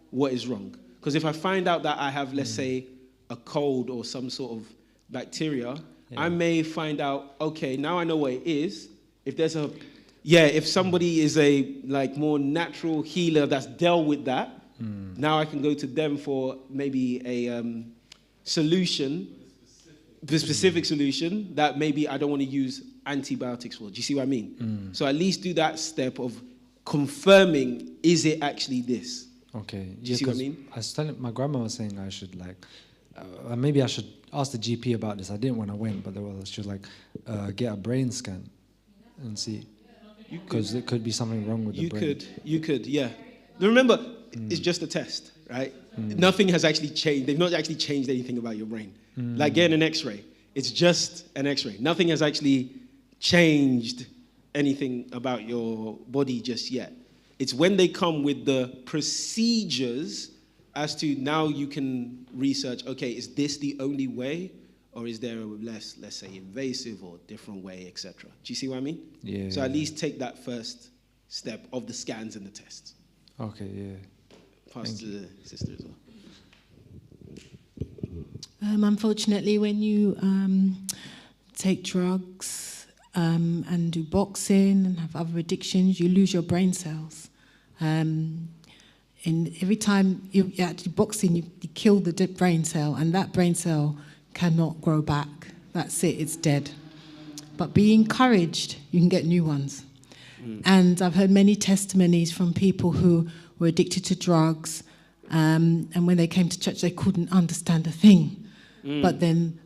what is wrong. Because if I find out that I have, let's say, a cold or some sort of bacteria, I may find out, okay, now I know what it is. If there's a if somebody is a like more natural healer that's dealt with that, now I can go to them for maybe a solution, the specific solution that maybe I don't want to use antibiotics for. Do you see what I mean? So at least do that step of confirming, is it actually this? Okay. Do you see what I mean? I was telling, my grandma was saying I should like, maybe I should ask the GP about this. I didn't when I went, but I should like get a brain scan and see. Because there could be something wrong with the brain. You could, yeah. Remember, it's just a test, right? Nothing has actually changed. They've not actually changed anything about your brain. Like getting an X-ray. It's just an X-ray. Nothing has actually changed anything about your body just yet. It's when they come with the procedures as to now you can research, okay, is this the only way? Or is there a less, let's say, invasive or different way, etc.? Do you see what I mean? Yeah. So at least take that first step of the scans and the tests. Okay, yeah. Pass to the sister as well. Unfortunately, when you take drugs and do boxing and have other addictions, you lose your brain cells. And every time you're actually boxing, you kill the brain cell, and that brain cell cannot grow back. That's it, it's dead. But be encouraged, you can get new ones. And I've heard many testimonies from people who were addicted to drugs, and when they came to church, they couldn't understand a thing. But then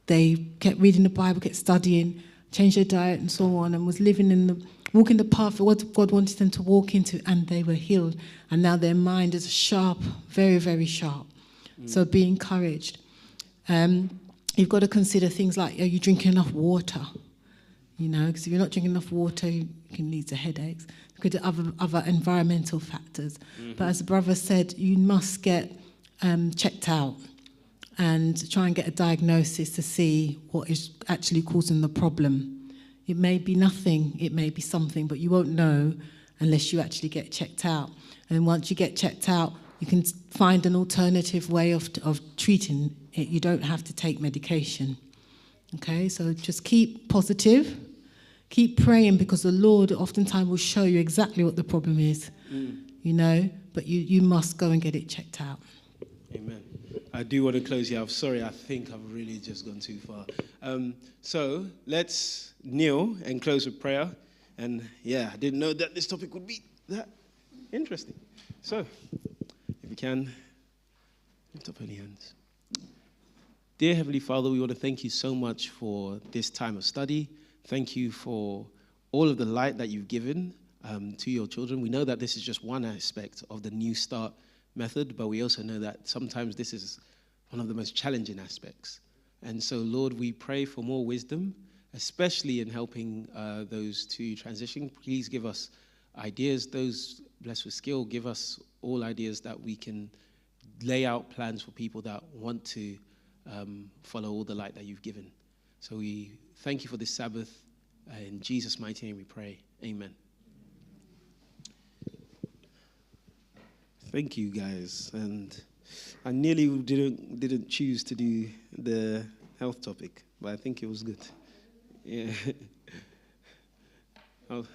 they kept reading the Bible, kept studying, changed their diet and so on, and was walking the path of what God wanted them to walk into, and they were healed. And now their mind is sharp, very, very sharp. So be encouraged. You've got to consider things like, are you drinking enough water? You know, because if you're not drinking enough water, you can lead to headaches. Could other environmental factors. But as the brother said, you must get checked out and try and get a diagnosis to see what is actually causing the problem. It may be nothing, it may be something, but you won't know unless you actually get checked out. And once you get checked out, you can find an alternative way of treating it. You don't have to take medication. Okay, so just keep positive, keep praying, because the Lord oftentimes will show you exactly what the problem is, you know, but you must go and get it checked out. Amen. I do want to close here. I'm sorry, I think I've really just gone too far. So let's kneel and close with prayer. And yeah, I didn't know that this topic would be that interesting. So, if you can, lift up holy hands. Dear Heavenly Father, we want to thank you so much for this time of study. Thank you for all of the light that you've given to your children. We know that this is just one aspect of the New Start method, but we also know that sometimes this is one of the most challenging aspects. And so, Lord, we pray for more wisdom, especially in helping those to transition. Please give us ideas. Those blessed with skill, give us all ideas that we can lay out plans for people that want to follow all the light that you've given. So we thank you for this Sabbath. In Jesus' mighty name we pray. Amen. Thank you, guys. And I nearly didn't choose to do the health topic, but I think it was good. Yeah. Oh.